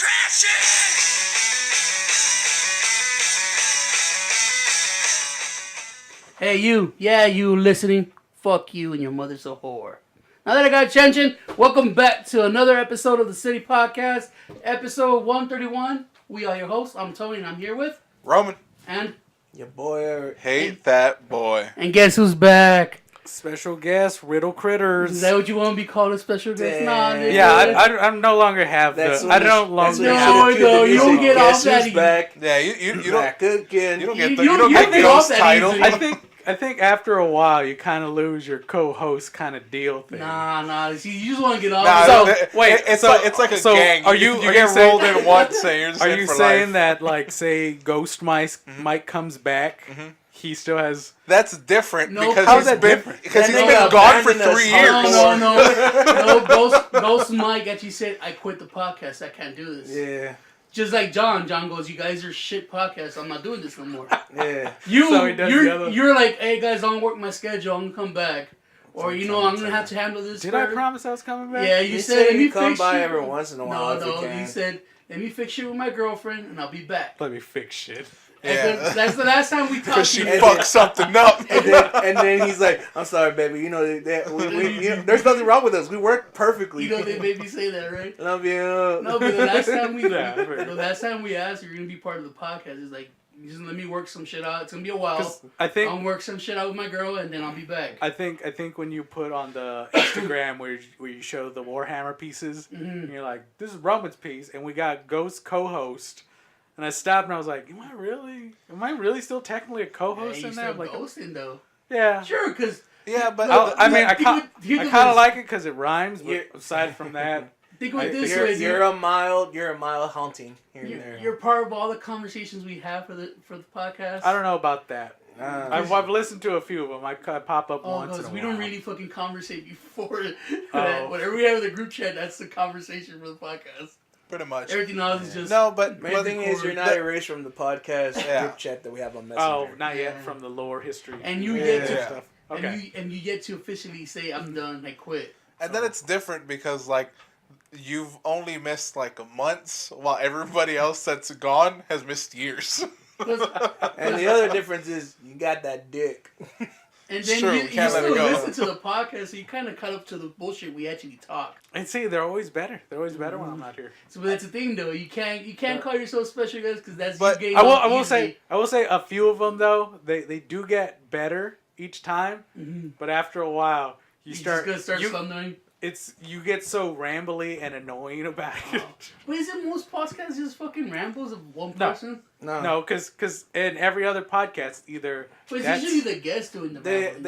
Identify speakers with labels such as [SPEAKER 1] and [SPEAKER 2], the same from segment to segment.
[SPEAKER 1] crashing.
[SPEAKER 2] Hey, you. Yeah, you listening. Fuck you and your mother's a whore. Now that I got attention, welcome back to another episode of the City Podcast, episode 131. We are your hosts. I'm Tony, and I'm here with
[SPEAKER 3] Roman.
[SPEAKER 2] And
[SPEAKER 4] your boy.
[SPEAKER 3] Hate that boy.
[SPEAKER 2] And guess who's back?
[SPEAKER 5] Special guest, Riddle Critters.
[SPEAKER 2] Is that what you want to be called, a special guest? Nah, nigga.
[SPEAKER 5] Yeah, I no longer have
[SPEAKER 4] That's
[SPEAKER 5] the.
[SPEAKER 4] what
[SPEAKER 5] I don't longer.
[SPEAKER 2] No, you don't get off that.
[SPEAKER 4] Back.
[SPEAKER 3] Yeah, you don't.
[SPEAKER 4] Back again.
[SPEAKER 3] You don't get
[SPEAKER 2] You
[SPEAKER 3] the
[SPEAKER 2] don't get
[SPEAKER 3] ghost
[SPEAKER 2] that
[SPEAKER 3] title.
[SPEAKER 2] easy.
[SPEAKER 5] I think after a while you kind of lose your co-host kind of deal thing.
[SPEAKER 2] Nah. See, you just want to get off.
[SPEAKER 3] Nah,
[SPEAKER 5] wait,
[SPEAKER 3] it's like a
[SPEAKER 5] so
[SPEAKER 3] gang.
[SPEAKER 5] are you
[SPEAKER 3] get
[SPEAKER 5] saying-
[SPEAKER 3] rolled in once, and you're just
[SPEAKER 5] Are
[SPEAKER 3] in
[SPEAKER 5] you
[SPEAKER 3] for
[SPEAKER 5] saying
[SPEAKER 3] life.
[SPEAKER 5] that, like, say Ghost Mike comes back, he still has?
[SPEAKER 3] That's different
[SPEAKER 2] No,
[SPEAKER 3] because
[SPEAKER 5] how's
[SPEAKER 3] he's
[SPEAKER 5] that
[SPEAKER 3] been
[SPEAKER 5] different?
[SPEAKER 3] because he's
[SPEAKER 4] That
[SPEAKER 3] been
[SPEAKER 4] nigga
[SPEAKER 3] gone for
[SPEAKER 4] abandoned
[SPEAKER 3] 3
[SPEAKER 4] us.
[SPEAKER 3] years.
[SPEAKER 2] No. Ghost Mike actually said, "I quit the podcast. I can't do this."
[SPEAKER 4] Yeah.
[SPEAKER 2] Just like John goes, "You guys are shit podcasts. I'm not doing this no more."
[SPEAKER 4] Yeah.
[SPEAKER 5] So he does the other-
[SPEAKER 2] You're like, "Hey guys, I'm working my schedule. I'm gonna come back," or I'm gonna have to handle this.
[SPEAKER 5] Did I promise I was coming back?
[SPEAKER 2] Yeah,
[SPEAKER 4] You
[SPEAKER 2] said
[SPEAKER 4] said
[SPEAKER 2] let me
[SPEAKER 4] you come
[SPEAKER 2] fix
[SPEAKER 4] by
[SPEAKER 2] shit.
[SPEAKER 4] every once in a while.
[SPEAKER 2] No,
[SPEAKER 4] if you can.
[SPEAKER 2] he said, "Let me fix shit with my girlfriend, and I'll be back."
[SPEAKER 5] Let me fix shit.
[SPEAKER 3] Yeah,
[SPEAKER 2] That's the last time we talked.
[SPEAKER 3] because she
[SPEAKER 2] to you.
[SPEAKER 3] fucked something up.
[SPEAKER 4] And then he's like, "I'm sorry, baby. You know, there's nothing wrong with us. We work perfectly."
[SPEAKER 2] You know they made me say that, right?
[SPEAKER 4] Love you.
[SPEAKER 2] No, but the last time we asked you're gonna be part of the podcast, it's like, just let me work some shit out. It's gonna be a while.
[SPEAKER 5] I think
[SPEAKER 2] I'll work some shit out with my girl, and then I'll be back.
[SPEAKER 5] I think when you put on the Instagram where you show the Warhammer pieces, and you're like, this is Roman's piece, and we got Ghost co-host, and I stopped and I was like, am I really still technically a co-host
[SPEAKER 2] you
[SPEAKER 5] in
[SPEAKER 2] still
[SPEAKER 5] that? Like,
[SPEAKER 2] ghosting though.
[SPEAKER 5] yeah.
[SPEAKER 2] Sure, because
[SPEAKER 3] Yeah, but
[SPEAKER 5] I mean, I kind
[SPEAKER 2] think
[SPEAKER 5] of like it because it rhymes, but aside from that,
[SPEAKER 2] think of it this
[SPEAKER 4] You're,
[SPEAKER 2] way.
[SPEAKER 4] you're a mild haunting here and there.
[SPEAKER 2] You're part of all the conversations we have for the podcast.
[SPEAKER 5] I don't know about that. I've listened to a few of them. I pop up once in a while.
[SPEAKER 2] We don't really fucking conversate before
[SPEAKER 5] Oh.
[SPEAKER 2] whatever we have in the group chat. That's the conversation for the podcast.
[SPEAKER 3] pretty much.
[SPEAKER 2] Everything else is just
[SPEAKER 3] No, but
[SPEAKER 4] Main thing is you're not erased from the podcast group chat that we have on Messenger.
[SPEAKER 5] Oh, not yet from the lore history.
[SPEAKER 2] and you get to
[SPEAKER 3] Yeah.
[SPEAKER 5] Okay.
[SPEAKER 2] and you get to officially say I'm done. I quit.
[SPEAKER 3] And then it's different because like you've only missed like months, while everybody else that's gone has missed years.
[SPEAKER 4] And the other difference is you got that dick.
[SPEAKER 2] And then
[SPEAKER 3] Sure,
[SPEAKER 2] you
[SPEAKER 3] we can't let
[SPEAKER 2] still
[SPEAKER 3] it go.
[SPEAKER 2] listen to the podcast, so you kind of cut up to the bullshit we actually talk.
[SPEAKER 5] And see, they're always better. They're always better when I'm not here.
[SPEAKER 2] So that's the thing, though. You can't call yourself special guys because that's
[SPEAKER 3] But
[SPEAKER 2] you gave
[SPEAKER 5] I
[SPEAKER 2] up
[SPEAKER 5] will
[SPEAKER 2] easily.
[SPEAKER 5] say a few of them though they do get better each time, but after a while you
[SPEAKER 2] just
[SPEAKER 5] start
[SPEAKER 2] gonna start slumbering.
[SPEAKER 5] you get so rambly and annoying about it.
[SPEAKER 2] But isn't most podcasts just fucking rambles of one
[SPEAKER 5] No.
[SPEAKER 2] person?
[SPEAKER 5] No, because in every other podcast either
[SPEAKER 2] But it's
[SPEAKER 5] that's-
[SPEAKER 2] usually the guest doing the rambling.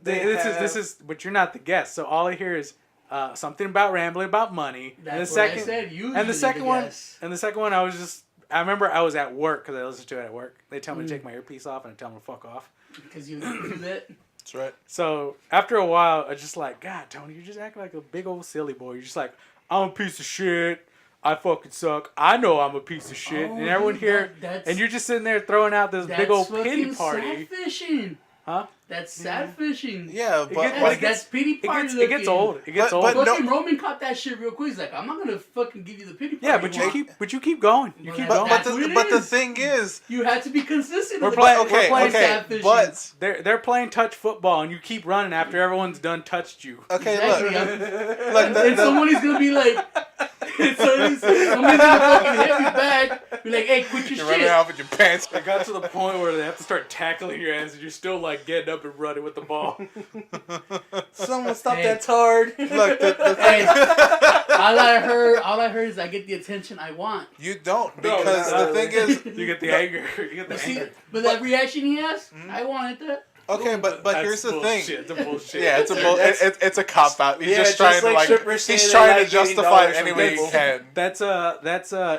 [SPEAKER 5] this is but you're not the guest, so all I hear is something about rambling about money.
[SPEAKER 2] That's
[SPEAKER 5] and the
[SPEAKER 2] what
[SPEAKER 5] second
[SPEAKER 2] I said. Usually
[SPEAKER 5] and the second one
[SPEAKER 2] guest.
[SPEAKER 5] and the second one I remember I was at work because I listened to it at work. They tell me to take my earpiece off and I tell them to fuck off.
[SPEAKER 2] Because you do that.
[SPEAKER 3] That's right.
[SPEAKER 5] So after a while, I just like, God, Tony, you're just acting like a big old silly boy. You're just like, I'm a piece of shit. I fucking suck. I know I'm a piece of shit.
[SPEAKER 2] Oh,
[SPEAKER 5] and everyone here,
[SPEAKER 2] that's-
[SPEAKER 5] and you're just sitting there throwing out this big old pity
[SPEAKER 2] fucking
[SPEAKER 5] party.
[SPEAKER 2] sad fishing.
[SPEAKER 5] Huh?
[SPEAKER 2] That's sad fishing.
[SPEAKER 3] Yeah, but
[SPEAKER 5] gets-
[SPEAKER 3] like,
[SPEAKER 2] That's pity party.
[SPEAKER 5] It gets old. It gets
[SPEAKER 3] But-
[SPEAKER 5] old.
[SPEAKER 3] but no-
[SPEAKER 2] Fucking Roman caught that shit real quick. He's like, I'm not gonna fucking give you the pity party.
[SPEAKER 5] Yeah, but you keep going. You
[SPEAKER 2] Well,
[SPEAKER 5] keep
[SPEAKER 2] that-
[SPEAKER 5] going.
[SPEAKER 2] that's what it
[SPEAKER 3] but the
[SPEAKER 2] is.
[SPEAKER 3] thing is,
[SPEAKER 2] You have to be consistent.
[SPEAKER 5] We're
[SPEAKER 2] with
[SPEAKER 5] playing-
[SPEAKER 2] the-
[SPEAKER 5] we're playing
[SPEAKER 2] sad fishing.
[SPEAKER 3] but
[SPEAKER 5] They're playing touch football, and you keep running after everyone's done touched you.
[SPEAKER 3] okay,
[SPEAKER 2] Exactly.
[SPEAKER 3] look,
[SPEAKER 2] And somebody's gonna be like, somebody's gonna fucking hit me back. Be like, hey, quit your
[SPEAKER 3] you're running
[SPEAKER 2] shit.
[SPEAKER 3] off with your pants.
[SPEAKER 5] It got to the point where they have to start tackling your ass, and you're still like getting up and running with the ball.
[SPEAKER 4] Someone stop
[SPEAKER 2] Hey.
[SPEAKER 4] that tard.
[SPEAKER 3] Look, the
[SPEAKER 2] Hey, all I heard is I get the attention I want.
[SPEAKER 3] you don't
[SPEAKER 5] No,
[SPEAKER 3] because
[SPEAKER 5] no,
[SPEAKER 3] the thing is,
[SPEAKER 5] You get the anger. You get the
[SPEAKER 2] See,
[SPEAKER 5] anger.
[SPEAKER 2] but that reaction he has, I wanted that.
[SPEAKER 3] okay, but
[SPEAKER 5] That's
[SPEAKER 3] here's the
[SPEAKER 5] bullshit.
[SPEAKER 3] thing.
[SPEAKER 5] It's a bullshit.
[SPEAKER 3] Yeah, it's a
[SPEAKER 4] That's-
[SPEAKER 3] it's a cop out. He's
[SPEAKER 4] Yeah,
[SPEAKER 3] just
[SPEAKER 4] just
[SPEAKER 3] trying to
[SPEAKER 4] like
[SPEAKER 3] like
[SPEAKER 4] strippers say
[SPEAKER 3] he's
[SPEAKER 4] they
[SPEAKER 3] trying
[SPEAKER 4] like
[SPEAKER 3] to
[SPEAKER 4] getting
[SPEAKER 3] justify it
[SPEAKER 4] dollars
[SPEAKER 3] any
[SPEAKER 4] from
[SPEAKER 3] way he
[SPEAKER 4] people.
[SPEAKER 3] can.
[SPEAKER 5] That's
[SPEAKER 2] See,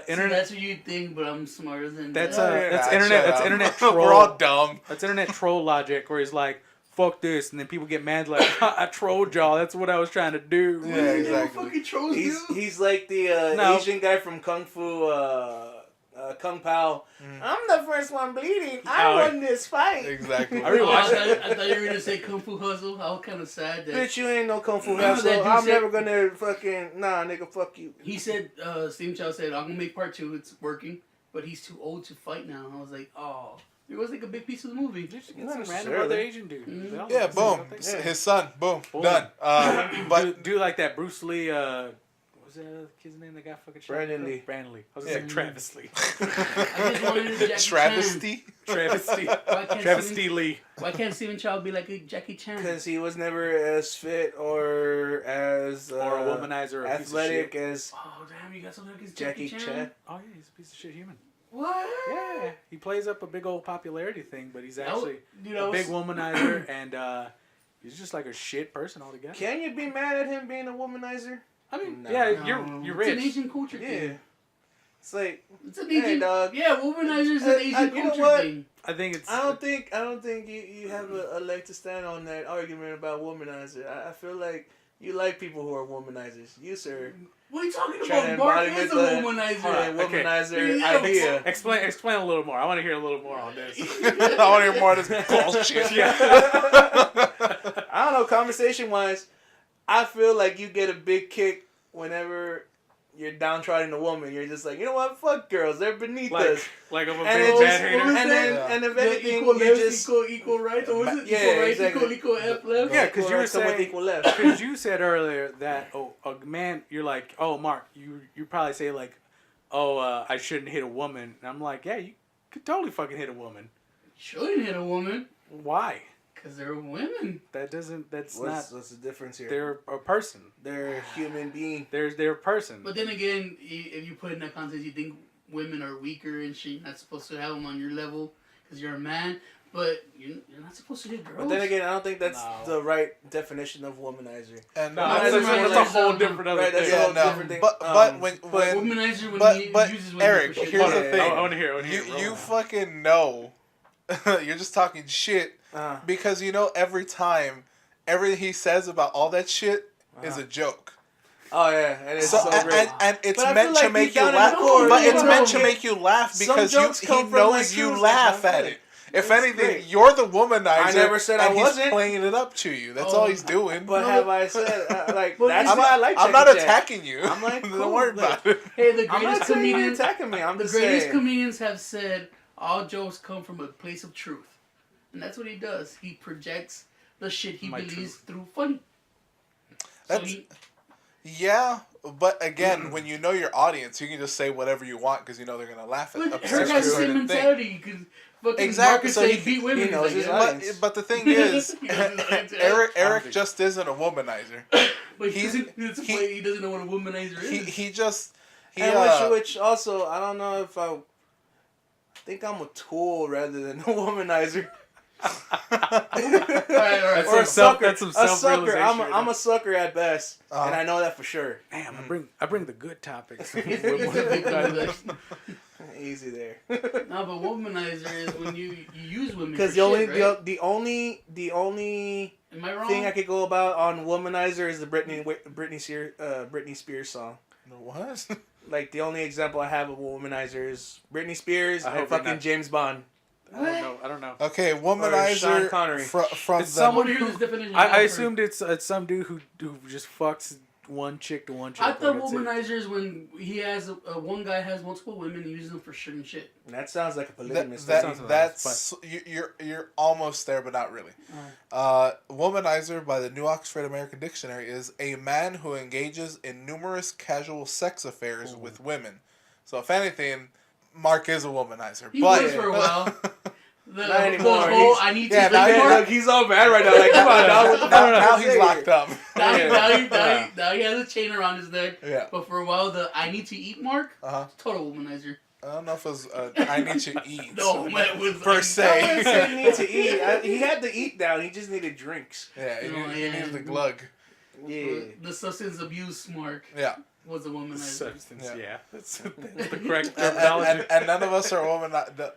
[SPEAKER 5] internet.
[SPEAKER 2] that's what you think, but I'm smarter than
[SPEAKER 5] That's
[SPEAKER 2] that.
[SPEAKER 5] that's
[SPEAKER 3] Nah,
[SPEAKER 5] internet.
[SPEAKER 3] shut
[SPEAKER 5] That's
[SPEAKER 3] up.
[SPEAKER 5] internet
[SPEAKER 3] We're all
[SPEAKER 5] troll.
[SPEAKER 3] dumb.
[SPEAKER 5] That's internet troll logic, where he's like, "Fuck this," and then people get mad like, "I trolled y'all. That's what I was trying to do."
[SPEAKER 3] Yeah,
[SPEAKER 2] You know what
[SPEAKER 3] exactly.
[SPEAKER 2] fucking trolls
[SPEAKER 4] He's
[SPEAKER 2] do?
[SPEAKER 4] he's like the
[SPEAKER 5] No.
[SPEAKER 4] Asian guy from Kung Fu Kung Pao. I'm the first one bleeding. I won this fight.
[SPEAKER 3] Exactly.
[SPEAKER 5] I rewatched it.
[SPEAKER 2] I thought you were gonna say Kung Fu Hustle. I was kind of sad that
[SPEAKER 4] Bitch, you ain't no Kung Fu
[SPEAKER 2] That
[SPEAKER 4] hustle.
[SPEAKER 2] dude
[SPEAKER 4] I'm
[SPEAKER 2] said-
[SPEAKER 4] never gonna fucking nigga, fuck you.
[SPEAKER 2] he said. Steve Chow said, "I'm gonna make part 2. It's working, but he's too old to fight now." I was like, "Oh, it was like a big piece of the movie."
[SPEAKER 5] Just get
[SPEAKER 4] Not
[SPEAKER 5] some random
[SPEAKER 4] necessarily.
[SPEAKER 5] other Asian dude.
[SPEAKER 2] Mhm.
[SPEAKER 5] They all
[SPEAKER 3] Yeah,
[SPEAKER 5] look the same,
[SPEAKER 3] boom.
[SPEAKER 5] don't they?
[SPEAKER 3] His son, boom,
[SPEAKER 5] Boom.
[SPEAKER 3] done. But
[SPEAKER 5] do like that Bruce Lee. What was that other kid's name that got fucking shot?
[SPEAKER 4] Brandon Lee.
[SPEAKER 5] Brandon Lee. I was gonna say Travis Lee.
[SPEAKER 2] I just wanted Jackie
[SPEAKER 3] travesty.
[SPEAKER 5] Travesty.
[SPEAKER 2] Why can't
[SPEAKER 5] Travesty
[SPEAKER 2] Steven,
[SPEAKER 5] Lee.
[SPEAKER 2] why can't Steven Chow be like a Jackie Chan?
[SPEAKER 4] Because he was never as fit or as
[SPEAKER 5] Or a womanizer. Or a piece of
[SPEAKER 4] athletic
[SPEAKER 5] shit.
[SPEAKER 4] as
[SPEAKER 2] Oh damn, you got something against
[SPEAKER 4] Jackie
[SPEAKER 2] Chan?
[SPEAKER 4] Chan.
[SPEAKER 5] Oh yeah, he's a piece of shit human.
[SPEAKER 2] What?
[SPEAKER 5] Yeah, he plays up a big old popularity thing, but he's actually
[SPEAKER 2] You know,
[SPEAKER 5] a big womanizer, and he's just like a shit person altogether.
[SPEAKER 4] Can you be mad at him being a womanizer?
[SPEAKER 5] I mean,
[SPEAKER 4] No.
[SPEAKER 5] yeah,
[SPEAKER 2] No,
[SPEAKER 5] you're
[SPEAKER 2] It's
[SPEAKER 5] rich.
[SPEAKER 2] an Asian culture
[SPEAKER 4] Yeah.
[SPEAKER 2] thing.
[SPEAKER 4] It's like
[SPEAKER 2] It's an
[SPEAKER 4] Hey,
[SPEAKER 2] Asian.
[SPEAKER 4] dog.
[SPEAKER 2] Yeah, womanizers is an Asian
[SPEAKER 4] you know
[SPEAKER 2] culture
[SPEAKER 4] what?
[SPEAKER 2] thing.
[SPEAKER 5] I think it's.
[SPEAKER 4] I don't think you have a leg to stand on that argument about womanizer. I feel like you like people who are womanizers. You, sir,
[SPEAKER 2] What are you talking
[SPEAKER 4] trying to
[SPEAKER 2] about? Mark
[SPEAKER 4] embody
[SPEAKER 2] is a
[SPEAKER 4] the
[SPEAKER 2] womanizer.
[SPEAKER 5] Okay.
[SPEAKER 4] womanizer
[SPEAKER 2] Yeah.
[SPEAKER 4] idea.
[SPEAKER 5] Explain a little more. I want to hear a little more on this.
[SPEAKER 3] I want to hear more of this bullshit.
[SPEAKER 4] I don't know. Conversation wise, I feel like you get a big kick whenever you're downtrodden a woman. You're just like, you know what? Fuck girls. They're beneath us.
[SPEAKER 5] like I'm a
[SPEAKER 4] And
[SPEAKER 5] big
[SPEAKER 4] it
[SPEAKER 5] bad
[SPEAKER 4] just,
[SPEAKER 5] hater.
[SPEAKER 2] was
[SPEAKER 4] and then,
[SPEAKER 3] Yeah.
[SPEAKER 4] and if
[SPEAKER 2] Yeah,
[SPEAKER 4] anything,
[SPEAKER 2] equal
[SPEAKER 4] you
[SPEAKER 2] left,
[SPEAKER 4] just
[SPEAKER 2] equal right, or was it
[SPEAKER 4] Yeah,
[SPEAKER 2] equal right,
[SPEAKER 4] exactly.
[SPEAKER 2] equal F left?
[SPEAKER 5] Yeah, 'cause you were
[SPEAKER 4] come with
[SPEAKER 5] saying-
[SPEAKER 4] equal left.
[SPEAKER 5] Because you said earlier that a man, you're like, oh Mark, you probably say like, oh I shouldn't hit a woman, and I'm like, yeah, you could totally fucking hit a woman.
[SPEAKER 2] Shouldn't hit a woman
[SPEAKER 5] Why?
[SPEAKER 2] because they're women.
[SPEAKER 5] That's
[SPEAKER 4] What's
[SPEAKER 5] not.
[SPEAKER 4] the difference here?
[SPEAKER 5] They're a person.
[SPEAKER 4] They're a human being.
[SPEAKER 5] They're a person.
[SPEAKER 2] But then again, if you put it in that context, you think women are weaker and shit. You're not supposed to have them on your level because you're a man. But you're not supposed to hit girls.
[SPEAKER 4] But then again, I don't think that's
[SPEAKER 5] No.
[SPEAKER 4] the right definition of womanizer.
[SPEAKER 3] And
[SPEAKER 5] No,
[SPEAKER 2] that's
[SPEAKER 5] that's a whole different other
[SPEAKER 4] Right, that's
[SPEAKER 5] thing.
[SPEAKER 4] a
[SPEAKER 3] yeah,
[SPEAKER 4] whole
[SPEAKER 3] no.
[SPEAKER 4] different thing.
[SPEAKER 3] But when
[SPEAKER 2] womanizer when
[SPEAKER 3] but-
[SPEAKER 2] he
[SPEAKER 3] but,
[SPEAKER 2] uses women
[SPEAKER 3] Eric,
[SPEAKER 2] for shit.
[SPEAKER 3] here's
[SPEAKER 4] Hold
[SPEAKER 3] the
[SPEAKER 4] on.
[SPEAKER 3] thing.
[SPEAKER 5] I want to hear.
[SPEAKER 3] You fucking know. You're just talking shit because you know every time everything he says about all that shit is a joke.
[SPEAKER 4] Oh yeah, and it's
[SPEAKER 3] So,
[SPEAKER 4] so great.
[SPEAKER 3] and it's
[SPEAKER 4] But I
[SPEAKER 3] meant
[SPEAKER 4] feel
[SPEAKER 3] to
[SPEAKER 4] like
[SPEAKER 3] make
[SPEAKER 4] deep
[SPEAKER 3] you
[SPEAKER 4] down in
[SPEAKER 3] laugh.
[SPEAKER 4] the core,
[SPEAKER 3] But
[SPEAKER 2] you
[SPEAKER 3] it's
[SPEAKER 2] know,
[SPEAKER 3] meant to
[SPEAKER 4] yeah.
[SPEAKER 3] make you laugh
[SPEAKER 4] Some
[SPEAKER 3] because
[SPEAKER 4] jokes
[SPEAKER 3] he
[SPEAKER 4] come from,
[SPEAKER 3] knows
[SPEAKER 4] like,
[SPEAKER 3] you
[SPEAKER 4] truth,
[SPEAKER 3] laugh
[SPEAKER 4] like,
[SPEAKER 3] at it. If
[SPEAKER 4] it's
[SPEAKER 3] anything,
[SPEAKER 4] great.
[SPEAKER 3] you're the womanizer.
[SPEAKER 4] I never said I
[SPEAKER 3] and
[SPEAKER 4] wasn't.
[SPEAKER 3] He's playing it up to you. That's
[SPEAKER 2] Oh,
[SPEAKER 3] all he's doing.
[SPEAKER 4] But have I said like
[SPEAKER 2] But
[SPEAKER 4] that's
[SPEAKER 2] I'm
[SPEAKER 4] why I like?
[SPEAKER 3] I'm not
[SPEAKER 4] Jackie Chan.
[SPEAKER 3] attacking you.
[SPEAKER 4] I'm like,
[SPEAKER 3] don't
[SPEAKER 4] cool,
[SPEAKER 3] worry
[SPEAKER 4] like-
[SPEAKER 3] about it.
[SPEAKER 2] Hey, the
[SPEAKER 4] I'm
[SPEAKER 2] greatest
[SPEAKER 4] not saying you're
[SPEAKER 2] comedians.
[SPEAKER 4] attacking me. I'm
[SPEAKER 2] The
[SPEAKER 4] just
[SPEAKER 2] greatest
[SPEAKER 4] saying.
[SPEAKER 2] comedians have said all jokes come from a place of truth, and that's what he does. He projects the shit he
[SPEAKER 5] My
[SPEAKER 2] believes
[SPEAKER 5] truth.
[SPEAKER 2] through funny. So
[SPEAKER 3] That's- Yeah, but again, when you know your audience, you can just say whatever you want because you know they're gonna laugh at
[SPEAKER 2] but
[SPEAKER 3] a
[SPEAKER 2] Eric has the same
[SPEAKER 3] certain thing.
[SPEAKER 2] mentality because fucking
[SPEAKER 3] Exactly,
[SPEAKER 2] Marcus
[SPEAKER 3] so
[SPEAKER 2] say
[SPEAKER 3] he-
[SPEAKER 2] beat women.
[SPEAKER 4] he
[SPEAKER 2] he's
[SPEAKER 4] knows
[SPEAKER 2] like,
[SPEAKER 4] his
[SPEAKER 2] yeah.
[SPEAKER 4] audience.
[SPEAKER 3] But the thing is,
[SPEAKER 2] He knows his audience, yeah.
[SPEAKER 3] Eric just isn't a womanizer.
[SPEAKER 2] But
[SPEAKER 3] he's-
[SPEAKER 2] he doesn't know what a womanizer is.
[SPEAKER 3] He just
[SPEAKER 4] And which also I don't know if I think I'm a tool rather than a womanizer.
[SPEAKER 2] Alright.
[SPEAKER 4] Or a sucker.
[SPEAKER 5] That's some
[SPEAKER 4] A sucker.
[SPEAKER 5] self-realization
[SPEAKER 4] I'm
[SPEAKER 5] right
[SPEAKER 4] a
[SPEAKER 5] now.
[SPEAKER 4] sucker at best,
[SPEAKER 3] Uh-huh.
[SPEAKER 4] and I know that for sure.
[SPEAKER 5] Damn, I bring the good topics.
[SPEAKER 2] He's a big womanizer.
[SPEAKER 4] Easy there.
[SPEAKER 2] No, but womanizer is when you use women.
[SPEAKER 4] Because
[SPEAKER 2] for
[SPEAKER 4] the
[SPEAKER 2] shit,
[SPEAKER 4] only
[SPEAKER 2] right?
[SPEAKER 4] the only
[SPEAKER 2] Am I wrong?
[SPEAKER 4] thing I could go about on womanizer is the Britney Spears song.
[SPEAKER 3] what?
[SPEAKER 4] Like the only example I have of womanizer is Britney Spears
[SPEAKER 5] I
[SPEAKER 4] and
[SPEAKER 5] hope you're
[SPEAKER 4] fucking
[SPEAKER 5] not-
[SPEAKER 4] James Bond.
[SPEAKER 5] I don't know.
[SPEAKER 3] Okay,
[SPEAKER 4] Sean
[SPEAKER 3] womanizer
[SPEAKER 4] Connery.
[SPEAKER 3] from
[SPEAKER 5] It's
[SPEAKER 3] the
[SPEAKER 2] I
[SPEAKER 5] someone
[SPEAKER 2] want to hear
[SPEAKER 5] who-
[SPEAKER 2] this definition.
[SPEAKER 5] I
[SPEAKER 2] I've
[SPEAKER 5] assumed it's some dude who just fucks one chick to one chick.
[SPEAKER 2] I
[SPEAKER 5] like,
[SPEAKER 2] thought
[SPEAKER 5] that's it.
[SPEAKER 2] womanizer is when he has one guy has multiple women and uses them for shit and shit.
[SPEAKER 4] And that sounds like a polygamist.
[SPEAKER 5] sounds
[SPEAKER 4] thing.
[SPEAKER 5] like-
[SPEAKER 3] that's you're almost there, but not really.
[SPEAKER 2] Alright.
[SPEAKER 3] Womanizer by the New Oxford American Dictionary is a man who engages in numerous casual sex affairs with women. So if anything, Mark is a womanizer.
[SPEAKER 2] He
[SPEAKER 3] but
[SPEAKER 2] was for a while.
[SPEAKER 4] Not
[SPEAKER 2] The
[SPEAKER 4] anymore.
[SPEAKER 2] whole
[SPEAKER 4] He's-
[SPEAKER 2] I need to
[SPEAKER 3] yeah,
[SPEAKER 2] drink
[SPEAKER 3] now
[SPEAKER 2] more.
[SPEAKER 4] Look, he's all bad right now. Like, come on, dog. What the fuck
[SPEAKER 3] now,
[SPEAKER 4] did I
[SPEAKER 3] now
[SPEAKER 4] say
[SPEAKER 3] he's
[SPEAKER 4] here?
[SPEAKER 3] locked up.
[SPEAKER 2] Now he has a chain around his neck.
[SPEAKER 3] Yeah.
[SPEAKER 2] But for a while, the I need to eat mark,
[SPEAKER 3] Uh-huh.
[SPEAKER 2] total womanizer.
[SPEAKER 3] I don't know if it was I need to eat.
[SPEAKER 2] No, man, it was
[SPEAKER 3] Per
[SPEAKER 2] like,
[SPEAKER 3] se.
[SPEAKER 4] I wouldn't say he needed to eat. He had to eat down. He just needed drinks.
[SPEAKER 3] Yeah, he
[SPEAKER 2] Oh,
[SPEAKER 3] needs
[SPEAKER 2] yeah.
[SPEAKER 3] the glug.
[SPEAKER 4] Yeah.
[SPEAKER 2] The substance abuse mark.
[SPEAKER 3] Yeah.
[SPEAKER 2] Was a womanizer.
[SPEAKER 5] Substance,
[SPEAKER 3] Yeah.
[SPEAKER 5] yeah. That's the correct
[SPEAKER 3] And,
[SPEAKER 5] terminology.
[SPEAKER 3] and none of us are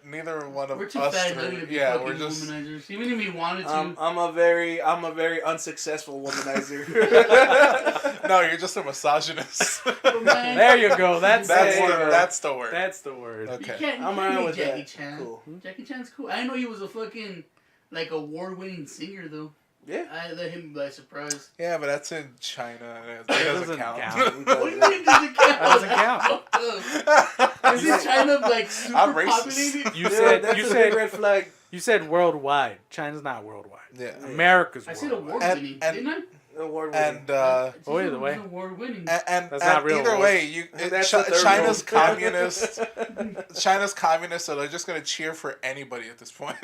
[SPEAKER 3] neither one of
[SPEAKER 2] We're too
[SPEAKER 3] us
[SPEAKER 2] fat and
[SPEAKER 3] three.
[SPEAKER 2] ugly to be
[SPEAKER 3] Yeah,
[SPEAKER 2] fucking
[SPEAKER 3] we're just.
[SPEAKER 2] womanizers. Even if we wanted to.
[SPEAKER 4] I'm a very unsuccessful womanizer.
[SPEAKER 3] No, you're just a misogynist.
[SPEAKER 2] But man,
[SPEAKER 5] There you go. That's
[SPEAKER 3] That's
[SPEAKER 5] the
[SPEAKER 3] the
[SPEAKER 5] word.
[SPEAKER 3] that's the word.
[SPEAKER 5] That's the word.
[SPEAKER 2] You
[SPEAKER 3] Okay.
[SPEAKER 2] can't,
[SPEAKER 4] I'm
[SPEAKER 2] you
[SPEAKER 4] around
[SPEAKER 2] can't
[SPEAKER 4] with
[SPEAKER 2] hate Jackie
[SPEAKER 4] that.
[SPEAKER 2] Chan.
[SPEAKER 4] Cool.
[SPEAKER 2] Jackie Chan's cool. I didn't know he was a fucking, like, award-winning singer, though.
[SPEAKER 4] Yeah.
[SPEAKER 2] I let him by surprise.
[SPEAKER 3] Yeah, but that's in China. It
[SPEAKER 5] That
[SPEAKER 3] doesn't count.
[SPEAKER 2] What do you mean it doesn't count?
[SPEAKER 5] That doesn't count.
[SPEAKER 2] Is China, like, super
[SPEAKER 3] I'm racist.
[SPEAKER 2] populated?
[SPEAKER 5] You
[SPEAKER 4] Yeah,
[SPEAKER 5] said
[SPEAKER 4] that's
[SPEAKER 5] you
[SPEAKER 4] a
[SPEAKER 5] said
[SPEAKER 4] big red flag.
[SPEAKER 5] you said worldwide. China's not worldwide.
[SPEAKER 3] Yeah.
[SPEAKER 5] America's
[SPEAKER 2] I said
[SPEAKER 5] worldwide.
[SPEAKER 2] award-winning,
[SPEAKER 3] And-
[SPEAKER 2] didn't I?
[SPEAKER 4] Award
[SPEAKER 3] And
[SPEAKER 5] Oh, either way.
[SPEAKER 2] Award-winning.
[SPEAKER 3] and
[SPEAKER 5] That's not real
[SPEAKER 3] either
[SPEAKER 5] awards.
[SPEAKER 3] way,
[SPEAKER 4] That's the third
[SPEAKER 3] China's
[SPEAKER 4] one.
[SPEAKER 3] communist. China's communist, so they're just gonna cheer for anybody at this point.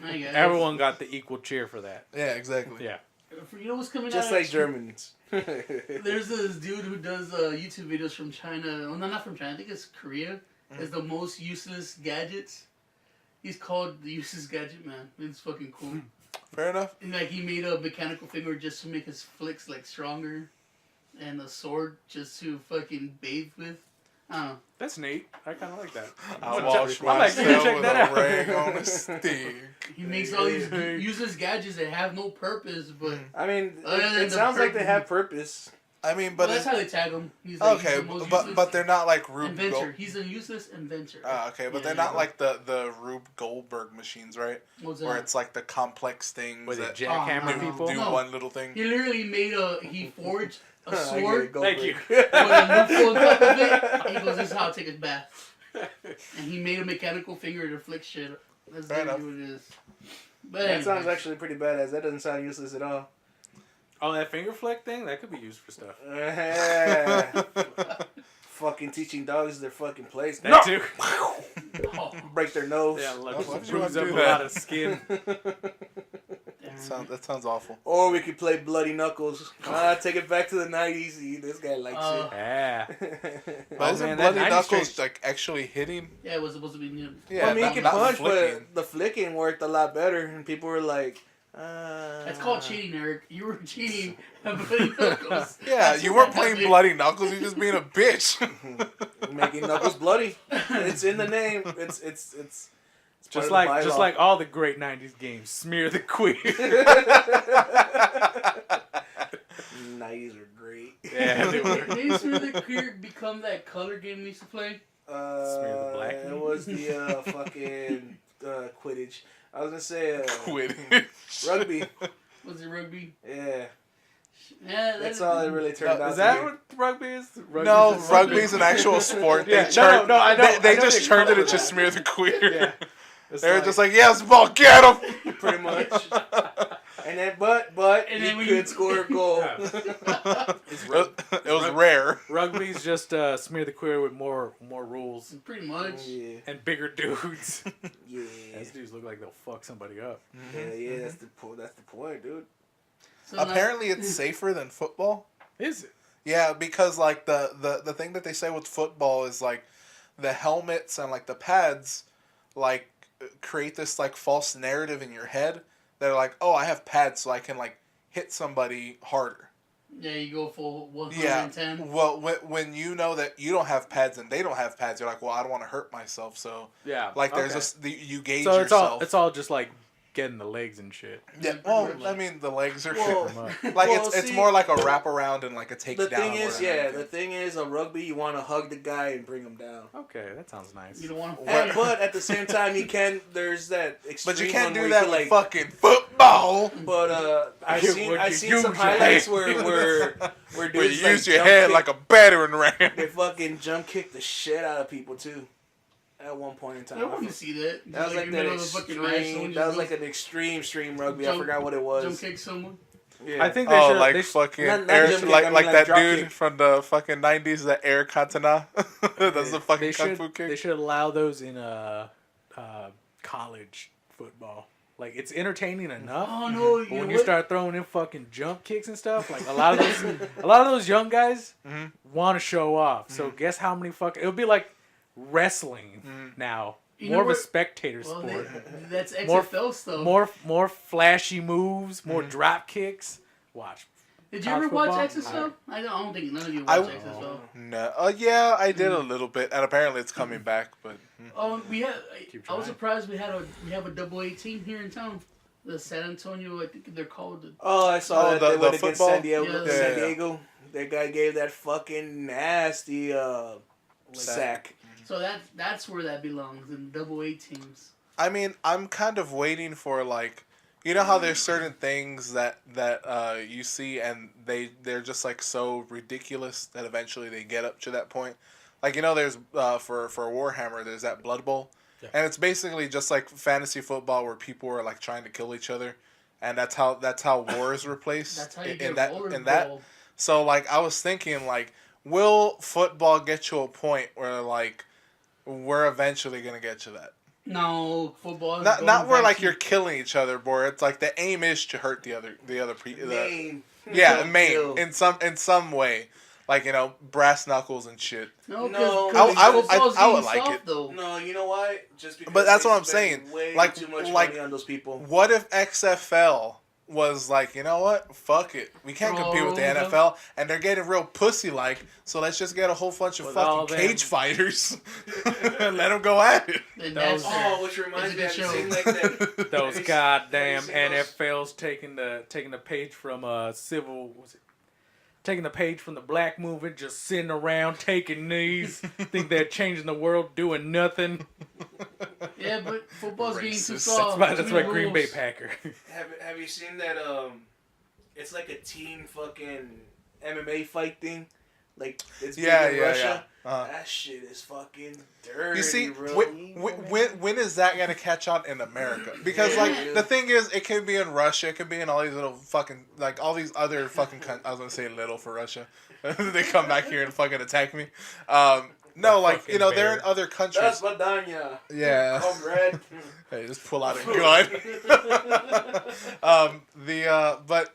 [SPEAKER 2] I guess.
[SPEAKER 5] Everyone got the equal cheer for that.
[SPEAKER 3] Yeah, exactly.
[SPEAKER 5] Yeah.
[SPEAKER 2] You know what's coming
[SPEAKER 4] Just
[SPEAKER 2] out?
[SPEAKER 4] like Germans.
[SPEAKER 2] There's this dude who does YouTube videos from China. Well, no, not from China. I think it's Korea. It's the most useless gadgets. He's called the useless gadget man. It's fucking cool.
[SPEAKER 3] Fair enough.
[SPEAKER 2] And like he made a mechanical finger just to make his flicks like stronger, and a sword just to fucking bathe with. I don't know.
[SPEAKER 5] That's neat. I kind of like that.
[SPEAKER 3] I
[SPEAKER 5] I'm
[SPEAKER 3] wash
[SPEAKER 5] gonna
[SPEAKER 3] myself
[SPEAKER 5] check
[SPEAKER 3] with
[SPEAKER 5] that
[SPEAKER 3] a
[SPEAKER 5] out.
[SPEAKER 3] rag on a stick.
[SPEAKER 2] He makes all these useless gadgets that have no purpose, but
[SPEAKER 4] I mean,
[SPEAKER 2] Other than
[SPEAKER 4] it
[SPEAKER 2] the
[SPEAKER 4] sounds like they
[SPEAKER 2] purpose.
[SPEAKER 4] have purpose.
[SPEAKER 3] I mean,
[SPEAKER 2] well,
[SPEAKER 3] but
[SPEAKER 2] that's
[SPEAKER 3] it,
[SPEAKER 2] how they tag him. He's like,
[SPEAKER 3] okay,
[SPEAKER 2] he's the most
[SPEAKER 3] but
[SPEAKER 2] useless
[SPEAKER 3] they're not like Rube.
[SPEAKER 2] inventor. He's a useless inventor.
[SPEAKER 3] Okay, but
[SPEAKER 2] Yeah,
[SPEAKER 3] they're
[SPEAKER 2] yeah.
[SPEAKER 3] not like the Rube Goldberg machines, right?
[SPEAKER 2] What's
[SPEAKER 3] Where
[SPEAKER 2] that?
[SPEAKER 3] it's like the complex things
[SPEAKER 5] Was it
[SPEAKER 3] that
[SPEAKER 5] jackhammer
[SPEAKER 2] no,
[SPEAKER 5] people?
[SPEAKER 3] do
[SPEAKER 2] No.
[SPEAKER 3] one little thing.
[SPEAKER 2] He literally he forged a
[SPEAKER 4] I get it,
[SPEAKER 2] sword
[SPEAKER 4] go
[SPEAKER 5] Thank
[SPEAKER 4] for
[SPEAKER 5] you.
[SPEAKER 4] it.
[SPEAKER 2] with a loophole on top of it. He goes, "This is how I take a bath." And he made a mechanical finger to flick shit. That's
[SPEAKER 3] Fair
[SPEAKER 2] literally what it is. But
[SPEAKER 4] That
[SPEAKER 2] anyways.
[SPEAKER 4] sounds actually pretty badass. That doesn't sound useless at all.
[SPEAKER 5] Oh, that finger flick thing? That could be used for stuff.
[SPEAKER 4] Fucking teaching dogs their fucking place.
[SPEAKER 5] That too.
[SPEAKER 2] Oh,
[SPEAKER 4] Break their nose.
[SPEAKER 5] Yeah, like
[SPEAKER 3] Why would you
[SPEAKER 5] bruise
[SPEAKER 3] wanna
[SPEAKER 5] up
[SPEAKER 3] do
[SPEAKER 5] a
[SPEAKER 3] that?
[SPEAKER 5] lot of skin.
[SPEAKER 2] damn.
[SPEAKER 3] That sounds awful.
[SPEAKER 4] Or we could play Bloody Knuckles. Take it back to the 90s. This guy likes
[SPEAKER 5] Yeah.
[SPEAKER 4] it.
[SPEAKER 3] But isn't
[SPEAKER 5] man, that
[SPEAKER 3] Bloody
[SPEAKER 5] 90s
[SPEAKER 3] Knuckles
[SPEAKER 5] straight-
[SPEAKER 3] like actually hitting?
[SPEAKER 2] Yeah, it was supposed to be new.
[SPEAKER 3] Yeah,
[SPEAKER 4] I mean,
[SPEAKER 3] not,
[SPEAKER 4] he can
[SPEAKER 3] not
[SPEAKER 4] punch,
[SPEAKER 3] flicking.
[SPEAKER 4] but the flicking worked a lot better. And people were like,
[SPEAKER 2] That's called cheating, Eric. You were cheating. Bloody Knuckles.
[SPEAKER 3] Yeah,
[SPEAKER 2] That's
[SPEAKER 3] you
[SPEAKER 2] what
[SPEAKER 3] weren't playing
[SPEAKER 2] happened.
[SPEAKER 3] Bloody Knuckles. You're just being a bitch.
[SPEAKER 4] Making Knuckles bloody. It's in the name. It's part
[SPEAKER 5] Just
[SPEAKER 4] of the bylaw.
[SPEAKER 5] like all the great '90s games, smear the queer.
[SPEAKER 4] 90s are great.
[SPEAKER 5] Yeah, they were.
[SPEAKER 2] Did Smear the Queer become that color game we used to play?
[SPEAKER 5] Smear the black.
[SPEAKER 4] It was the fucking Quidditch. I was gonna say
[SPEAKER 3] Quidditch.
[SPEAKER 4] rugby.
[SPEAKER 2] Was it rugby?
[SPEAKER 4] Yeah,
[SPEAKER 2] Yeah,
[SPEAKER 4] that's all it really turned out
[SPEAKER 5] Is
[SPEAKER 4] to
[SPEAKER 5] that
[SPEAKER 4] be.
[SPEAKER 5] what rugby is? Rugby's
[SPEAKER 3] No,
[SPEAKER 5] just-
[SPEAKER 3] rugby's an actual sport.
[SPEAKER 5] Yeah,
[SPEAKER 3] They turned,
[SPEAKER 5] no, I know-
[SPEAKER 3] They
[SPEAKER 5] I know
[SPEAKER 3] just
[SPEAKER 5] they
[SPEAKER 3] turned it
[SPEAKER 5] call
[SPEAKER 3] to
[SPEAKER 5] it
[SPEAKER 3] just
[SPEAKER 5] that.
[SPEAKER 3] smear the queer.
[SPEAKER 5] Yeah. It's
[SPEAKER 3] They were
[SPEAKER 5] like-
[SPEAKER 3] just like, yes, ball, get him.
[SPEAKER 4] Pretty much. And then, but
[SPEAKER 2] And
[SPEAKER 4] he
[SPEAKER 2] then when
[SPEAKER 4] could
[SPEAKER 2] you-
[SPEAKER 4] score a goal.
[SPEAKER 3] It was rare.
[SPEAKER 5] Rugby's just smear the queer with more rules
[SPEAKER 2] Pretty much.
[SPEAKER 4] Yeah,
[SPEAKER 5] and bigger dudes.
[SPEAKER 4] yeah,
[SPEAKER 5] Those dudes look like they'll fuck somebody up.
[SPEAKER 4] yeah. That's the point. That's the point, dude.
[SPEAKER 2] So now-
[SPEAKER 3] Apparently, it's safer than football.
[SPEAKER 5] Is it?
[SPEAKER 3] Yeah, because like the thing that they say with football is like the helmets and like the pads like create this like false narrative in your head. They're like, oh, I have pads, so I can like hit somebody harder.
[SPEAKER 2] Yeah, you go full
[SPEAKER 3] Yeah.
[SPEAKER 2] 110.
[SPEAKER 3] Well, when you know that you don't have pads and they don't have pads, you're like, well, I don't want to hurt myself, so
[SPEAKER 5] Yeah.
[SPEAKER 3] like there's
[SPEAKER 5] okay.
[SPEAKER 3] this you gauge
[SPEAKER 5] So
[SPEAKER 3] yourself.
[SPEAKER 5] it's all just like getting the legs and shit.
[SPEAKER 3] Yeah. Well, I mean, the legs are
[SPEAKER 4] Well,
[SPEAKER 3] like
[SPEAKER 4] well,
[SPEAKER 3] it's
[SPEAKER 4] see,
[SPEAKER 3] more like a wraparound and like a takedown.
[SPEAKER 4] The thing is,
[SPEAKER 3] or
[SPEAKER 4] yeah,
[SPEAKER 3] anything.
[SPEAKER 4] the thing is, on rugby, you want to hug the guy and bring him down.
[SPEAKER 5] Okay, that sounds nice.
[SPEAKER 2] You don't want to
[SPEAKER 4] And, but at the same time, you can. There's that extreme
[SPEAKER 3] But you can't
[SPEAKER 4] one
[SPEAKER 3] do
[SPEAKER 4] where
[SPEAKER 3] that
[SPEAKER 4] you
[SPEAKER 3] with
[SPEAKER 4] can,
[SPEAKER 3] fucking football.
[SPEAKER 4] But I've
[SPEAKER 5] What
[SPEAKER 4] seen
[SPEAKER 5] you
[SPEAKER 4] some
[SPEAKER 5] use,
[SPEAKER 4] highlights
[SPEAKER 5] hey.
[SPEAKER 4] where
[SPEAKER 3] Where
[SPEAKER 4] dudes
[SPEAKER 3] you use
[SPEAKER 4] like,
[SPEAKER 3] your
[SPEAKER 4] jump
[SPEAKER 3] head
[SPEAKER 4] kick-
[SPEAKER 3] like a battering ram.
[SPEAKER 4] they fucking jump kick the shit out of people too. At one point in time,
[SPEAKER 2] I want to see that.
[SPEAKER 4] that was like
[SPEAKER 2] in
[SPEAKER 4] that
[SPEAKER 2] the middle of the fucking match,
[SPEAKER 4] extreme.
[SPEAKER 2] someone
[SPEAKER 4] That was
[SPEAKER 2] just
[SPEAKER 4] like an extreme rugby.
[SPEAKER 2] Jump-
[SPEAKER 4] I forgot what it
[SPEAKER 2] jump
[SPEAKER 4] was.
[SPEAKER 2] kick someone.
[SPEAKER 4] Yeah.
[SPEAKER 5] I think they
[SPEAKER 3] Oh,
[SPEAKER 5] should.
[SPEAKER 3] like
[SPEAKER 5] they
[SPEAKER 3] fucking
[SPEAKER 4] Not
[SPEAKER 3] Eric,
[SPEAKER 4] jump kick,
[SPEAKER 3] like
[SPEAKER 4] I mean,
[SPEAKER 3] like
[SPEAKER 4] like
[SPEAKER 3] that
[SPEAKER 4] drop
[SPEAKER 3] dude
[SPEAKER 4] kick.
[SPEAKER 3] from the fucking 90s, that Eric Cantona. That's the fucking
[SPEAKER 5] they
[SPEAKER 3] kung
[SPEAKER 5] should
[SPEAKER 3] fu kick.
[SPEAKER 5] they should allow those in college football. Like it's entertaining enough.
[SPEAKER 2] Oh no!
[SPEAKER 5] But
[SPEAKER 2] You
[SPEAKER 5] when
[SPEAKER 2] know
[SPEAKER 5] you
[SPEAKER 2] what?
[SPEAKER 5] start throwing in fucking jump kicks and stuff, like a lot of those young guys
[SPEAKER 3] Mhm.
[SPEAKER 5] want to show off. So guess how many fucking it would be like wrestling now,
[SPEAKER 2] You
[SPEAKER 5] more
[SPEAKER 2] know
[SPEAKER 5] of a
[SPEAKER 2] what-
[SPEAKER 5] spectator
[SPEAKER 2] Well,
[SPEAKER 5] sport.
[SPEAKER 2] that's
[SPEAKER 5] More-
[SPEAKER 2] XFL stuff.
[SPEAKER 5] More flashy moves, more drop kicks. Watch.
[SPEAKER 2] Did you
[SPEAKER 5] College
[SPEAKER 2] ever watch
[SPEAKER 5] football?
[SPEAKER 2] XFL? I don't think none of you
[SPEAKER 3] I
[SPEAKER 2] watch
[SPEAKER 3] w-
[SPEAKER 2] XFL.
[SPEAKER 3] No. Yeah, I did a little bit, and apparently it's coming back. But
[SPEAKER 2] We had.
[SPEAKER 5] Keep
[SPEAKER 2] I was
[SPEAKER 5] trying.
[SPEAKER 2] surprised we have a double A team here in town. The San Antonio, I think they're called.
[SPEAKER 4] Oh, I saw that they
[SPEAKER 3] the
[SPEAKER 4] went against
[SPEAKER 3] football?
[SPEAKER 4] San Diego.
[SPEAKER 2] Yeah.
[SPEAKER 3] Yeah,
[SPEAKER 4] San
[SPEAKER 3] yeah.
[SPEAKER 4] Diego. That guy gave that fucking nasty sack.
[SPEAKER 2] So that's where that belongs in double A teams.
[SPEAKER 3] I mean, I'm kind of waiting for like, you know how there's certain things that you see and they're just like so ridiculous that eventually they get up to that point. Like, you know, there's for Warhammer, there's that Blood Bowl,
[SPEAKER 5] Yeah.
[SPEAKER 3] and it's basically just like fantasy football where people are like trying to kill each other, and that's how war is replaced.
[SPEAKER 2] That's how you
[SPEAKER 3] in
[SPEAKER 2] get
[SPEAKER 3] that
[SPEAKER 2] roller
[SPEAKER 3] in that.
[SPEAKER 2] ball.
[SPEAKER 3] So like I was thinking like, will football get to a point where like we're eventually gonna get to that?
[SPEAKER 2] No, football. Is
[SPEAKER 3] Not
[SPEAKER 2] going
[SPEAKER 3] where
[SPEAKER 2] back
[SPEAKER 3] like
[SPEAKER 2] to-
[SPEAKER 3] you're killing each other, boy. It's like the aim is to hurt the other
[SPEAKER 4] Maine.
[SPEAKER 3] yeah,
[SPEAKER 4] Don't
[SPEAKER 3] main
[SPEAKER 4] kill.
[SPEAKER 3] in some way, like, you know, brass knuckles and shit.
[SPEAKER 2] No,
[SPEAKER 4] No,
[SPEAKER 2] because
[SPEAKER 3] I would
[SPEAKER 2] football's
[SPEAKER 3] like
[SPEAKER 2] getting
[SPEAKER 3] it.
[SPEAKER 2] soft, though.
[SPEAKER 4] No, you know why? Just because.
[SPEAKER 3] But that's
[SPEAKER 4] they
[SPEAKER 3] what I'm
[SPEAKER 4] spend
[SPEAKER 3] saying.
[SPEAKER 4] Way
[SPEAKER 3] Like-
[SPEAKER 4] too much
[SPEAKER 3] like-
[SPEAKER 4] money on those people.
[SPEAKER 3] What if XFL was like, you know what? Fuck it. We can't compete with the
[SPEAKER 2] Bro,
[SPEAKER 3] NFL, and they're getting real pussy-like, so let's just get a whole bunch of
[SPEAKER 5] With all
[SPEAKER 3] fucking
[SPEAKER 5] them-
[SPEAKER 3] cage fighters and let them go at it.
[SPEAKER 2] Then
[SPEAKER 5] Those-
[SPEAKER 2] that's
[SPEAKER 4] Oh, which reminds
[SPEAKER 2] It's a
[SPEAKER 4] me,
[SPEAKER 2] good
[SPEAKER 4] have you
[SPEAKER 2] show.
[SPEAKER 4] seen like that?
[SPEAKER 5] Those
[SPEAKER 4] Have you
[SPEAKER 5] goddamn
[SPEAKER 4] seen those?
[SPEAKER 5] NFL's taking the page from taking the page from the black movement, just sitting around taking knees, think they're changing the world, doing nothing.
[SPEAKER 2] yeah, but football's getting too
[SPEAKER 3] Racist.
[SPEAKER 2] soft.
[SPEAKER 5] That's
[SPEAKER 2] Too
[SPEAKER 5] why
[SPEAKER 2] many
[SPEAKER 5] Green Bay
[SPEAKER 2] rules.
[SPEAKER 5] Packer.
[SPEAKER 4] Have you seen that? It's like a teen fucking MMA fight thing. Like it's big
[SPEAKER 3] Yeah,
[SPEAKER 4] in
[SPEAKER 3] yeah,
[SPEAKER 4] Russia.
[SPEAKER 3] yeah. Uh-huh.
[SPEAKER 4] That shit is fucking dirty.
[SPEAKER 3] You see,
[SPEAKER 4] bro.
[SPEAKER 3] when is that gonna catch on in America? Because like
[SPEAKER 4] Yeah.
[SPEAKER 3] the thing is, it could be in Russia, it could be in all these little fucking like all these other fucking. I was gonna say little for Russia. They come back here and fucking attack me. No, like, you
[SPEAKER 5] fucking
[SPEAKER 3] know, they're
[SPEAKER 5] bear.
[SPEAKER 3] in other
[SPEAKER 4] That's
[SPEAKER 3] countries.
[SPEAKER 4] Badanya.
[SPEAKER 3] Yeah.
[SPEAKER 4] Comrade.
[SPEAKER 3] Hey, just pull out a gun. But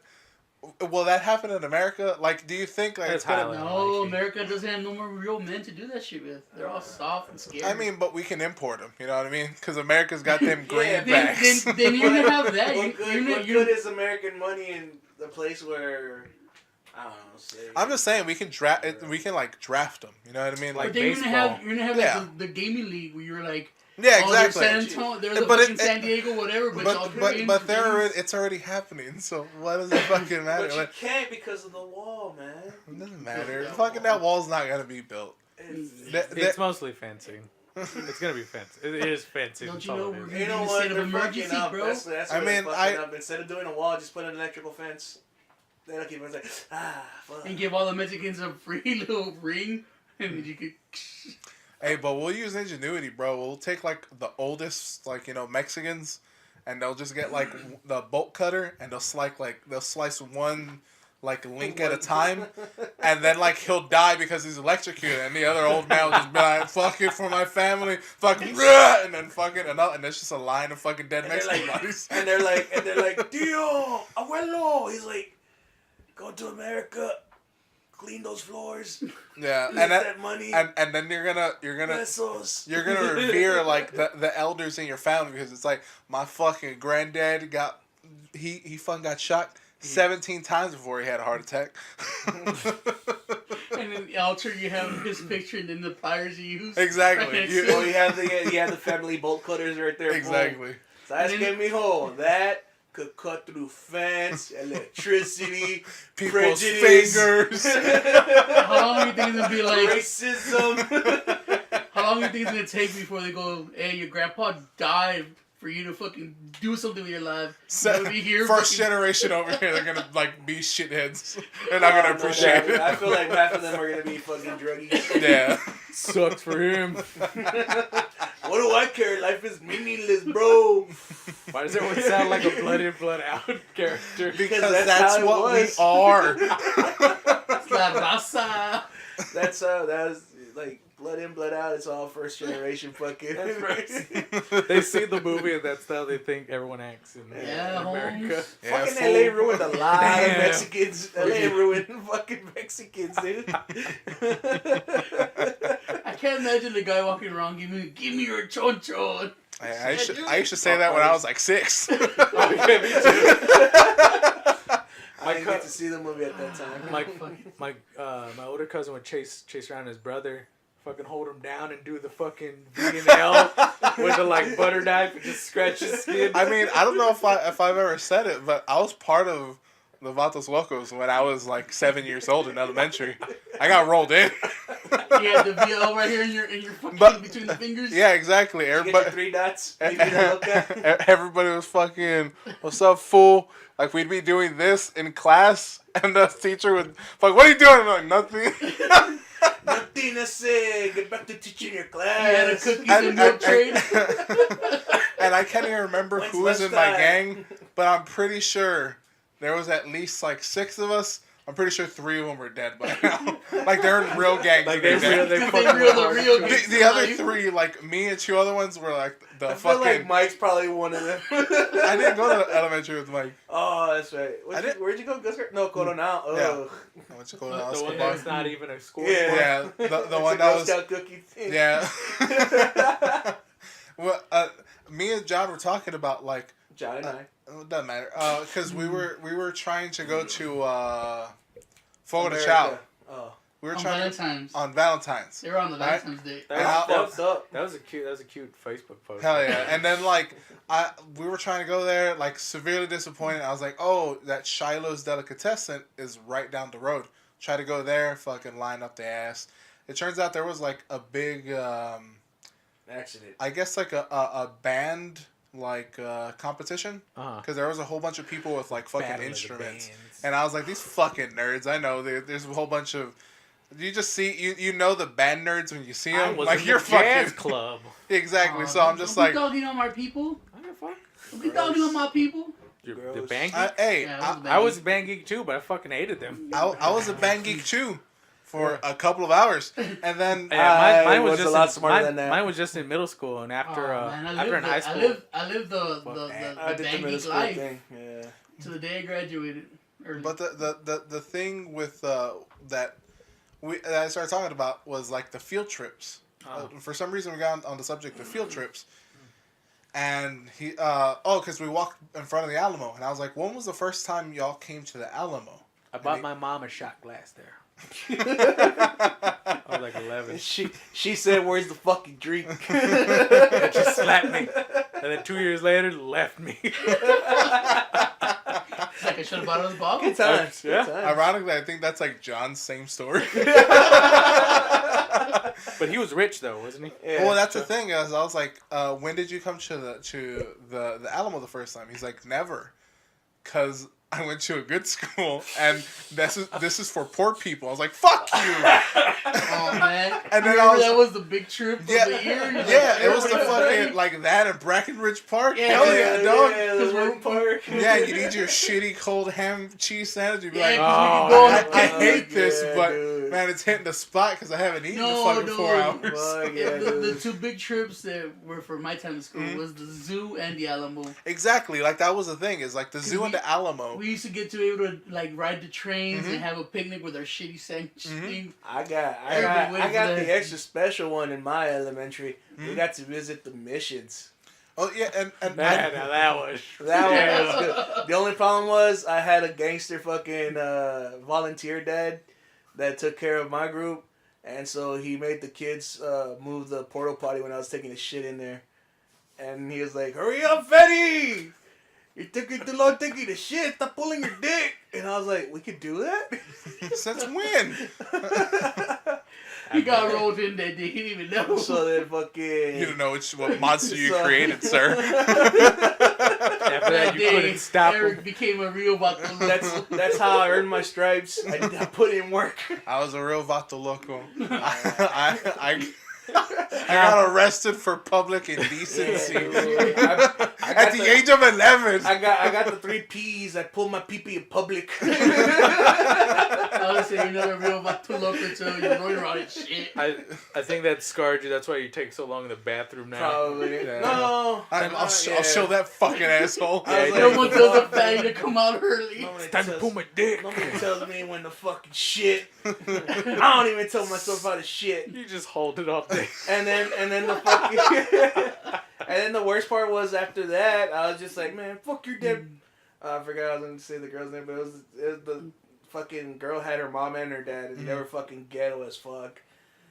[SPEAKER 3] will that happen in America? Like, do you think like
[SPEAKER 5] It's
[SPEAKER 3] it's gonna?
[SPEAKER 5] highly-
[SPEAKER 2] No, America doesn't have no more real men to do that shit with. They're all soft and scared.
[SPEAKER 3] I mean, but we can import them. You know what I mean? Because America's got them
[SPEAKER 4] Yeah,
[SPEAKER 3] greenbacks.
[SPEAKER 2] then you're gonna have that.
[SPEAKER 4] What good is American money in the place where I don't know? Say,
[SPEAKER 3] I'm just saying we can draft. We can like draft them. You know what I mean?
[SPEAKER 2] But
[SPEAKER 3] Like,
[SPEAKER 2] then
[SPEAKER 5] baseball.
[SPEAKER 2] you're gonna have
[SPEAKER 3] Yeah.
[SPEAKER 2] like the gaming league where you're like,
[SPEAKER 3] yeah,
[SPEAKER 2] oh, they're
[SPEAKER 3] exactly.
[SPEAKER 2] San Antonio, they're the
[SPEAKER 3] But
[SPEAKER 2] fucking
[SPEAKER 3] it-
[SPEAKER 2] San Diego, whatever. But, it's all Korean
[SPEAKER 3] But they're
[SPEAKER 2] games.
[SPEAKER 3] already, it's already happening. So what does it fucking matter?
[SPEAKER 4] but you
[SPEAKER 3] Like,
[SPEAKER 4] can't because of the wall, man.
[SPEAKER 3] it doesn't matter. Fucking that wall's not gonna be built.
[SPEAKER 4] It's,
[SPEAKER 3] That-
[SPEAKER 5] It's mostly fencing. It's gonna be fencing. It is fencing.
[SPEAKER 2] Don't
[SPEAKER 5] That's
[SPEAKER 2] you
[SPEAKER 5] all
[SPEAKER 2] know
[SPEAKER 5] it
[SPEAKER 2] we're
[SPEAKER 5] is.
[SPEAKER 2] gonna
[SPEAKER 4] you know
[SPEAKER 2] be in a
[SPEAKER 4] what?
[SPEAKER 2] state of
[SPEAKER 4] They're
[SPEAKER 2] emergency,
[SPEAKER 4] fucking up.
[SPEAKER 2] bro?
[SPEAKER 4] That's
[SPEAKER 3] I
[SPEAKER 4] where they're
[SPEAKER 3] mean,
[SPEAKER 4] fucking up. Instead of doing a wall, just put an electrical fence. They don't keep it like, fuck.
[SPEAKER 2] And give all the Mexicans a free little ring, and then you could.
[SPEAKER 3] Hey, but we'll use ingenuity, bro. We'll take like the oldest, like, you know, Mexicans, and they'll just get like the bolt cutter, and they'll slice one like link at a time, and then like he'll die because he's electrocuted, and the other old man will just be like, "Fuck it for my family, fucking," and then fucking another, and there's just a line of fucking dead
[SPEAKER 4] And they're
[SPEAKER 3] Mexican
[SPEAKER 4] like-
[SPEAKER 3] bodies.
[SPEAKER 4] And they're like, Tío, abuelo. He's like, go to America, clean those floors,
[SPEAKER 3] Yeah,
[SPEAKER 4] get
[SPEAKER 3] and
[SPEAKER 4] that money,
[SPEAKER 3] and then you're gonna
[SPEAKER 4] pesos.
[SPEAKER 3] You're gonna revere like the elders in your family because it's like my fucking granddad got he fucking got shot 17 times before he had a heart attack.
[SPEAKER 2] And then the altar, you have his picture, and then the pliers you use.
[SPEAKER 3] Exactly.
[SPEAKER 2] Right next
[SPEAKER 3] You-
[SPEAKER 2] to
[SPEAKER 4] Oh,
[SPEAKER 2] it.
[SPEAKER 4] you had the family bolt cutters right there. boom.
[SPEAKER 3] Exactly.
[SPEAKER 4] Sabes
[SPEAKER 2] And
[SPEAKER 4] que,
[SPEAKER 2] then-
[SPEAKER 4] mijo? That could cut through fence, electricity,
[SPEAKER 3] People's
[SPEAKER 4] prejudice,
[SPEAKER 3] fingers.
[SPEAKER 2] How long do you think it's gonna be like?
[SPEAKER 4] racism.
[SPEAKER 2] How long do you think it's gonna take before they go, hey, your grandpa died for you to fucking do something with your life?
[SPEAKER 3] So,
[SPEAKER 2] You'll be here
[SPEAKER 3] first
[SPEAKER 2] fucking-
[SPEAKER 3] generation over here, they're gonna like be shitheads. They're not gonna
[SPEAKER 4] No,
[SPEAKER 3] appreciate it.
[SPEAKER 4] I feel like half of them are gonna be fucking druggies.
[SPEAKER 3] Yeah.
[SPEAKER 5] Sucks for him.
[SPEAKER 4] What do I care? Life is meaningless, bro.
[SPEAKER 5] Why does everyone sound like a blood in, blood out character?
[SPEAKER 3] Because
[SPEAKER 4] that's
[SPEAKER 3] that's
[SPEAKER 4] how it
[SPEAKER 3] what we
[SPEAKER 4] was.
[SPEAKER 3] are.
[SPEAKER 2] It's La raza.
[SPEAKER 4] That's that was like blood in, blood out. It's all first generation fucking.
[SPEAKER 5] They see the movie and that's how they think everyone acts in
[SPEAKER 2] Yeah,
[SPEAKER 5] America.
[SPEAKER 2] Holmes.
[SPEAKER 3] Yeah,
[SPEAKER 4] Fucking
[SPEAKER 3] fool.
[SPEAKER 4] LA ruined a lot of
[SPEAKER 5] Damn.
[SPEAKER 4] Mexicans. LA ruined fucking Mexicans, dude.
[SPEAKER 2] I can't imagine the guy walking around give me your chonchon.
[SPEAKER 3] I used to say that when I was like 6.
[SPEAKER 5] Oh, yeah, me too.
[SPEAKER 4] I didn't get to see the movie at that time.
[SPEAKER 5] My older cousin would chase around his brother, fucking hold him down and do the fucking V and L with the like butter knife and just scratch his skin.
[SPEAKER 3] I mean, I don't know if I've ever said it, but I was part of the Vatos Locos when I was like 7 years old in elementary. I got rolled in.
[SPEAKER 2] You had the VL right here in your fucking between the fingers.
[SPEAKER 3] Yeah, exactly.
[SPEAKER 4] Did you get your 3 dots? Maybe to look at?
[SPEAKER 3] Everybody was fucking, what's up, fool? Like, we'd be doing this in class, and the teacher would, fuck, what are you doing? I'm like, nothing.
[SPEAKER 4] Nothing to say. Get back to teaching your class.
[SPEAKER 2] You had a cookies and milk trade.
[SPEAKER 3] And I can't even remember who was in my gang, but I'm pretty sure there was at least like 6 of us. I'm pretty sure 3 of them were dead by now. Like, they're in real gangs.
[SPEAKER 5] Like,
[SPEAKER 3] they're
[SPEAKER 5] they
[SPEAKER 3] dead.
[SPEAKER 2] real
[SPEAKER 3] The other 3, like me and 2 other ones, were like the
[SPEAKER 4] I
[SPEAKER 3] fucking.
[SPEAKER 4] feel like Mike's probably one of them.
[SPEAKER 3] I didn't go to elementary with Mike.
[SPEAKER 4] Oh, that's right. Where'd you go? No, Coronel. Ugh.
[SPEAKER 3] I went to go to
[SPEAKER 5] The one
[SPEAKER 3] Escobar.
[SPEAKER 5] that's not even a school.
[SPEAKER 4] Yeah.
[SPEAKER 3] Yeah, the
[SPEAKER 4] It's
[SPEAKER 3] one
[SPEAKER 4] a
[SPEAKER 3] that
[SPEAKER 4] Girl
[SPEAKER 3] was.
[SPEAKER 4] Scout cookie thing.
[SPEAKER 3] Yeah. Well, me and John were talking about like.
[SPEAKER 4] John and I.
[SPEAKER 3] It doesn't matter. Because we were trying to go to Fogo de
[SPEAKER 4] America.
[SPEAKER 3] Chao.
[SPEAKER 4] Oh.
[SPEAKER 3] We were
[SPEAKER 2] On
[SPEAKER 3] trying
[SPEAKER 2] Valentine's.
[SPEAKER 3] on Valentine's.
[SPEAKER 2] They were on the
[SPEAKER 3] Right?
[SPEAKER 2] Valentine's Day.
[SPEAKER 5] That was a cute Facebook post.
[SPEAKER 3] Hell yeah! And then like we were trying to go there, like severely disappointed. I was like, oh, that Shiloh's Delicatessen is right down the road. Try to go there, fucking line up the ass. It turns out there was like a big
[SPEAKER 4] Accident.
[SPEAKER 3] I guess like a band like competition because there was a whole bunch of people with like fucking
[SPEAKER 5] Battle of the
[SPEAKER 3] instruments,
[SPEAKER 5] Bands.
[SPEAKER 3] and I was like, these fucking nerds. I know there's a whole bunch of. You just see you know the band nerds when you see
[SPEAKER 5] I
[SPEAKER 3] them.
[SPEAKER 5] was
[SPEAKER 3] Like
[SPEAKER 5] in
[SPEAKER 3] you're
[SPEAKER 5] the jazz
[SPEAKER 3] fucking
[SPEAKER 5] club.
[SPEAKER 3] exactly. So I'm just
[SPEAKER 2] don't
[SPEAKER 3] like,
[SPEAKER 2] be dogging on my people.
[SPEAKER 5] I don't give a fuck.
[SPEAKER 2] Don't be dogging on my people.
[SPEAKER 5] The
[SPEAKER 4] Gross.
[SPEAKER 5] band geek?
[SPEAKER 3] hey,
[SPEAKER 2] Yeah,
[SPEAKER 5] I was a band geek too, but I fucking hated them.
[SPEAKER 3] I was a band geek too for a couple of hours, and then
[SPEAKER 5] Yeah, mine
[SPEAKER 4] was
[SPEAKER 5] was
[SPEAKER 4] a
[SPEAKER 5] just
[SPEAKER 4] lot smarter
[SPEAKER 5] mine,
[SPEAKER 4] than that.
[SPEAKER 5] Mine was just in middle school, and after
[SPEAKER 2] Man,
[SPEAKER 5] after in high school.
[SPEAKER 2] I lived the
[SPEAKER 4] I did the
[SPEAKER 2] band
[SPEAKER 4] middle
[SPEAKER 2] geek
[SPEAKER 4] school
[SPEAKER 2] life
[SPEAKER 4] thing. Yeah.
[SPEAKER 2] to the day I graduated. Early.
[SPEAKER 3] but the thing with that I started talking about was like the field trips. For some reason, we got on the subject of field trips. And he, because we walked in front of the Alamo. And I was like, when was the first time y'all came to the Alamo?
[SPEAKER 5] I bought my mom a shot glass there. I was like 11.
[SPEAKER 4] She said, "Where's the fucking drink?"
[SPEAKER 5] And she slapped me. And then 2 years later, left me.
[SPEAKER 2] It's like I should have bought it as a bottle.
[SPEAKER 4] Good times.
[SPEAKER 5] Yeah.
[SPEAKER 4] Good times.
[SPEAKER 3] Ironically, I think that's like John's same story.
[SPEAKER 5] But he was rich, though, wasn't he?
[SPEAKER 4] Yeah.
[SPEAKER 3] Well, that's the thing. I was like, when did you come to the Alamo the first time? He's like, never, because I went to a good school, and this is for poor people. I was like, fuck you.
[SPEAKER 2] Oh man!
[SPEAKER 3] And then
[SPEAKER 2] Remember that was the big trip of
[SPEAKER 3] Yeah,
[SPEAKER 2] the year. You're
[SPEAKER 3] yeah,
[SPEAKER 2] like,
[SPEAKER 3] it was the
[SPEAKER 2] everybody-
[SPEAKER 3] fucking like that in Brackenridge Park.
[SPEAKER 2] Yeah,
[SPEAKER 3] Hell yeah, dog.
[SPEAKER 4] Yeah,
[SPEAKER 2] Because
[SPEAKER 4] the
[SPEAKER 2] we're-
[SPEAKER 4] Wood Park.
[SPEAKER 3] Yeah, you need your shitty cold ham cheese sandwich. You'd be
[SPEAKER 2] Yeah,
[SPEAKER 3] like,
[SPEAKER 2] 'cause we could go on
[SPEAKER 3] I,
[SPEAKER 2] the
[SPEAKER 3] I
[SPEAKER 2] picnic.
[SPEAKER 3] hate this,
[SPEAKER 4] Yeah,
[SPEAKER 3] but
[SPEAKER 4] dude.
[SPEAKER 3] man, it's hitting the spot because I haven't eaten in
[SPEAKER 2] No,
[SPEAKER 3] fucking
[SPEAKER 2] no.
[SPEAKER 3] 4 hours.
[SPEAKER 4] Fuck
[SPEAKER 2] Yeah,
[SPEAKER 4] yeah,
[SPEAKER 2] the
[SPEAKER 4] dude.
[SPEAKER 2] 2 big trips that were for my time in school was the zoo and the Alamo.
[SPEAKER 3] Exactly, like that was the thing. Is like the zoo and the Alamo.
[SPEAKER 2] We used to get to be able to like ride the trains and have a picnic with our shitty sandwich thing.
[SPEAKER 4] I got
[SPEAKER 2] Everybody waiting for
[SPEAKER 4] the
[SPEAKER 2] that.
[SPEAKER 4] extra special one in my elementary. We got to visit the missions.
[SPEAKER 3] Oh yeah, and
[SPEAKER 5] Now that was.
[SPEAKER 4] That one was good. The only problem was I had a gangster fucking volunteer dad that took care of my group, and so he made the kids move the porta potty when I was taking a shit in there, and he was like, "Hurry up, Fetty! You're taking too long taking a shit. Stop pulling your dick." And I was like, "We could do that."
[SPEAKER 3] since when?
[SPEAKER 2] He got rolled in that day. He didn't even know.
[SPEAKER 4] So then fucking.
[SPEAKER 3] You don't know what monster you
[SPEAKER 4] So-
[SPEAKER 3] created, sir.
[SPEAKER 5] After that, you
[SPEAKER 2] day,
[SPEAKER 5] couldn't stop
[SPEAKER 2] Eric
[SPEAKER 5] him.
[SPEAKER 2] became a real vato.
[SPEAKER 4] That's how I earned my stripes. I put in work.
[SPEAKER 3] I was a real vato loco. I got arrested for public indecency
[SPEAKER 4] I
[SPEAKER 3] at
[SPEAKER 4] got
[SPEAKER 3] the age of 11.
[SPEAKER 4] I got the 3 P's. I pulled my pee-pee in public.
[SPEAKER 2] I was saying you're not a real vato loco until you're rolling around and shit.
[SPEAKER 5] I think that scarred you. That's why you take so long in the bathroom now.
[SPEAKER 4] Probably.
[SPEAKER 3] Yeah.
[SPEAKER 4] No.
[SPEAKER 3] I'll show that fucking asshole.
[SPEAKER 4] I was
[SPEAKER 2] No
[SPEAKER 4] like,
[SPEAKER 2] one tells a fatty to come out early.
[SPEAKER 4] Nobody
[SPEAKER 5] Time to
[SPEAKER 4] tells-
[SPEAKER 5] pull my dick.
[SPEAKER 4] Nobody tells me when to fucking shit. I don't even tell myself how to shit.
[SPEAKER 5] You just hold it all day.
[SPEAKER 4] And then the fucking and then the worst part was after that I was just like, man, fuck your dad. I forgot I was going to say the girl's name, but it was the fucking girl had her mom and her dad, and they were fucking ghetto as fuck.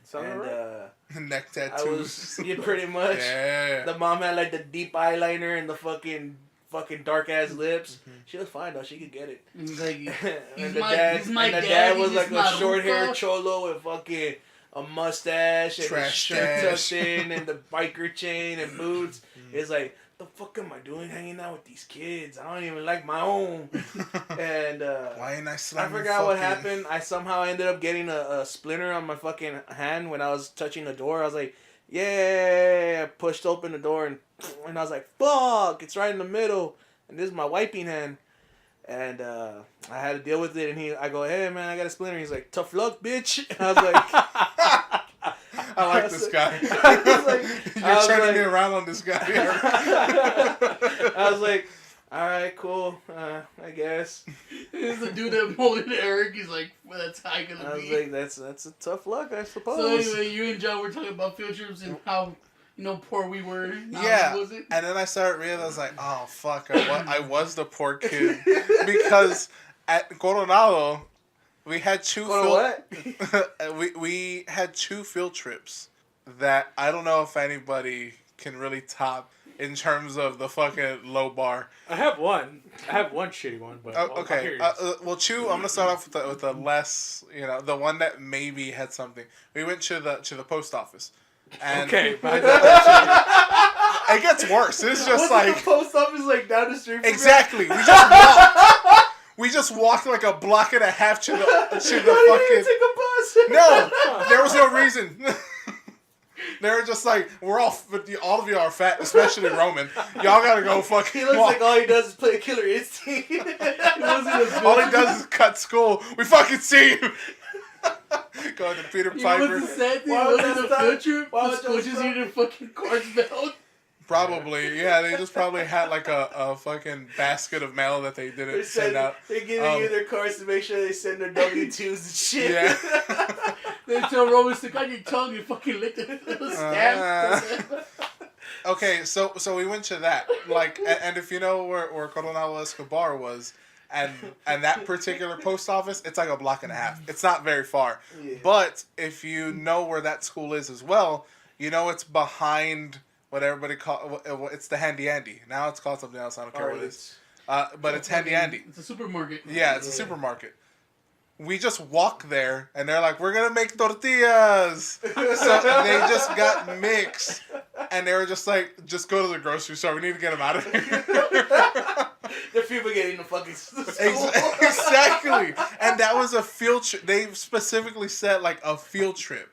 [SPEAKER 5] Sound right?
[SPEAKER 3] Neck
[SPEAKER 4] I
[SPEAKER 3] tattoos.
[SPEAKER 4] was pretty much.
[SPEAKER 3] Yeah.
[SPEAKER 4] The mom had like the deep eyeliner and the fucking dark ass lips. She was fine though. She could get it.
[SPEAKER 2] He's like,
[SPEAKER 4] And
[SPEAKER 2] he's my
[SPEAKER 4] the
[SPEAKER 2] dad.
[SPEAKER 4] dad was
[SPEAKER 2] He's
[SPEAKER 4] like
[SPEAKER 2] not
[SPEAKER 4] a short hair
[SPEAKER 2] hookah.
[SPEAKER 4] cholo with fucking a mustache and
[SPEAKER 3] Trash
[SPEAKER 4] his shirt
[SPEAKER 3] stash.
[SPEAKER 4] tucked in and the biker chain and boots. It's like, the fuck am I doing hanging out with these kids? I don't even like my own. And
[SPEAKER 3] Why ain't I
[SPEAKER 4] I
[SPEAKER 3] slamming
[SPEAKER 4] forgot what
[SPEAKER 3] fucking-
[SPEAKER 4] happened. I somehow ended up getting a splinter on my fucking hand when I was touching the door. I was like, yeah, I pushed open the door and I was like, fuck, it's right in the middle. And this is my wiping hand. And I had to deal with it. And I go, hey, man, I got a splinter. He's like, tough luck, bitch. And I was like...
[SPEAKER 3] I like this guy.
[SPEAKER 4] I was like,
[SPEAKER 3] You're turning me around on this guy.
[SPEAKER 4] I was like, all right, cool, I guess.
[SPEAKER 2] It's the dude that molded Eric. He's like, well, that's how I'm gonna
[SPEAKER 4] I was
[SPEAKER 2] be.
[SPEAKER 4] like, that's a tough luck, I suppose.
[SPEAKER 2] So anyway, you and John were talking about field trips and how poor we were.
[SPEAKER 3] Yeah,
[SPEAKER 2] Was it?
[SPEAKER 3] and then I started realizing, like, oh fuck, I was the poor kid because at Coronado we had two we had 2 field trips that I don't know if anybody can really top in terms of the fucking low bar.
[SPEAKER 5] I have one shitty one, but
[SPEAKER 3] Oh,
[SPEAKER 5] I'll
[SPEAKER 3] okay,
[SPEAKER 5] hear yours.
[SPEAKER 3] well, 2. I'm gonna start off with the less, the one that maybe had something. We went to the post office. And
[SPEAKER 5] Okay, but
[SPEAKER 3] it gets worse. It's just
[SPEAKER 4] Wasn't
[SPEAKER 3] like
[SPEAKER 4] the post office like down the street from
[SPEAKER 3] exactly. We just walked. We just walked like a block and a half to the
[SPEAKER 4] Why
[SPEAKER 3] fucking.
[SPEAKER 4] did you take a bus?
[SPEAKER 3] No, there was no reason. They were just like, we're all of you are fat, especially Roman. Y'all gotta go fucking.
[SPEAKER 4] He looks
[SPEAKER 3] walk.
[SPEAKER 4] like all he does is play Killer Instinct.
[SPEAKER 3] All he does is cut school. We fucking see you. Going to Peter
[SPEAKER 2] You know
[SPEAKER 3] Piper.
[SPEAKER 2] what's the sad thing?
[SPEAKER 4] Why
[SPEAKER 2] Was
[SPEAKER 4] would
[SPEAKER 2] it
[SPEAKER 4] that
[SPEAKER 2] a
[SPEAKER 4] stop?
[SPEAKER 2] field trip?
[SPEAKER 4] Why
[SPEAKER 2] The
[SPEAKER 4] would that
[SPEAKER 2] squishes
[SPEAKER 4] stop?
[SPEAKER 2] eating a fucking corn's milk.
[SPEAKER 3] Probably, yeah. They just probably had like a fucking basket of mail that they didn't send out.
[SPEAKER 4] They're giving you their cards to make sure they send their W-2s and shit.
[SPEAKER 3] Yeah.
[SPEAKER 2] They tell Roman, stick on your tongue and fucking lick the stamp.
[SPEAKER 3] Okay, so we went to that, like, and if you know where Coronado Escobar was, and that particular post office, it's like a block and a half. It's not very far, but if you know where that school is as well, it's behind what everybody it's the Handy Andy. Now it's called something else. I don't care what it is. But it's Handy Andy.
[SPEAKER 2] It's a supermarket.
[SPEAKER 3] Yeah, it's a supermarket. We just walk there, and they're like, we're going to make tortillas. So they just got mixed, and they were just like, just go to the grocery store. We need to get them out of here.
[SPEAKER 4] The people getting the fucking school.
[SPEAKER 3] Exactly. And that was a field trip. They specifically said, like, a field trip.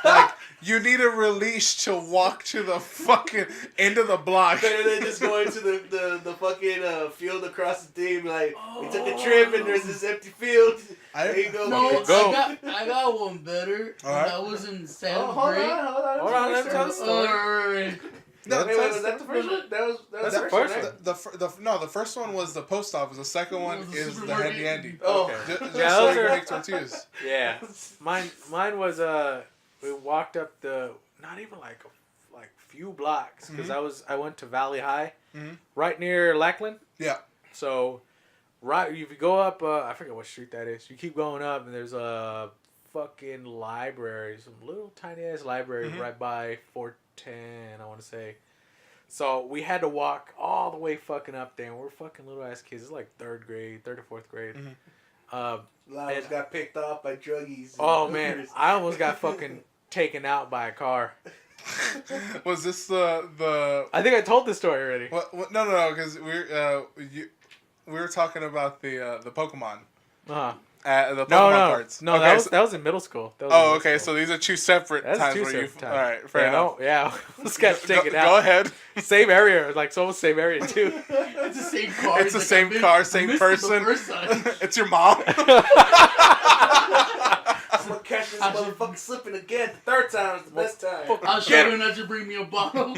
[SPEAKER 3] Like, you need a release to walk to the fucking end of the block.
[SPEAKER 4] Better than just going to the fucking field across the thing. Like, we took a trip and there's this empty field. There you go.
[SPEAKER 2] No,
[SPEAKER 4] kids.
[SPEAKER 5] Go.
[SPEAKER 2] I got one better.
[SPEAKER 3] All right.
[SPEAKER 2] That was in seventh
[SPEAKER 4] Hold
[SPEAKER 2] grade.
[SPEAKER 4] on.
[SPEAKER 5] let me tell the story.
[SPEAKER 3] No,
[SPEAKER 4] Wait, was that the first one? That was
[SPEAKER 5] That's
[SPEAKER 4] the
[SPEAKER 5] the
[SPEAKER 4] first
[SPEAKER 5] first
[SPEAKER 4] one, right?
[SPEAKER 3] the first one was the post office. The second one
[SPEAKER 2] It was the
[SPEAKER 3] is the
[SPEAKER 2] supermarket.
[SPEAKER 3] Handy Andy.
[SPEAKER 4] Oh.
[SPEAKER 5] Okay.
[SPEAKER 3] Just
[SPEAKER 5] Yeah,
[SPEAKER 3] so
[SPEAKER 5] those
[SPEAKER 3] you
[SPEAKER 5] are-
[SPEAKER 3] can make tortillas.
[SPEAKER 5] Yeah, mine was we walked up the not even like few blocks because I went to Valley High, right near Lackland.
[SPEAKER 3] Yeah.
[SPEAKER 5] So, right if you go up, I forget what street that is. You keep going up, and there's a fucking library, some little tiny ass library right by 410. I want to say. So we had to walk all the way fucking up there, and we're fucking little ass kids. It's like third or fourth grade.
[SPEAKER 4] Lives got picked off by druggies.
[SPEAKER 5] Oh man, I almost got fucking taken out by a car.
[SPEAKER 3] Was this the?
[SPEAKER 5] I think I told this story already.
[SPEAKER 3] What, no, because we were talking about the Pokemon.
[SPEAKER 5] Uh-huh.
[SPEAKER 3] The Pokemon
[SPEAKER 5] No,
[SPEAKER 3] cards.
[SPEAKER 5] no,
[SPEAKER 3] Okay,
[SPEAKER 5] that was in middle school. That was in
[SPEAKER 3] Oh,
[SPEAKER 5] middle
[SPEAKER 3] okay.
[SPEAKER 5] school.
[SPEAKER 3] So these are 2 separate
[SPEAKER 5] That's
[SPEAKER 3] times
[SPEAKER 5] two
[SPEAKER 3] where you.
[SPEAKER 5] separate times.
[SPEAKER 3] All right, fair
[SPEAKER 5] yeah,
[SPEAKER 3] enough.
[SPEAKER 5] no, yeah, let's get taken out.
[SPEAKER 3] Go ahead.
[SPEAKER 5] Same area, like it's almost same area too.
[SPEAKER 2] It's the same car.
[SPEAKER 3] It's the
[SPEAKER 2] He's
[SPEAKER 3] same
[SPEAKER 2] like,
[SPEAKER 3] car,
[SPEAKER 2] I
[SPEAKER 3] same
[SPEAKER 2] missed
[SPEAKER 3] person.
[SPEAKER 2] It the first time.
[SPEAKER 3] It's your mom.
[SPEAKER 4] I'm gonna catch this motherfucker slipping again. The third time is the best time.
[SPEAKER 2] I'll show her not to bring me a bottle.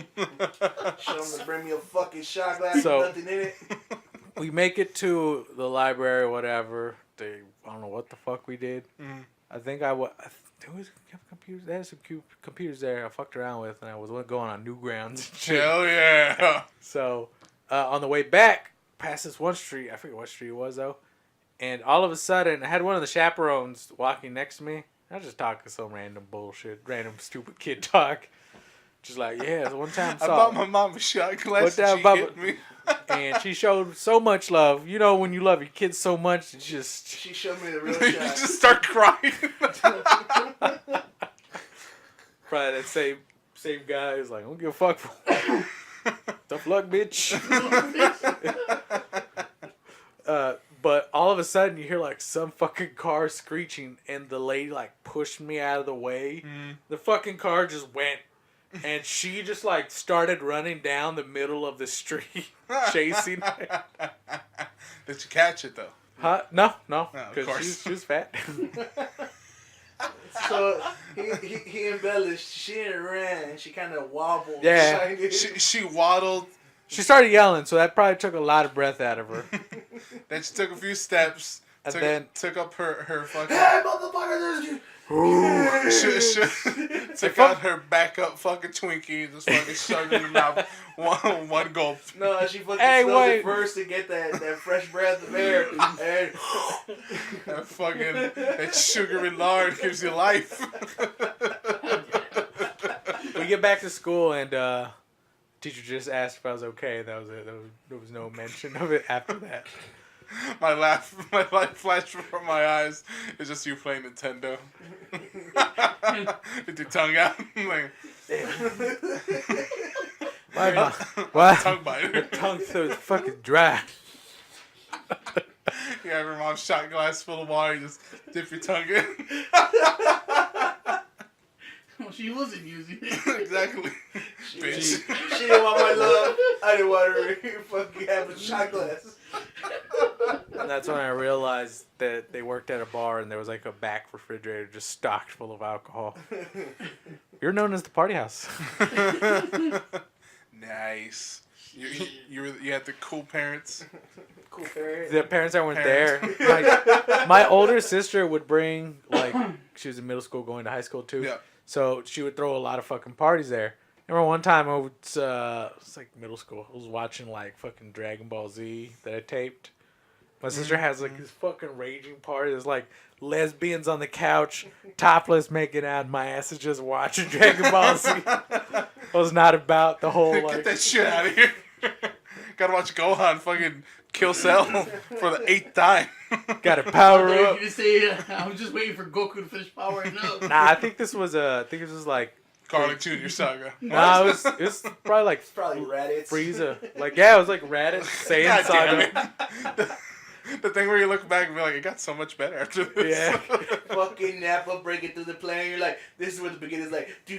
[SPEAKER 4] Show him to bring me a fucking shot glass
[SPEAKER 5] So-
[SPEAKER 4] with nothing in it.
[SPEAKER 5] We make it to the library, or whatever. I don't know what the fuck we did. I think there was computers. They had some computers there. I fucked around with, and I was going on Newgrounds. And shit.
[SPEAKER 3] Hell yeah.
[SPEAKER 5] So on the way back, past this one street. I forget what street it was though. And all of a sudden, I had one of the chaperones walking next to me. I was just talking some random bullshit, random stupid kid talk. Just like, yeah, the one time
[SPEAKER 3] I bought my mom a shot glass and she hit me.
[SPEAKER 5] And she showed so much love. You know when you love your kids so much, it's just...
[SPEAKER 4] She showed me the real
[SPEAKER 3] You
[SPEAKER 4] shot.
[SPEAKER 3] just start crying.
[SPEAKER 5] Probably that same guy who's like, I don't give a fuck. Tough luck, bitch. But all of a sudden, you hear like some fucking car screeching, and the lady like pushed me out of the way. The fucking car just went, and she just like started running down the middle of the street, chasing.
[SPEAKER 3] Did you catch it though?
[SPEAKER 5] Huh? No,
[SPEAKER 3] of
[SPEAKER 5] because
[SPEAKER 3] course.
[SPEAKER 5] she was fat.
[SPEAKER 4] So he embellished. She didn't ran. She kind of wobbled.
[SPEAKER 5] Yeah.
[SPEAKER 3] She waddled.
[SPEAKER 5] She started yelling, so that probably took a lot of breath out of her.
[SPEAKER 3] Then she took a few steps.
[SPEAKER 5] And
[SPEAKER 3] took,
[SPEAKER 5] then-
[SPEAKER 3] took up her fucking.
[SPEAKER 4] Hey, motherfucker! There's you.
[SPEAKER 3] Took out her backup fucking Twinkie and just fucking shoved it in her mouth. One gulp.
[SPEAKER 4] No, she fucking
[SPEAKER 5] Hey,
[SPEAKER 4] smelled
[SPEAKER 5] wait.
[SPEAKER 4] it first to get that fresh breath of air. And
[SPEAKER 3] That sugary lard gives you life.
[SPEAKER 5] We get back to school, and teacher just asked if I was okay. That was it. There was no mention of it after that.
[SPEAKER 3] My life flashed before my eyes. It's just you playing Nintendo. With your tongue out. Like,
[SPEAKER 5] What?
[SPEAKER 3] tongue biter.
[SPEAKER 5] Tongue so fucking dry.
[SPEAKER 3] You have your mom's shot glass full of water. You just dip your tongue in.
[SPEAKER 2] Well, she wasn't using it.
[SPEAKER 3] Exactly. Bitch.
[SPEAKER 4] she didn't want my love. I didn't want her to fucking have a shot glass.
[SPEAKER 5] And that's when I realized that they worked at a bar and there was like a back refrigerator just stocked full of alcohol. You're known as the party house.
[SPEAKER 3] Nice. You had the cool parents.
[SPEAKER 4] Cool parent.
[SPEAKER 5] The parents that weren't
[SPEAKER 3] Parents.
[SPEAKER 5] there. My older sister would bring, like, she was in middle school going to high school too.
[SPEAKER 3] Yeah.
[SPEAKER 5] So she would throw a lot of fucking parties there. I remember one time it was like middle school. I was watching like fucking Dragon Ball Z that I taped. My sister has like this fucking raging party. There's like lesbians on the couch, topless making out. My ass is just watching Dragon Ball Z. I was not about the whole
[SPEAKER 3] Get
[SPEAKER 5] like.
[SPEAKER 3] that shit out of here. Gotta watch Gohan fucking kill Cell for the 8th time.
[SPEAKER 5] Gotta power
[SPEAKER 2] You're
[SPEAKER 5] up.
[SPEAKER 2] gonna say, I was just waiting for Goku to finish powering up.
[SPEAKER 5] Nah, I think this was like.
[SPEAKER 3] Garlic Jr. Saga.
[SPEAKER 5] Nah, it was probably like
[SPEAKER 4] It's probably Raditz.
[SPEAKER 5] Frieza. Like, yeah, it was like Raditz, Saiyan
[SPEAKER 3] God damn
[SPEAKER 5] Saga.
[SPEAKER 3] The thing where you look back and be like, it got so much better after this.
[SPEAKER 5] Yeah.
[SPEAKER 4] Fucking Nappa breaking through the plane. You're like, this is where the beginning is like,
[SPEAKER 5] Yo.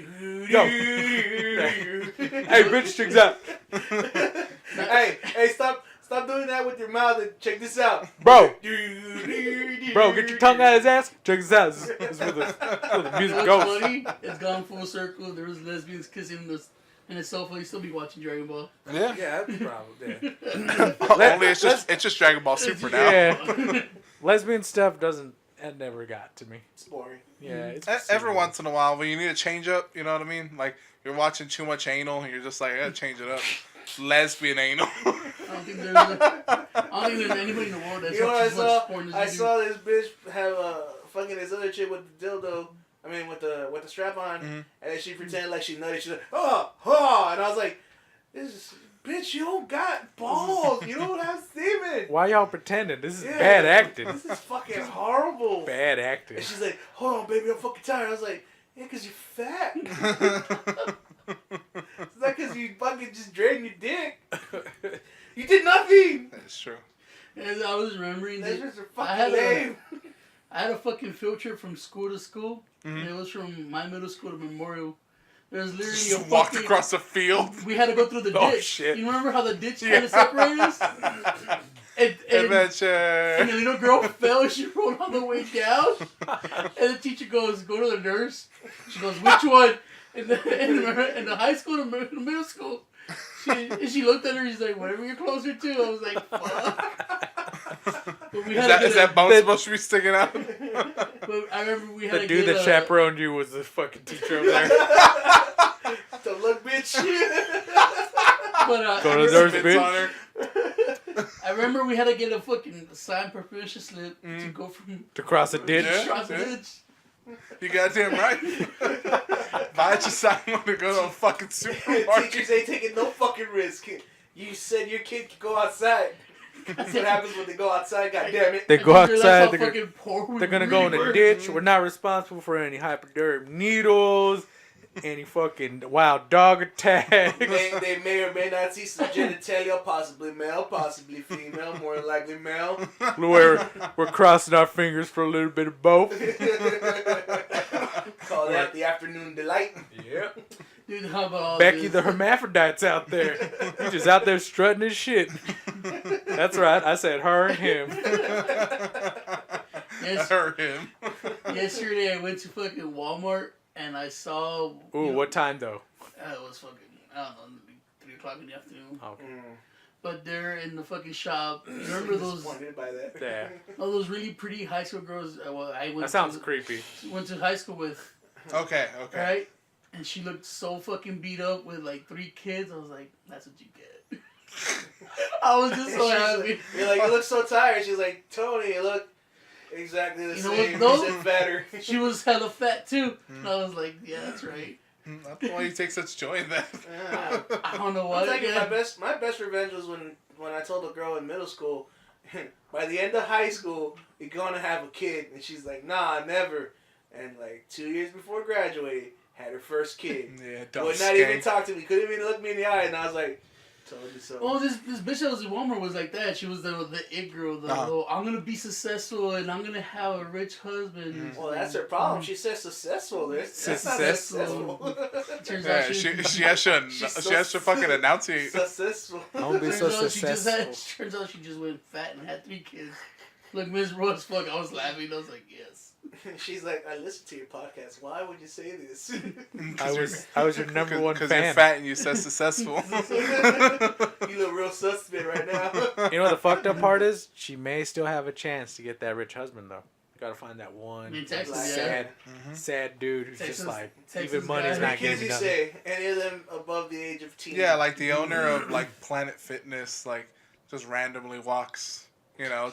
[SPEAKER 4] hey,
[SPEAKER 5] Hey, bitch, checks out.
[SPEAKER 4] hey, stop doing that with your mouth and check this out.
[SPEAKER 5] Bro, get your tongue out of his ass. Check this out. This is where the
[SPEAKER 2] You
[SPEAKER 5] music
[SPEAKER 2] know
[SPEAKER 5] goes.
[SPEAKER 2] what's funny? It's gone full circle. There was lesbians kissing in the sofa. You still be watching Dragon Ball.
[SPEAKER 3] Yeah.
[SPEAKER 5] Yeah, that's probably, yeah.
[SPEAKER 3] Only it's just Dragon Ball Super now.
[SPEAKER 5] Yeah. Lesbian stuff it never got to me.
[SPEAKER 4] It's boring.
[SPEAKER 5] Yeah, it's
[SPEAKER 3] Every once in a while, when you need a change up, you know what I mean? Like, you're watching too much anal, and you're just like, I gotta change it up. Lesbian anal.
[SPEAKER 2] I don't think there's anybody in the world that's
[SPEAKER 4] You know what I
[SPEAKER 2] watching as much
[SPEAKER 4] saw?
[SPEAKER 2] porn as
[SPEAKER 4] I
[SPEAKER 2] you do.
[SPEAKER 4] saw this bitch have fucking this other chick with the dildo. I mean, with the strap on, and then she pretended like she nutted. She's like, and I was like, this bitch, you don't got balls. You don't have semen.
[SPEAKER 5] Why y'all pretending? This is
[SPEAKER 4] Yeah.
[SPEAKER 5] bad acting.
[SPEAKER 4] This is fucking horrible.
[SPEAKER 5] Bad acting.
[SPEAKER 4] And she's like, hold on, baby, I'm fucking tired. I was like, yeah, because you're fat. It's not because you fucking just drained your dick. You did nothing.
[SPEAKER 3] That's true.
[SPEAKER 2] And I was remembering
[SPEAKER 4] That's
[SPEAKER 2] that
[SPEAKER 4] just
[SPEAKER 2] I had
[SPEAKER 4] fucking lame.
[SPEAKER 2] I had a fucking field trip from school to school. And it was from my middle school to Memorial. There's literally a
[SPEAKER 3] Just walked
[SPEAKER 2] fucking...
[SPEAKER 3] across the field.
[SPEAKER 2] We had to go through the
[SPEAKER 5] Oh,
[SPEAKER 2] ditch.
[SPEAKER 5] shit.
[SPEAKER 2] You remember how the ditch
[SPEAKER 3] Yeah.
[SPEAKER 2] kind of separated us? And the
[SPEAKER 3] Adventure.
[SPEAKER 2] little girl fell. She rolled all the way down. And the teacher goes, go to the nurse. She goes, which one? In the high school and the middle school. She looked at her. She's like, whatever you're closer to. I was like, fuck. But we had to
[SPEAKER 3] Is
[SPEAKER 2] get
[SPEAKER 3] that bone supposed to be sticking out?
[SPEAKER 2] But I remember we had
[SPEAKER 5] The
[SPEAKER 2] to
[SPEAKER 5] dude
[SPEAKER 2] get
[SPEAKER 5] that chaperoned you was the fucking teacher over there.
[SPEAKER 4] So look, bitch.
[SPEAKER 2] But
[SPEAKER 5] Go to the nurse,
[SPEAKER 3] Spits
[SPEAKER 5] bitch.
[SPEAKER 3] on her.
[SPEAKER 2] I remember we had to get a fucking signed permission slip to go from
[SPEAKER 5] To cross a ditch.
[SPEAKER 3] Yeah.
[SPEAKER 2] across the ditch.
[SPEAKER 3] You goddamn right. Buy your sign when to go to a fucking supermarket.
[SPEAKER 4] Teachers ain't taking no fucking risk. You said your kid can go outside. That's what happens when they go outside, goddammit.
[SPEAKER 5] They go
[SPEAKER 2] I just realized
[SPEAKER 5] outside.
[SPEAKER 2] how fucking poor we
[SPEAKER 5] They're gonna
[SPEAKER 2] really
[SPEAKER 5] go in the
[SPEAKER 2] were.
[SPEAKER 5] ditch. We're not responsible for any hypodermic needles, any fucking wild dog attacks.
[SPEAKER 4] They may or may not see some genitalia, possibly male, possibly female, more than likely male.
[SPEAKER 5] We're crossing our fingers for a little bit of both.
[SPEAKER 4] Call that the afternoon delight.
[SPEAKER 5] Yep.
[SPEAKER 2] Dude, how about all
[SPEAKER 5] Becky
[SPEAKER 2] this?
[SPEAKER 5] the hermaphrodite's out there. He's just out there strutting his shit. That's right. I said her and him.
[SPEAKER 2] Yes,
[SPEAKER 3] Or him.
[SPEAKER 2] yesterday I went to fucking Walmart and I saw.
[SPEAKER 5] Ooh, what time though?
[SPEAKER 2] It was fucking, I don't know, 3 o'clock in the afternoon.
[SPEAKER 5] Okay.
[SPEAKER 2] But they're in the fucking shop. You remember those
[SPEAKER 4] Disappointed by that.
[SPEAKER 5] Yeah.
[SPEAKER 2] all those really pretty high school girls? Well, I went
[SPEAKER 5] That sounds
[SPEAKER 2] to,
[SPEAKER 5] creepy.
[SPEAKER 2] went to high school with,
[SPEAKER 3] Okay.
[SPEAKER 2] right? And she looked so fucking beat up with like 3 kids. I was like, that's what you get. I was just so happy.
[SPEAKER 4] You're like, you look so tired. She's like, Tony, you look exactly the
[SPEAKER 2] You know
[SPEAKER 4] same.
[SPEAKER 2] what, though?
[SPEAKER 4] Except fatter.
[SPEAKER 2] She was hella fat too. And I was like, yeah, that's right.
[SPEAKER 3] That's why you take such joy in that.
[SPEAKER 4] Yeah.
[SPEAKER 2] I don't know
[SPEAKER 4] I'm
[SPEAKER 2] what.
[SPEAKER 4] thinking
[SPEAKER 2] Again.
[SPEAKER 4] my best revenge was when I told a girl in middle school, by the end of high school, you're gonna have a kid, and she's like, nah, never. And like 2 years before graduating, had her first kid.
[SPEAKER 3] Yeah, dumb
[SPEAKER 4] Would not even
[SPEAKER 3] skank.
[SPEAKER 4] talk to me. Couldn't even look me in the eye, and I was like, told you so.
[SPEAKER 2] Oh, this bitch that was in Walmart was like that. She was the it girl. The whole, I'm gonna be successful and I'm gonna have a rich husband.
[SPEAKER 4] Well, that's her problem. She says successful. That's not
[SPEAKER 5] Successful.
[SPEAKER 4] successful.
[SPEAKER 2] Turns
[SPEAKER 3] Yeah,
[SPEAKER 2] out
[SPEAKER 3] she has to she has to fucking announce it.
[SPEAKER 4] Successful.
[SPEAKER 5] Don't be so
[SPEAKER 2] turns out she just
[SPEAKER 5] successful.
[SPEAKER 2] turns out she just went fat and had 3 kids. Look miserable as fuck. I was laughing. I was like, yes.
[SPEAKER 4] She's like, I listened to your podcast. Why would you say this?
[SPEAKER 5] I was your number one
[SPEAKER 3] Because
[SPEAKER 5] fan.
[SPEAKER 3] you're fat and you said successful.
[SPEAKER 4] You look real suspect right now.
[SPEAKER 5] You know what the fucked up part is? She may still have a chance to get that rich husband though. You gotta find that one
[SPEAKER 2] In Texas,
[SPEAKER 5] like,
[SPEAKER 2] yeah.
[SPEAKER 5] sad dude who's
[SPEAKER 2] Texas-
[SPEAKER 5] just like
[SPEAKER 2] Texas
[SPEAKER 5] even money's
[SPEAKER 2] guy.
[SPEAKER 5] not
[SPEAKER 4] Kids
[SPEAKER 5] getting
[SPEAKER 4] you
[SPEAKER 5] done.
[SPEAKER 4] say, any of them above the age of teen.
[SPEAKER 3] Yeah, like the owner of like Planet Fitness, like just randomly walks. You know,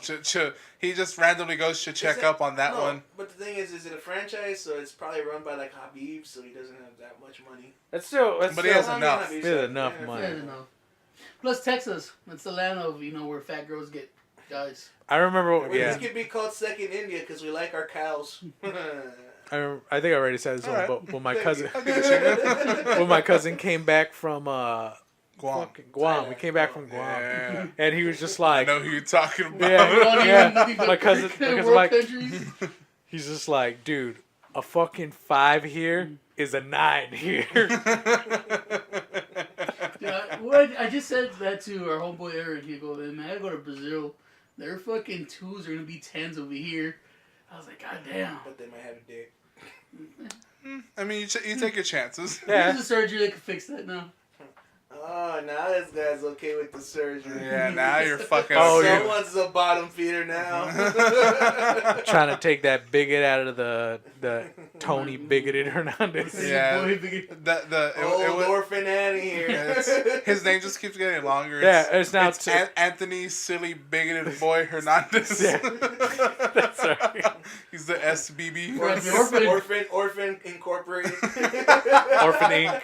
[SPEAKER 3] he just randomly goes to check up on that
[SPEAKER 4] no,
[SPEAKER 3] one.
[SPEAKER 4] But the thing is it a franchise? So it's probably run by like Habib, so he doesn't have that much money.
[SPEAKER 5] That's still
[SPEAKER 3] But he has enough.
[SPEAKER 4] Habib's
[SPEAKER 5] Still
[SPEAKER 4] like,
[SPEAKER 5] enough
[SPEAKER 4] yeah,
[SPEAKER 5] money.
[SPEAKER 2] Fair enough. Plus Texas, it's the land of where fat girls get guys.
[SPEAKER 5] I remember.
[SPEAKER 4] Well,
[SPEAKER 5] Yeah,
[SPEAKER 4] This could be called Second India because we like our cows.
[SPEAKER 5] I think I already said this one,
[SPEAKER 3] Alright.
[SPEAKER 5] but when my
[SPEAKER 3] Thank
[SPEAKER 5] cousin
[SPEAKER 3] you. I'll give it to you.
[SPEAKER 5] when my cousin came back from
[SPEAKER 3] Guam.
[SPEAKER 5] fucking Guam, we came back from Guam,
[SPEAKER 3] Yeah.
[SPEAKER 5] and he was just
[SPEAKER 3] I
[SPEAKER 5] like,
[SPEAKER 3] know who you're talking about.
[SPEAKER 5] Yeah. My cousin-
[SPEAKER 2] World
[SPEAKER 5] like-
[SPEAKER 2] countries.
[SPEAKER 5] he's just like, dude, a fucking 5 here is a 9 here.
[SPEAKER 2] Yeah, well, I just said that to our homeboy Eric. He go, man, I gotta go to Brazil. Their fucking 2s are gonna be 10s over here. I was like, god damn.
[SPEAKER 4] But they might have a dick.
[SPEAKER 3] I mean, you take your chances.
[SPEAKER 5] Yeah.
[SPEAKER 2] There's a surgery that can fix that now.
[SPEAKER 4] Oh, now this guy's okay with the surgery.
[SPEAKER 3] Yeah, now you're fucking.
[SPEAKER 5] Oh, yeah.
[SPEAKER 4] Someone's a bottom feeder now.
[SPEAKER 5] Trying to take that bigot out of the Tony bigoted Hernandez.
[SPEAKER 3] Yeah.
[SPEAKER 2] Boy, big-
[SPEAKER 4] Old
[SPEAKER 3] was-
[SPEAKER 4] orphan Annie here.
[SPEAKER 3] his name just keeps getting longer.
[SPEAKER 5] Yeah, it's now
[SPEAKER 3] it's Anthony Silly Bigoted Boy Hernandez.
[SPEAKER 5] Yeah. That's right.
[SPEAKER 3] He's the SBB.
[SPEAKER 2] Orphan.
[SPEAKER 4] Orphan Incorporated.
[SPEAKER 5] Orphan Inc.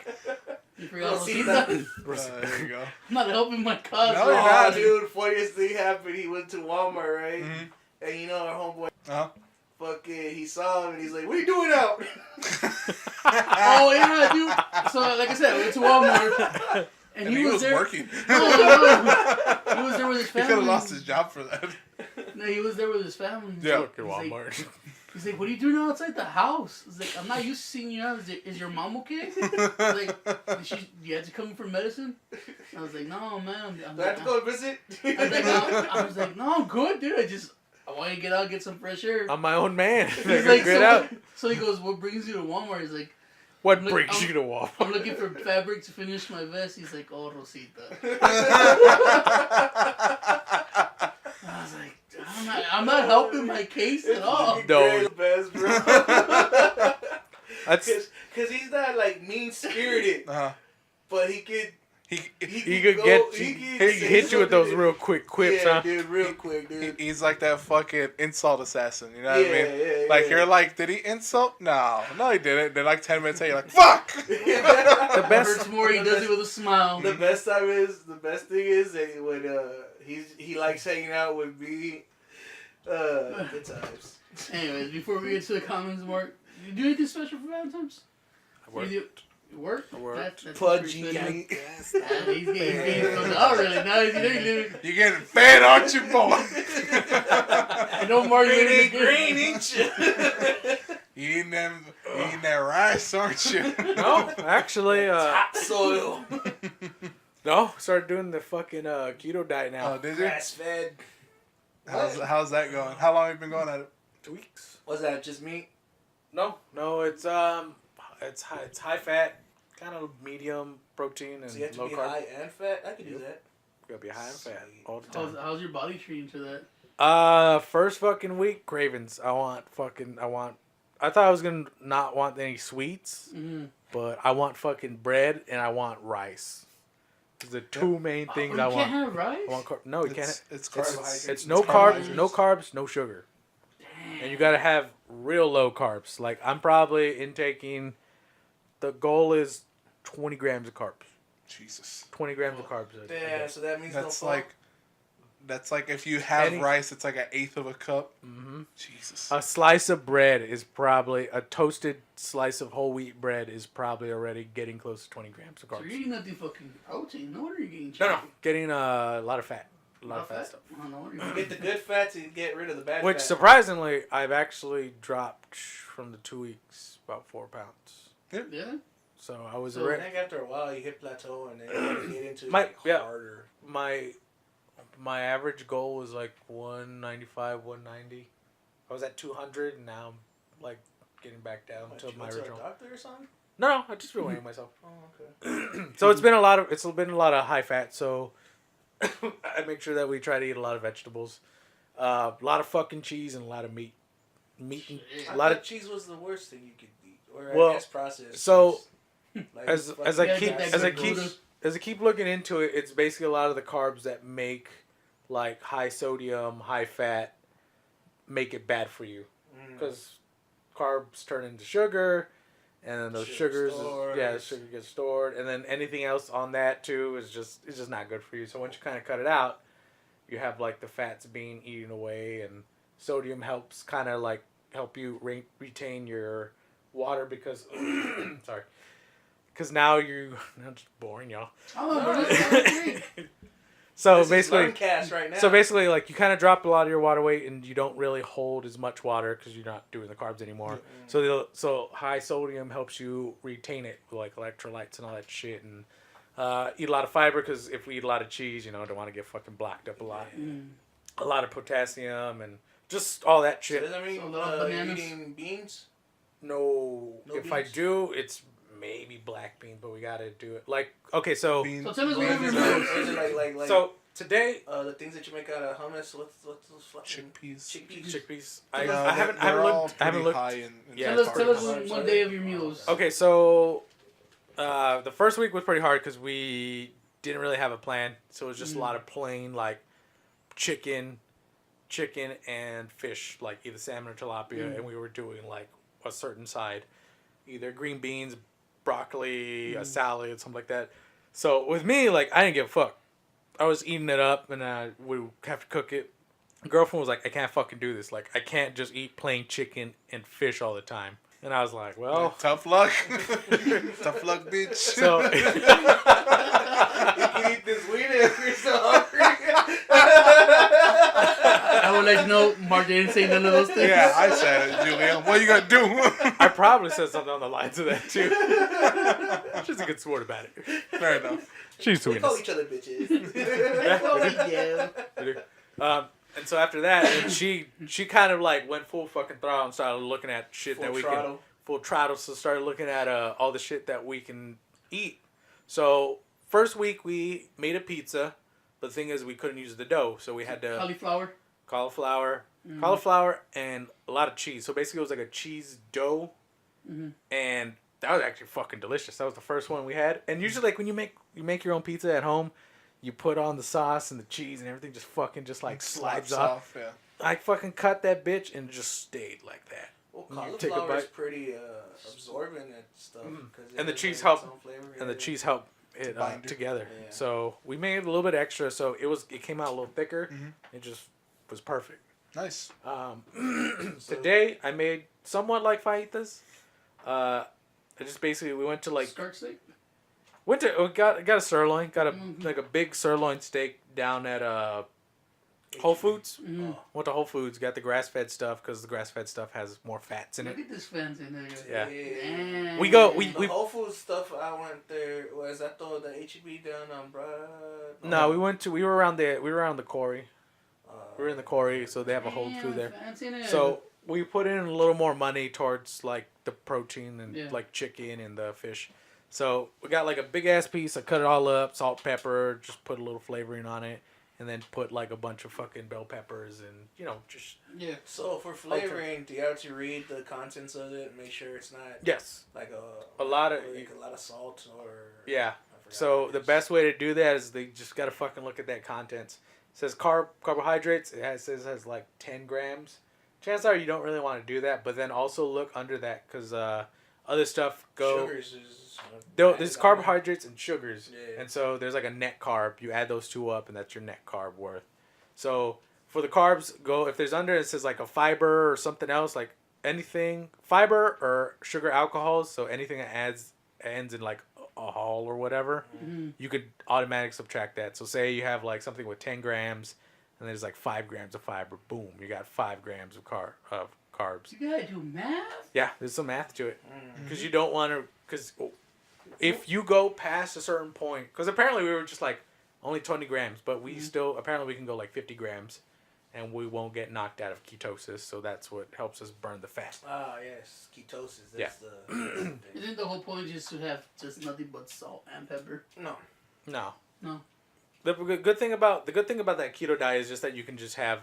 [SPEAKER 2] You forgot
[SPEAKER 4] Rosita.
[SPEAKER 2] Rosita.
[SPEAKER 3] There you go.
[SPEAKER 2] I'm not helping my cause.
[SPEAKER 3] No,
[SPEAKER 2] bro.
[SPEAKER 3] you're not.
[SPEAKER 4] Oh, dude, funniest thing happened. He went to Walmart, right?
[SPEAKER 3] Mhm.
[SPEAKER 4] And you know our homeboy,
[SPEAKER 3] Uh-huh.
[SPEAKER 4] fucking, he saw him and he's like, "What are you doing out?"
[SPEAKER 2] Oh yeah, dude. So like I said, I went to Walmart, and
[SPEAKER 3] And
[SPEAKER 2] he was there.
[SPEAKER 3] working.
[SPEAKER 2] No, he was there with his
[SPEAKER 3] He
[SPEAKER 2] family.
[SPEAKER 3] could have lost his job for that.
[SPEAKER 2] No, he was there with his family.
[SPEAKER 3] Yeah.
[SPEAKER 5] Fucking Walmart.
[SPEAKER 2] He's like, what are you doing outside the house? He's like, I'm not used to seeing you out. Is your mom okay? I was like, you had to come for medicine? I was like, no, man.
[SPEAKER 4] Do I have to go visit?
[SPEAKER 2] I was like, no, I'm good, dude. I want you to get out, get some fresh air.
[SPEAKER 5] I'm my own man.
[SPEAKER 2] He's
[SPEAKER 5] Get
[SPEAKER 2] like,
[SPEAKER 5] out.
[SPEAKER 2] so he goes, what brings you to Walmart? He's like,
[SPEAKER 5] What
[SPEAKER 2] Look,
[SPEAKER 5] brings
[SPEAKER 2] I'm-
[SPEAKER 5] you to Walmart?
[SPEAKER 2] I'm looking for fabric to finish my vest. He's like, oh, Rosita. I was like, I'm not helping my case at all.
[SPEAKER 5] No.
[SPEAKER 4] Best, bro.
[SPEAKER 5] That's
[SPEAKER 4] Because he's not like mean spirited,
[SPEAKER 3] Uh-huh.
[SPEAKER 4] but he could
[SPEAKER 5] He could hit you with those real quick quips,
[SPEAKER 4] yeah,
[SPEAKER 5] huh?
[SPEAKER 4] dude, real quick, dude.
[SPEAKER 3] He's like that fucking insult assassin. You know what I mean?
[SPEAKER 4] Yeah,
[SPEAKER 3] Like
[SPEAKER 4] yeah.
[SPEAKER 3] you're like, did he insult? No, he didn't. Then like 10 minutes later, you're like, fuck.
[SPEAKER 5] The best.
[SPEAKER 2] Hurts more. He does it with a smile.
[SPEAKER 4] The best thing is that when he likes hanging out with me. Good times.
[SPEAKER 2] Anyways, before we get to the comments, Mark, you do anything special for Valentine's?
[SPEAKER 5] Work.
[SPEAKER 2] You do, work?
[SPEAKER 5] I work.
[SPEAKER 2] That's
[SPEAKER 4] Pudgy.
[SPEAKER 2] pretty special. He's getting from oh really nice.
[SPEAKER 3] You're getting fed, aren't you, boy?
[SPEAKER 2] I know Mark.
[SPEAKER 4] Green,
[SPEAKER 2] ain't
[SPEAKER 4] ain't you?
[SPEAKER 3] You eating that rice, aren't you?
[SPEAKER 5] No, actually,
[SPEAKER 4] Topsoil.
[SPEAKER 5] no. Started doing the fucking keto diet now.
[SPEAKER 3] Oh, did you?
[SPEAKER 4] Grass fed.
[SPEAKER 3] How's that going? How long have you been going at it?
[SPEAKER 5] 2 weeks.
[SPEAKER 4] Was that just meat?
[SPEAKER 5] No, it's high fat, kind of medium protein and
[SPEAKER 4] So you have to
[SPEAKER 5] low
[SPEAKER 4] be
[SPEAKER 5] carb.
[SPEAKER 4] high and fat? I could do that.
[SPEAKER 5] You gotta be high and fat
[SPEAKER 4] Sweet.
[SPEAKER 5] all the time.
[SPEAKER 2] How's your body treating to that?
[SPEAKER 5] First fucking week, cravings. I thought I was gonna not want any sweets, but I want fucking bread and I want rice. Those are the two main things I
[SPEAKER 2] You
[SPEAKER 5] want.
[SPEAKER 2] can't have rice?
[SPEAKER 5] I want no, you can't.
[SPEAKER 3] It's
[SPEAKER 4] carbohydrates.
[SPEAKER 5] It's no carbs, no sugar, and you gotta have real low carbs. Like I'm probably intaking. The goal is 20 grams of carbs.
[SPEAKER 3] Jesus.
[SPEAKER 5] 20 grams of carbs. a
[SPEAKER 4] Yeah,
[SPEAKER 5] day.
[SPEAKER 4] so that means
[SPEAKER 3] That's
[SPEAKER 4] no
[SPEAKER 3] that's like if you have
[SPEAKER 5] Any-
[SPEAKER 3] rice, it's like an eighth of a cup.
[SPEAKER 5] Mm-hmm.
[SPEAKER 3] Jesus.
[SPEAKER 5] A slice of bread is probably a toasted slice of whole wheat bread is probably already getting close to 20 grams of
[SPEAKER 2] So
[SPEAKER 5] carbs.
[SPEAKER 2] you're eating nothing fucking protein. No wonder you're getting
[SPEAKER 5] No,
[SPEAKER 2] chicken.
[SPEAKER 5] getting a lot of fat. A lot of fat stuff.
[SPEAKER 2] Oh, no wonder
[SPEAKER 4] You
[SPEAKER 2] you're
[SPEAKER 4] get the good fat to get rid of the bad
[SPEAKER 5] Which
[SPEAKER 4] fat.
[SPEAKER 5] surprisingly, I've actually dropped from the 2 weeks about 4 pounds.
[SPEAKER 2] Yeah?
[SPEAKER 5] So I was
[SPEAKER 2] So
[SPEAKER 4] I
[SPEAKER 5] already
[SPEAKER 4] think after a while you hit plateau and then you gotta get into
[SPEAKER 5] Yeah.
[SPEAKER 4] harder.
[SPEAKER 5] my average goal was like 195, 190. I was at 200 and now I'm like getting back down
[SPEAKER 4] What,
[SPEAKER 5] to
[SPEAKER 4] you
[SPEAKER 5] my
[SPEAKER 4] went to a
[SPEAKER 5] original.
[SPEAKER 4] doctor or something?
[SPEAKER 5] No, I just been weighing myself.
[SPEAKER 4] Oh, okay.
[SPEAKER 5] So it's been a lot of high fat. So I make sure that we try to eat a lot of vegetables, a lot of fucking cheese and a lot of meat. And
[SPEAKER 4] I
[SPEAKER 5] a lot of
[SPEAKER 4] thought cheese was the worst thing you could eat, or
[SPEAKER 5] Well,
[SPEAKER 4] I guess processed.
[SPEAKER 5] so,
[SPEAKER 4] cheese. Like
[SPEAKER 5] as
[SPEAKER 4] fucking
[SPEAKER 5] I
[SPEAKER 2] Yeah,
[SPEAKER 5] keep
[SPEAKER 2] get that
[SPEAKER 5] as I
[SPEAKER 2] good
[SPEAKER 5] keep
[SPEAKER 2] Gouda.
[SPEAKER 5] as I keep looking into it, it's basically a lot of the carbs that make like high sodium, high fat, make it bad for you because carbs turn into sugar, and then those
[SPEAKER 4] Sugar
[SPEAKER 5] sugars,
[SPEAKER 4] stores.
[SPEAKER 5] the sugar gets stored, and then anything else on that too is just not good for you. So once you kind of cut it out, you have like the fats being eaten away, and sodium helps kind of like help you retain your water because sorry. Because now I'm just boring y'all.
[SPEAKER 2] Oh, bro, that's great.
[SPEAKER 5] So
[SPEAKER 4] This is
[SPEAKER 5] basically,
[SPEAKER 4] Learncast right now.
[SPEAKER 5] so basically, like you kind of drop a lot of your water weight, and you don't really hold as much water because you're not doing the carbs anymore. So high sodium helps you retain it, with like electrolytes and all that shit, and eat a lot of fiber because if we eat a lot of cheese, don't want to get fucking blacked up a lot. A lot of potassium and just all that
[SPEAKER 4] So
[SPEAKER 5] shit.
[SPEAKER 4] does that mean
[SPEAKER 2] So a lot of
[SPEAKER 4] you're
[SPEAKER 2] bananas?
[SPEAKER 4] eating beans?
[SPEAKER 5] No,
[SPEAKER 4] No
[SPEAKER 5] if I
[SPEAKER 4] beans?
[SPEAKER 5] do, it's maybe black bean, but we gotta do it. Like okay, so
[SPEAKER 3] Beans-
[SPEAKER 2] So tell us what
[SPEAKER 3] beans
[SPEAKER 2] your
[SPEAKER 3] and
[SPEAKER 2] meals.
[SPEAKER 4] Or is it like
[SPEAKER 5] so today.
[SPEAKER 4] the things that you make out of hummus? What's those fucking
[SPEAKER 3] Chickpeas.
[SPEAKER 5] Chickpeas.
[SPEAKER 2] No,
[SPEAKER 5] I haven't
[SPEAKER 3] they're all
[SPEAKER 5] looked. I haven't
[SPEAKER 3] pretty
[SPEAKER 5] looked.
[SPEAKER 3] high in
[SPEAKER 5] Yeah,
[SPEAKER 2] Tell us
[SPEAKER 3] carbs.
[SPEAKER 2] one day of your meals.
[SPEAKER 5] Okay, so the first week was pretty hard because we didn't really have a plan. So it was just a lot of plain like chicken and fish, like either salmon or tilapia, and we were doing like a certain side, either green beans, broccoli, a salad, something like that. So with me, like I didn't give a fuck. I was eating it up, and I would have to cook it. My girlfriend was like, "I can't fucking do this. Like I can't just eat plain chicken and fish all the time." And I was like, "Well."
[SPEAKER 3] Tough luck. Tough luck, bitch.
[SPEAKER 5] So
[SPEAKER 4] You can eat this weed if you're so hungry.
[SPEAKER 2] I would like to know Mark didn't say none of those things.
[SPEAKER 3] Yeah, I said it, Julia. What are you gonna do?
[SPEAKER 5] I probably said something on the lines of that too. She's a good sport about it.
[SPEAKER 3] Fair enough.
[SPEAKER 5] She's
[SPEAKER 4] We
[SPEAKER 5] sweet.
[SPEAKER 4] call each other bitches.
[SPEAKER 5] And so after that, and she kind of like went full fucking throttle and started looking at shit
[SPEAKER 4] Full
[SPEAKER 5] that we
[SPEAKER 4] throttle.
[SPEAKER 5] can full throttle. So started looking at all the shit that we can eat. So first week we made a pizza. But the thing is, we couldn't use the dough, so we had to
[SPEAKER 2] Cauliflower.
[SPEAKER 5] cauliflower, and a lot of cheese. So basically, it was like a cheese dough, and that was actually fucking delicious. That was the first one we had. And usually, like when you make your own pizza at home, you put on the sauce and the cheese and everything just fucking just like slides off.
[SPEAKER 3] Yeah.
[SPEAKER 5] I fucking cut that bitch and it just stayed like that.
[SPEAKER 4] Well,
[SPEAKER 5] You take a
[SPEAKER 4] cauliflower is
[SPEAKER 5] bite.
[SPEAKER 4] pretty absorbent and stuff.
[SPEAKER 5] And the cheese helped. And the cheese helped it
[SPEAKER 3] binder.
[SPEAKER 5] together.
[SPEAKER 4] Yeah.
[SPEAKER 5] So we made it a little bit extra, so it came out a little thicker. It just was perfect.
[SPEAKER 3] Nice.
[SPEAKER 5] Today I made somewhat like fajitas. I just basically we went to like
[SPEAKER 2] Skirt steak?
[SPEAKER 5] we got a sirloin, got a big sirloin steak down at Whole Foods. Went to Whole Foods, got the grass fed stuff because the grass fed stuff has more fats in
[SPEAKER 2] Look
[SPEAKER 5] it.
[SPEAKER 2] at this fancy in there.
[SPEAKER 5] Yeah.
[SPEAKER 2] Damn.
[SPEAKER 5] We
[SPEAKER 4] Whole Foods stuff. I went there. Was that the HEB down on Broad?
[SPEAKER 5] No, we were around the quarry. We were in the quarry, so they have a Whole Food there.
[SPEAKER 2] Fancy in there.
[SPEAKER 5] So we put in a little more money towards like the protein and
[SPEAKER 2] Yeah.
[SPEAKER 5] like chicken and the fish. So we got like a big ass piece. I cut it all up, salt, pepper, just put a little flavoring on it, and then put like a bunch of fucking bell peppers and just
[SPEAKER 2] yeah.
[SPEAKER 4] So for flavoring, do you have to read the contents of it and make sure it's not
[SPEAKER 5] yes,
[SPEAKER 4] like
[SPEAKER 5] a lot of
[SPEAKER 4] salt or
[SPEAKER 5] yeah.
[SPEAKER 4] I forgot
[SPEAKER 5] So
[SPEAKER 4] what it
[SPEAKER 5] the
[SPEAKER 4] is.
[SPEAKER 5] best way to do that is they just gotta fucking look at that contents. It says carbohydrates. It has like 10 grams. Chances are you don't really want to do that, but then also look under that because other stuff go.
[SPEAKER 4] Sugars is.
[SPEAKER 5] There's carbohydrates and sugars,
[SPEAKER 4] Yeah.
[SPEAKER 5] and so there's like a net carb. You add those two up, and that's your net carb worth. So for the carbs, go if there's under it says like a fiber or something else, like anything fiber or sugar alcohols. So anything that ends in like a hol or whatever, you could automatically subtract that. So say you have like something with 10 grams, and there's like 5 grams of fiber. Boom, you got 5 grams of carbs.
[SPEAKER 2] You gotta do math?
[SPEAKER 5] Yeah, there's some math to it because you don't want to because. If you go past a certain point, because apparently we were just like only 20 grams, but we still apparently we can go like 50 grams, and we won't get knocked out of ketosis. So that's what helps us burn the fat.
[SPEAKER 4] Ah yes, ketosis. That's the.
[SPEAKER 2] Isn't the whole point just to have just nothing but salt and pepper?
[SPEAKER 4] No.
[SPEAKER 2] No.
[SPEAKER 5] The good thing about that keto diet is just that you can just have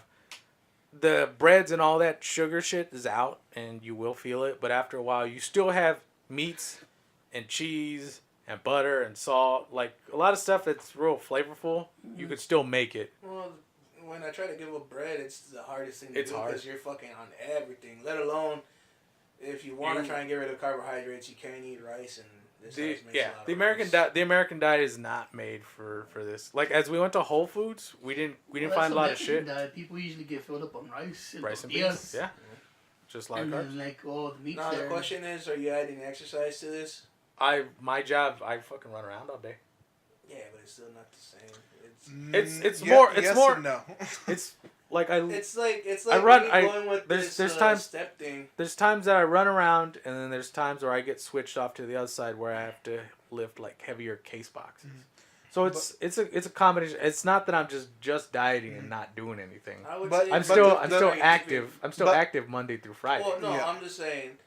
[SPEAKER 5] the breads and all that sugar shit is out, and you will feel it. But after a while, you still have meats and cheese and butter and salt, like a lot of stuff that's real flavorful. You could still make it.
[SPEAKER 4] Well, when I try to give up bread, it's the hardest thing to
[SPEAKER 5] It's
[SPEAKER 4] do
[SPEAKER 5] hard.
[SPEAKER 4] because you're fucking on everything. Let alone if you want to try and get rid of carbohydrates, you can't eat rice and this rice makes a lot
[SPEAKER 5] the
[SPEAKER 4] of
[SPEAKER 5] American
[SPEAKER 4] rice.
[SPEAKER 5] diet. The American diet is not made for this. Like as we went to Whole Foods, we didn't find a lot of shit.
[SPEAKER 2] Diet. People usually get filled up on rice and
[SPEAKER 5] Rice and
[SPEAKER 2] tortillas.
[SPEAKER 5] beans, yeah, just like
[SPEAKER 2] And
[SPEAKER 5] carbs.
[SPEAKER 2] then like all the meats
[SPEAKER 4] Now
[SPEAKER 2] there.
[SPEAKER 4] the question is, are you adding exercise to this?
[SPEAKER 5] My job, I fucking run around all day.
[SPEAKER 4] Yeah, but it's still not the same.
[SPEAKER 5] It's more. It's
[SPEAKER 3] yes
[SPEAKER 5] more.
[SPEAKER 3] and no.
[SPEAKER 5] It's like
[SPEAKER 4] It's like
[SPEAKER 5] I run-
[SPEAKER 4] me
[SPEAKER 5] I-
[SPEAKER 4] going with
[SPEAKER 5] there's
[SPEAKER 4] this
[SPEAKER 5] times-
[SPEAKER 4] step thing.
[SPEAKER 5] There's times that I run around, and then there's times where I get switched off to the other side where I have to lift like heavier case boxes. So it's a combination. It's not that I'm just dieting and not doing anything.
[SPEAKER 4] I would
[SPEAKER 3] But-
[SPEAKER 4] say
[SPEAKER 5] I'm
[SPEAKER 3] but
[SPEAKER 5] still
[SPEAKER 3] the-
[SPEAKER 5] active. I'm still
[SPEAKER 3] but-
[SPEAKER 5] active Monday through Friday.
[SPEAKER 4] Well, no,
[SPEAKER 3] Yeah.
[SPEAKER 4] I'm just saying.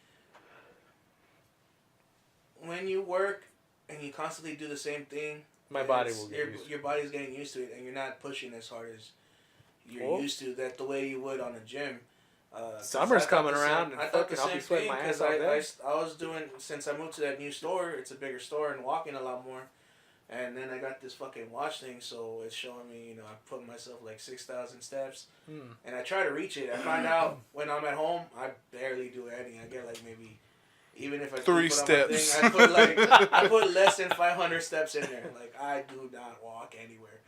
[SPEAKER 4] When you work and you constantly do the same thing,
[SPEAKER 5] My body will get
[SPEAKER 4] your,
[SPEAKER 5] used to it.
[SPEAKER 4] your body's getting used to it, and you're not pushing as hard as you're
[SPEAKER 5] Well-
[SPEAKER 4] used to. That the way you would on a gym. 'Cause
[SPEAKER 5] Summer's
[SPEAKER 4] I thought
[SPEAKER 5] coming
[SPEAKER 4] the same-
[SPEAKER 5] around and
[SPEAKER 4] I thought
[SPEAKER 5] fucking
[SPEAKER 4] the
[SPEAKER 5] I'll be
[SPEAKER 4] same
[SPEAKER 5] sweating
[SPEAKER 4] thing,
[SPEAKER 5] my ass
[SPEAKER 4] 'cause
[SPEAKER 5] off
[SPEAKER 4] I
[SPEAKER 5] there.
[SPEAKER 4] I was doing since I moved to that new store. It's a bigger store and walking a lot more. And then I got this fucking watch thing, so it's showing me, I put myself like 6,000 steps, and I try to reach it. I find out when I'm at home, I barely do anything. I get like maybe, even if I do
[SPEAKER 3] 3
[SPEAKER 4] put on my
[SPEAKER 3] steps.
[SPEAKER 4] thing, I put less than 500 steps in there. Like I do not walk anywhere.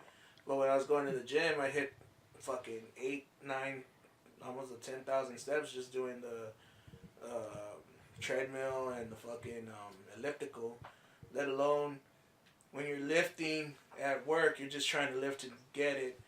[SPEAKER 4] But when I was going to the gym, I hit fucking 8, 9, almost 10,000 steps just doing the treadmill and the fucking elliptical. Let alone. When you're lifting at work, you're just trying to lift to get it.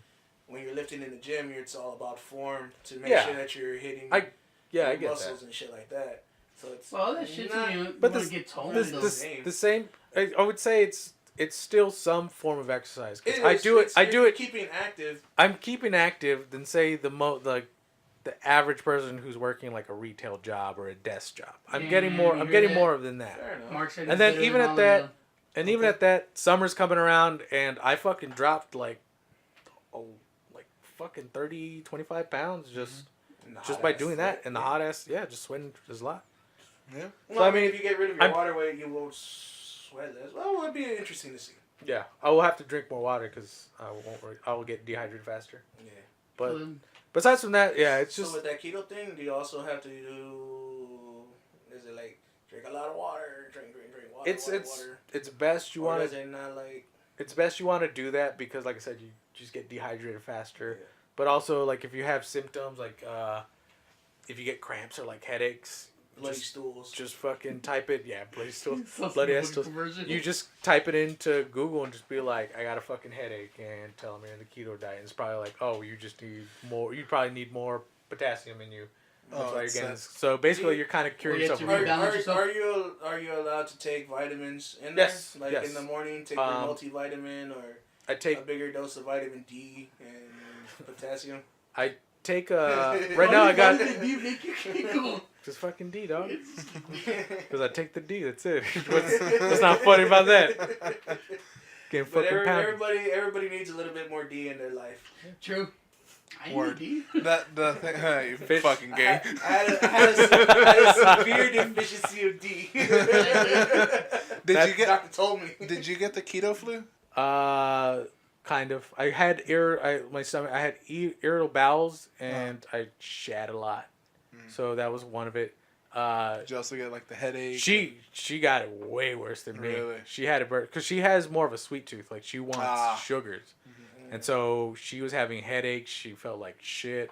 [SPEAKER 4] When you're lifting in the gym, it's all about form to make
[SPEAKER 5] Yeah.
[SPEAKER 4] sure that you're hitting
[SPEAKER 5] I get
[SPEAKER 4] muscles
[SPEAKER 5] that.
[SPEAKER 4] and shit like that. So it's
[SPEAKER 2] Well, all that shit's
[SPEAKER 4] not,
[SPEAKER 2] when you
[SPEAKER 5] But
[SPEAKER 2] want
[SPEAKER 5] this-
[SPEAKER 2] to get toned.
[SPEAKER 5] This,
[SPEAKER 2] though.
[SPEAKER 5] the same. I would say it's still some form of exercise. 'Cause
[SPEAKER 4] it
[SPEAKER 5] I
[SPEAKER 4] is,
[SPEAKER 5] do it.
[SPEAKER 4] it's-
[SPEAKER 5] I do
[SPEAKER 4] you're
[SPEAKER 5] it.
[SPEAKER 4] keeping active.
[SPEAKER 5] I'm keeping active than say the average person who's working like a retail job or a desk job. I'm
[SPEAKER 2] Yeah,
[SPEAKER 5] getting more.
[SPEAKER 2] you
[SPEAKER 5] I'm
[SPEAKER 2] hear
[SPEAKER 5] getting
[SPEAKER 2] that?
[SPEAKER 5] more than that.
[SPEAKER 4] Fair enough.
[SPEAKER 2] Mark said
[SPEAKER 5] And
[SPEAKER 2] it's
[SPEAKER 5] then
[SPEAKER 2] better
[SPEAKER 5] even
[SPEAKER 2] than
[SPEAKER 5] at
[SPEAKER 2] all
[SPEAKER 5] that-
[SPEAKER 2] of
[SPEAKER 5] And even at that, summer's coming around, and I fucking dropped like fucking 30, 25 pounds just
[SPEAKER 4] In the
[SPEAKER 5] just
[SPEAKER 4] hot
[SPEAKER 5] by
[SPEAKER 4] ass
[SPEAKER 5] doing that. And the
[SPEAKER 4] yeah.
[SPEAKER 5] hot ass, just sweating just a lot.
[SPEAKER 3] Yeah.
[SPEAKER 4] Well,
[SPEAKER 5] So,
[SPEAKER 4] I mean, if you get rid of your
[SPEAKER 5] I'm-
[SPEAKER 4] water weight, you won't sweat less. Well, it'd be interesting to see.
[SPEAKER 5] Yeah, I will have to drink more water because I will get dehydrated faster.
[SPEAKER 4] Yeah.
[SPEAKER 5] But besides from that, yeah, it's
[SPEAKER 4] So
[SPEAKER 5] just
[SPEAKER 4] with that keto thing, do you also have to do? Is it like drink a lot of water, drink water?
[SPEAKER 5] it's best you
[SPEAKER 4] Or
[SPEAKER 5] want
[SPEAKER 4] is
[SPEAKER 5] to
[SPEAKER 4] it not like?
[SPEAKER 5] it's best you want to do that because like I said, you just get dehydrated faster.
[SPEAKER 4] Yeah.
[SPEAKER 5] But also like if you have symptoms like if you get cramps or like headaches,
[SPEAKER 4] Bloody stools.
[SPEAKER 5] just fucking type it. Yeah, bloody stools.
[SPEAKER 2] Sounds
[SPEAKER 5] Bloody
[SPEAKER 2] like
[SPEAKER 5] ass
[SPEAKER 2] a
[SPEAKER 5] stools.
[SPEAKER 2] conversion.
[SPEAKER 5] You just type it into Google and just be like, I got a fucking headache, and tell them you're in the keto diet. And it's probably like, oh, you just need more. You probably need more potassium in you. That's why you're getting. So basically, you're kind of curing
[SPEAKER 2] you have
[SPEAKER 5] yourself.
[SPEAKER 2] to rebalance yourself.
[SPEAKER 4] Are you allowed to take vitamins in
[SPEAKER 5] Yes,
[SPEAKER 4] there? Like
[SPEAKER 5] yes.
[SPEAKER 4] in the morning, take your multivitamin or
[SPEAKER 5] I
[SPEAKER 4] a
[SPEAKER 5] take
[SPEAKER 4] bigger dose of vitamin D and potassium.
[SPEAKER 5] right now. I got
[SPEAKER 2] You make your keto.
[SPEAKER 5] just fucking D, dog. Because I take the D. That's it. What's not funny about that? Getting
[SPEAKER 4] But
[SPEAKER 5] fucking pounded.
[SPEAKER 4] everybody needs a little bit more D in their life.
[SPEAKER 2] True. I
[SPEAKER 3] Word.
[SPEAKER 2] need
[SPEAKER 3] That the thing. You
[SPEAKER 5] Fish.
[SPEAKER 3] fucking gay.
[SPEAKER 4] I had a severe deficiency of D.
[SPEAKER 3] Did you get?
[SPEAKER 4] Doctor told me.
[SPEAKER 3] Did you get the keto flu?
[SPEAKER 5] Kind of. I had my stomach. I had irritable bowels, and I shat a lot. So that was one of it.
[SPEAKER 3] Did you also get like the headache?
[SPEAKER 5] She got it way worse than me.
[SPEAKER 3] Really?
[SPEAKER 5] She had it because she has more of a sweet tooth. Like she wants sugars, and so she was having headaches. She felt like shit.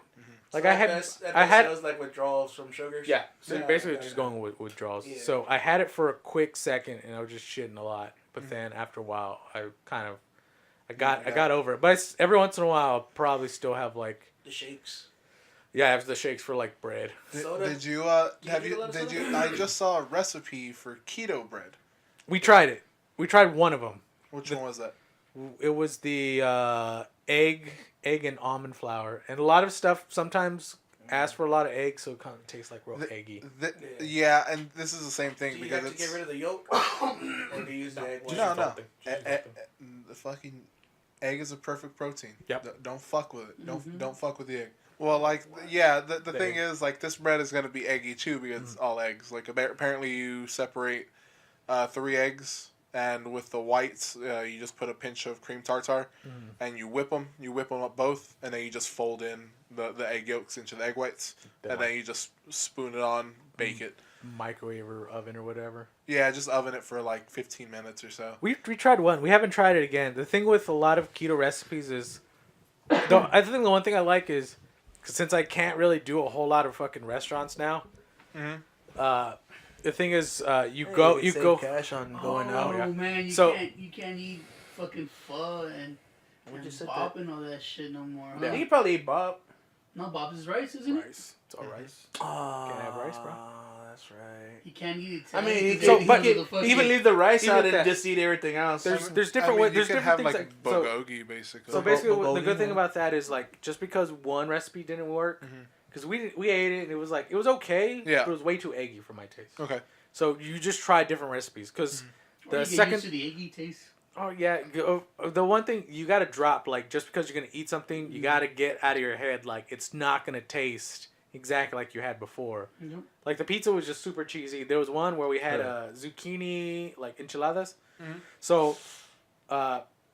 [SPEAKER 5] Like
[SPEAKER 4] So
[SPEAKER 5] I had,
[SPEAKER 4] I had sounds like withdrawals from sugars.
[SPEAKER 5] yeah. So
[SPEAKER 4] Yeah,
[SPEAKER 5] basically,
[SPEAKER 4] okay,
[SPEAKER 5] just
[SPEAKER 4] okay.
[SPEAKER 5] going with withdrawals.
[SPEAKER 4] Yeah.
[SPEAKER 5] So I had it for a quick second, and I was just shitting a lot. But then after a while, I got over it. But every once in a while, I'll probably still have like.
[SPEAKER 4] The shakes.
[SPEAKER 5] Yeah, I have the shakes for like bread.
[SPEAKER 4] Soda?
[SPEAKER 3] Did you
[SPEAKER 4] Do
[SPEAKER 3] have
[SPEAKER 4] you eat a
[SPEAKER 3] you
[SPEAKER 4] lot of
[SPEAKER 3] did
[SPEAKER 4] soda?
[SPEAKER 3] you? I just saw a recipe for keto bread.
[SPEAKER 5] We tried it. We tried one of them.
[SPEAKER 3] Which one was that?
[SPEAKER 5] It was the egg and almond flour, and a lot of stuff sometimes asks for a lot of eggs, so it kind of tastes like real eggy.
[SPEAKER 3] Yeah, and this is the same thing
[SPEAKER 4] Do you
[SPEAKER 3] because
[SPEAKER 4] have to
[SPEAKER 3] it's
[SPEAKER 4] get rid of the yolk? Or do you use the egg white?
[SPEAKER 3] no.
[SPEAKER 5] Just
[SPEAKER 3] The fucking egg is a perfect protein.
[SPEAKER 5] Yep.
[SPEAKER 3] Don't fuck with it. Don't fuck with the egg. Well, like, yeah, the thing is, like, this bread is going to be eggy, too, because it's all eggs. Like, apparently you separate 3 eggs, and with the whites, you just put a pinch of cream tartar, and you whip them. You whip them up both, and then you just fold in the egg yolks into the egg whites, and then you just spoon it on, bake it.
[SPEAKER 5] Microwave or oven or whatever.
[SPEAKER 3] Yeah, just oven it for, like, 15 minutes or so.
[SPEAKER 5] We tried one. We haven't tried it again. The thing with a lot of keto recipes is, I think the one thing I like is, cause since I can't really do a whole lot of fucking restaurants now, the thing is, you go
[SPEAKER 4] cash on
[SPEAKER 2] Oh
[SPEAKER 5] out, yeah.
[SPEAKER 2] man,
[SPEAKER 5] So-
[SPEAKER 2] you can't eat fucking pho and
[SPEAKER 4] We just said
[SPEAKER 2] bop and all that shit no more. Huh?
[SPEAKER 4] Yeah. You probably eat Bob.
[SPEAKER 2] No, Bob is rice, isn't it?
[SPEAKER 5] rice. It's all rice.
[SPEAKER 4] Can't
[SPEAKER 5] have rice, bro.
[SPEAKER 4] That's right.
[SPEAKER 2] You can't eat it.
[SPEAKER 4] I mean,
[SPEAKER 2] today
[SPEAKER 4] you
[SPEAKER 2] because
[SPEAKER 4] can,
[SPEAKER 5] but
[SPEAKER 4] you can even leave the rice
[SPEAKER 5] even
[SPEAKER 4] out and
[SPEAKER 5] that-
[SPEAKER 4] just eat everything else.
[SPEAKER 5] There's different ways.
[SPEAKER 3] You
[SPEAKER 5] There's
[SPEAKER 3] can
[SPEAKER 5] different
[SPEAKER 3] have,
[SPEAKER 5] things.
[SPEAKER 3] like,
[SPEAKER 5] So
[SPEAKER 3] bulgogi, basically.
[SPEAKER 5] basically, the
[SPEAKER 4] bulgogi,
[SPEAKER 5] good thing
[SPEAKER 4] yeah.
[SPEAKER 5] about that is like just because one recipe didn't work, because we ate it and it was like it was okay,
[SPEAKER 3] Yeah.
[SPEAKER 5] but it was way too eggy for my taste.
[SPEAKER 3] Okay.
[SPEAKER 5] So you just try different recipes because
[SPEAKER 2] Or you
[SPEAKER 5] the
[SPEAKER 2] get
[SPEAKER 5] second.
[SPEAKER 2] used to the eggy taste.
[SPEAKER 5] Oh yeah, the one thing you gotta drop like just because you're gonna eat something, you gotta get out of your head like it's not gonna taste exactly like you had before.
[SPEAKER 2] Nope.
[SPEAKER 5] Like the pizza was just super cheesy. There was one where we had zucchini like enchiladas. So,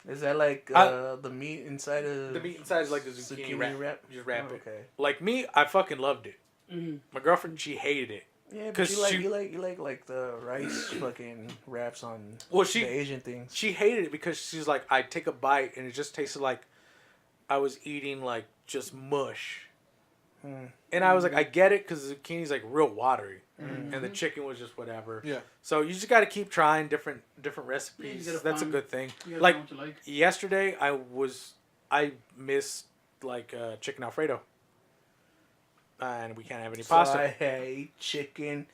[SPEAKER 4] Is that like the meat inside of
[SPEAKER 5] the meat inside is like the zucchini, wrap. Just wrap it.
[SPEAKER 4] Okay.
[SPEAKER 5] Like me, I fucking loved it.
[SPEAKER 2] Mm-hmm.
[SPEAKER 5] My girlfriend, she hated it.
[SPEAKER 4] Yeah, but
[SPEAKER 5] 'Cause
[SPEAKER 4] you like the rice fucking wraps on
[SPEAKER 5] Well,
[SPEAKER 4] the Asian things.
[SPEAKER 5] She hated it because she's like, I take a bite and it just tasted like I was eating like just mush. And I was like, I get it because the zucchini's like real watery, and the chicken was just whatever.
[SPEAKER 3] Yeah.
[SPEAKER 5] So you just got to keep trying different recipes.
[SPEAKER 2] you gotta
[SPEAKER 5] That's a
[SPEAKER 2] find-
[SPEAKER 5] good thing.
[SPEAKER 2] You gotta
[SPEAKER 5] Like
[SPEAKER 2] find what you like.
[SPEAKER 5] yesterday, I missed like chicken Alfredo, and we can't have any
[SPEAKER 4] So
[SPEAKER 5] pasta.
[SPEAKER 4] I hate chicken.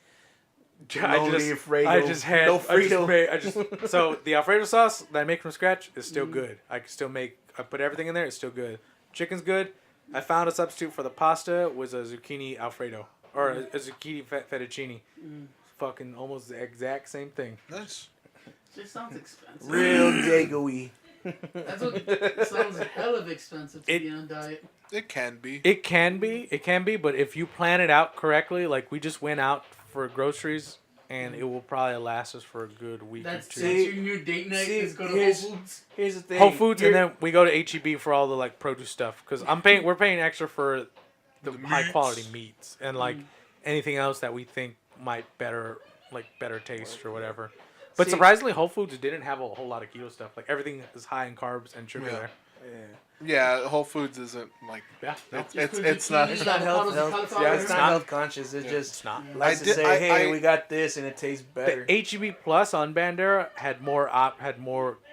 [SPEAKER 5] I
[SPEAKER 4] no
[SPEAKER 5] just
[SPEAKER 4] Alfredo,
[SPEAKER 5] I just had
[SPEAKER 4] no Frito.
[SPEAKER 5] I just so the Alfredo sauce that I make from scratch is still good. I can still make. I put everything in there. It's still good. Chicken's good. I found a substitute for the pasta was a zucchini Alfredo or a zucchini fettuccine. Fucking almost the exact same thing.
[SPEAKER 3] Nice.
[SPEAKER 2] It sounds expensive.
[SPEAKER 4] Real dagoey.
[SPEAKER 2] That's what it sounds hell of expensive to be on a diet.
[SPEAKER 3] It can be.
[SPEAKER 5] It can be, but if you plan it out correctly, like we just went out for groceries, and it will probably last us for a good week
[SPEAKER 2] That's
[SPEAKER 5] or two.
[SPEAKER 2] your new date night.
[SPEAKER 4] See,
[SPEAKER 2] Is go to Whole Foods.
[SPEAKER 4] Here's the thing.
[SPEAKER 5] Whole Foods, and then we go to HEB for all the like produce stuff because we're paying extra for the high quality meats and like anything else that we think might better taste or whatever. But
[SPEAKER 4] See-
[SPEAKER 5] surprisingly, Whole Foods didn't have a whole lot of keto stuff. Like everything is high in carbs and sugar
[SPEAKER 3] Yeah.
[SPEAKER 5] there.
[SPEAKER 3] Yeah, Whole Foods isn't like
[SPEAKER 5] Yeah, no,
[SPEAKER 3] it's not.
[SPEAKER 4] It's not health.
[SPEAKER 2] cauliflower.
[SPEAKER 4] Yeah, it's not health conscious. It's
[SPEAKER 3] Yeah.
[SPEAKER 4] just
[SPEAKER 5] it's not.
[SPEAKER 4] likes to
[SPEAKER 3] did-
[SPEAKER 4] say, "Hey, we got this, and it tastes better."
[SPEAKER 5] The HEB Plus on Bandera had more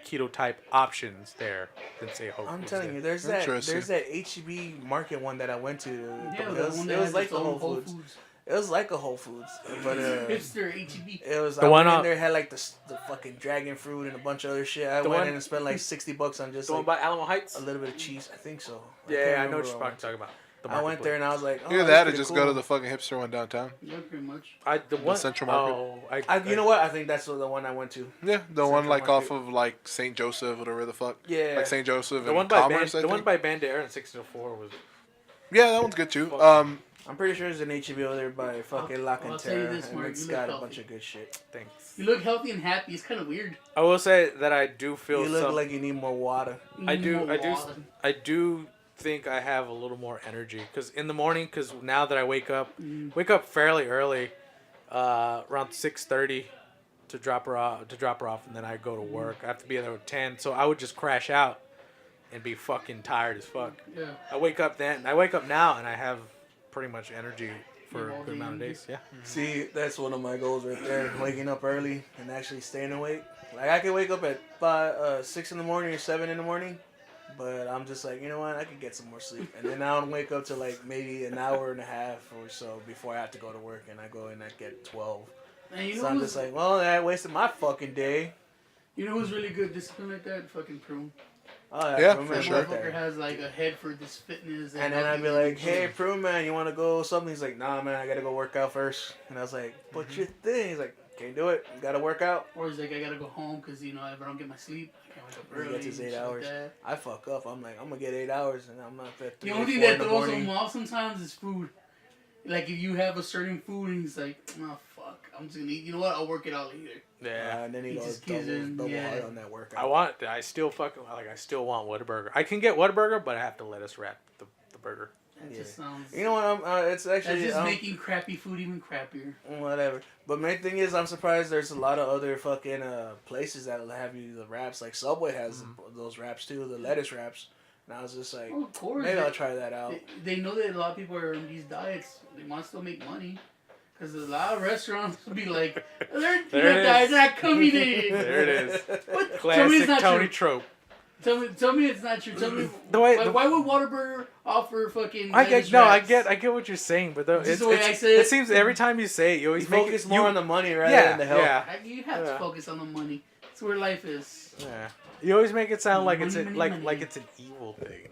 [SPEAKER 5] keto type options there than say Whole Foods.
[SPEAKER 4] I'm telling
[SPEAKER 5] did.
[SPEAKER 4] you, there's
[SPEAKER 3] Interesting.
[SPEAKER 4] that HEB market one that I went to.
[SPEAKER 2] Yeah,
[SPEAKER 4] it
[SPEAKER 2] the
[SPEAKER 4] was,
[SPEAKER 2] one
[SPEAKER 4] it
[SPEAKER 2] that
[SPEAKER 4] was
[SPEAKER 2] has
[SPEAKER 4] like
[SPEAKER 2] its
[SPEAKER 4] a
[SPEAKER 2] own
[SPEAKER 4] Whole Foods. It was like a Whole Foods, but
[SPEAKER 2] Hipster HEB.
[SPEAKER 4] it was.
[SPEAKER 5] The
[SPEAKER 4] I
[SPEAKER 5] one
[SPEAKER 4] went in
[SPEAKER 5] on-
[SPEAKER 4] there had like the fucking dragon fruit and a bunch of other shit. I
[SPEAKER 5] The
[SPEAKER 4] went
[SPEAKER 5] one-
[SPEAKER 4] in and spent like $60 on just
[SPEAKER 5] The one
[SPEAKER 4] like
[SPEAKER 5] by Alamo Heights.
[SPEAKER 4] a little bit of cheese. I think so.
[SPEAKER 5] Yeah,
[SPEAKER 4] can't
[SPEAKER 5] I know
[SPEAKER 4] remember
[SPEAKER 5] what you're
[SPEAKER 4] what
[SPEAKER 5] talking about. The
[SPEAKER 4] I went
[SPEAKER 5] marketplace.
[SPEAKER 4] there and I was like, oh,
[SPEAKER 3] Either
[SPEAKER 4] that's
[SPEAKER 3] that or
[SPEAKER 4] pretty
[SPEAKER 3] just
[SPEAKER 4] cool.
[SPEAKER 3] go to the fucking hipster one downtown.
[SPEAKER 2] Yeah, pretty much.
[SPEAKER 5] The
[SPEAKER 3] Central Market.
[SPEAKER 4] You know what? I think that's the one I went to.
[SPEAKER 3] Yeah, the one
[SPEAKER 4] Central
[SPEAKER 3] like
[SPEAKER 4] Market.
[SPEAKER 3] off of like St. Joseph, whatever the fuck.
[SPEAKER 4] Yeah.
[SPEAKER 3] Like St. Joseph
[SPEAKER 5] The
[SPEAKER 3] and
[SPEAKER 5] one by
[SPEAKER 3] Commerce.
[SPEAKER 5] the one by Bandera in 604 was.
[SPEAKER 3] Yeah, that one's good too.
[SPEAKER 5] Fuck.
[SPEAKER 4] I'm pretty sure there's an HEB over there by fucking La
[SPEAKER 2] I'll tell you
[SPEAKER 4] Cantera,
[SPEAKER 2] this,
[SPEAKER 4] and
[SPEAKER 2] Mark,
[SPEAKER 4] it's
[SPEAKER 2] you
[SPEAKER 4] got
[SPEAKER 2] look
[SPEAKER 4] a bunch
[SPEAKER 2] healthy.
[SPEAKER 4] of good shit.
[SPEAKER 5] Thanks.
[SPEAKER 2] You look healthy and happy. It's kind of weird.
[SPEAKER 5] I will say that I do feel
[SPEAKER 4] You look
[SPEAKER 5] some.
[SPEAKER 4] like you need more water.
[SPEAKER 5] I do.
[SPEAKER 2] More water.
[SPEAKER 5] I do think I have a little more energy because in the morning, because now that I wake up fairly early, around 6:30, to drop her off, and then I go to work. I have to be there at 10, so I would just crash out and be fucking tired as fuck.
[SPEAKER 2] Yeah.
[SPEAKER 5] I wake up now, and I have pretty much energy for
[SPEAKER 2] Yeah,
[SPEAKER 5] a good amount of days. Yeah.
[SPEAKER 4] See, that's one of my goals right there. Waking up early and actually staying awake. Like I can wake up at 6 in the morning or 7 in the morning, but I'm just like, you know what? I could get some more sleep, and then I don't wake up till like maybe an hour and a half or so before I have to go to work, and I go in at get 12.
[SPEAKER 2] And you know
[SPEAKER 4] So I'm
[SPEAKER 2] who's,
[SPEAKER 4] just like, well, that wasted my fucking day.
[SPEAKER 2] you know who's really good discipline like that? Fucking Prune.
[SPEAKER 4] Oh,
[SPEAKER 3] Yeah,
[SPEAKER 4] Prune
[SPEAKER 3] for
[SPEAKER 4] Man's
[SPEAKER 3] sure.
[SPEAKER 4] right
[SPEAKER 2] Motherfucker
[SPEAKER 4] there.
[SPEAKER 2] has like a head for this fitness.
[SPEAKER 4] And then I'd be like, hey, Prune Man, you want to go something? He's like, nah, man, I got to go work out first. And I was like, what's your thing? He's like, can't do it. Got to work out.
[SPEAKER 2] Or he's like, I gotta go home because you know if I don't get my sleep, I can't wake up
[SPEAKER 4] He
[SPEAKER 2] early.
[SPEAKER 4] gets his
[SPEAKER 2] and
[SPEAKER 4] 8
[SPEAKER 2] shit like
[SPEAKER 4] hours.
[SPEAKER 2] that.
[SPEAKER 4] I fuck up. I'm like, I'm going to get 8 hours, and I'm not at 3
[SPEAKER 2] The
[SPEAKER 4] or
[SPEAKER 2] only thing
[SPEAKER 4] 4
[SPEAKER 2] that
[SPEAKER 4] in the
[SPEAKER 2] throws
[SPEAKER 4] morning.
[SPEAKER 2] him off sometimes is food. Like if you have a certain food and he's like, oh fuck, I'm just gonna eat. You know what? I'll work it out later.
[SPEAKER 5] Yeah.
[SPEAKER 4] And then he
[SPEAKER 2] He
[SPEAKER 4] goes
[SPEAKER 2] just gives in,
[SPEAKER 4] double
[SPEAKER 2] yeah.
[SPEAKER 4] hard on that workout.
[SPEAKER 5] I still want Whataburger. I can get Whataburger, but I have to lettuce wrap the burger.
[SPEAKER 2] That
[SPEAKER 4] Yeah.
[SPEAKER 2] just sounds.
[SPEAKER 4] You know what? It's
[SPEAKER 2] That's
[SPEAKER 4] actually
[SPEAKER 2] just making crappy food even crappier.
[SPEAKER 4] whatever. But main thing is, I'm surprised there's a lot of other fucking places that'll have you the wraps. Like Subway has those wraps too, the lettuce wraps. And I was just like,
[SPEAKER 2] Oh, of course.
[SPEAKER 4] maybe I'll try that out.
[SPEAKER 2] They know that a lot of people are on these diets. They want to still make money. Because a lot of restaurants will be like, their
[SPEAKER 5] There it
[SPEAKER 2] diet's
[SPEAKER 5] is.
[SPEAKER 2] not coming in.
[SPEAKER 5] There it is.
[SPEAKER 2] What? Tell me it's
[SPEAKER 5] Classic
[SPEAKER 2] not
[SPEAKER 5] Tony
[SPEAKER 2] true.
[SPEAKER 5] trope.
[SPEAKER 2] Tell me it's not true. Tell me why would Whataburger offer fucking?
[SPEAKER 5] I
[SPEAKER 2] lettuce
[SPEAKER 5] get
[SPEAKER 2] wraps?
[SPEAKER 5] I get what you're saying, but though
[SPEAKER 2] Is this the way I say
[SPEAKER 5] it
[SPEAKER 2] it?
[SPEAKER 5] seems every time you say it, you
[SPEAKER 4] You
[SPEAKER 5] always make
[SPEAKER 4] focus
[SPEAKER 5] it,
[SPEAKER 4] more
[SPEAKER 5] you,
[SPEAKER 4] on the money rather
[SPEAKER 5] yeah,
[SPEAKER 4] than the health.
[SPEAKER 5] yeah,
[SPEAKER 2] You have to focus on the money. That's where life is.
[SPEAKER 5] yeah. You always make it sound like it's
[SPEAKER 2] Money,
[SPEAKER 5] like
[SPEAKER 2] money.
[SPEAKER 5] it's an evil thing.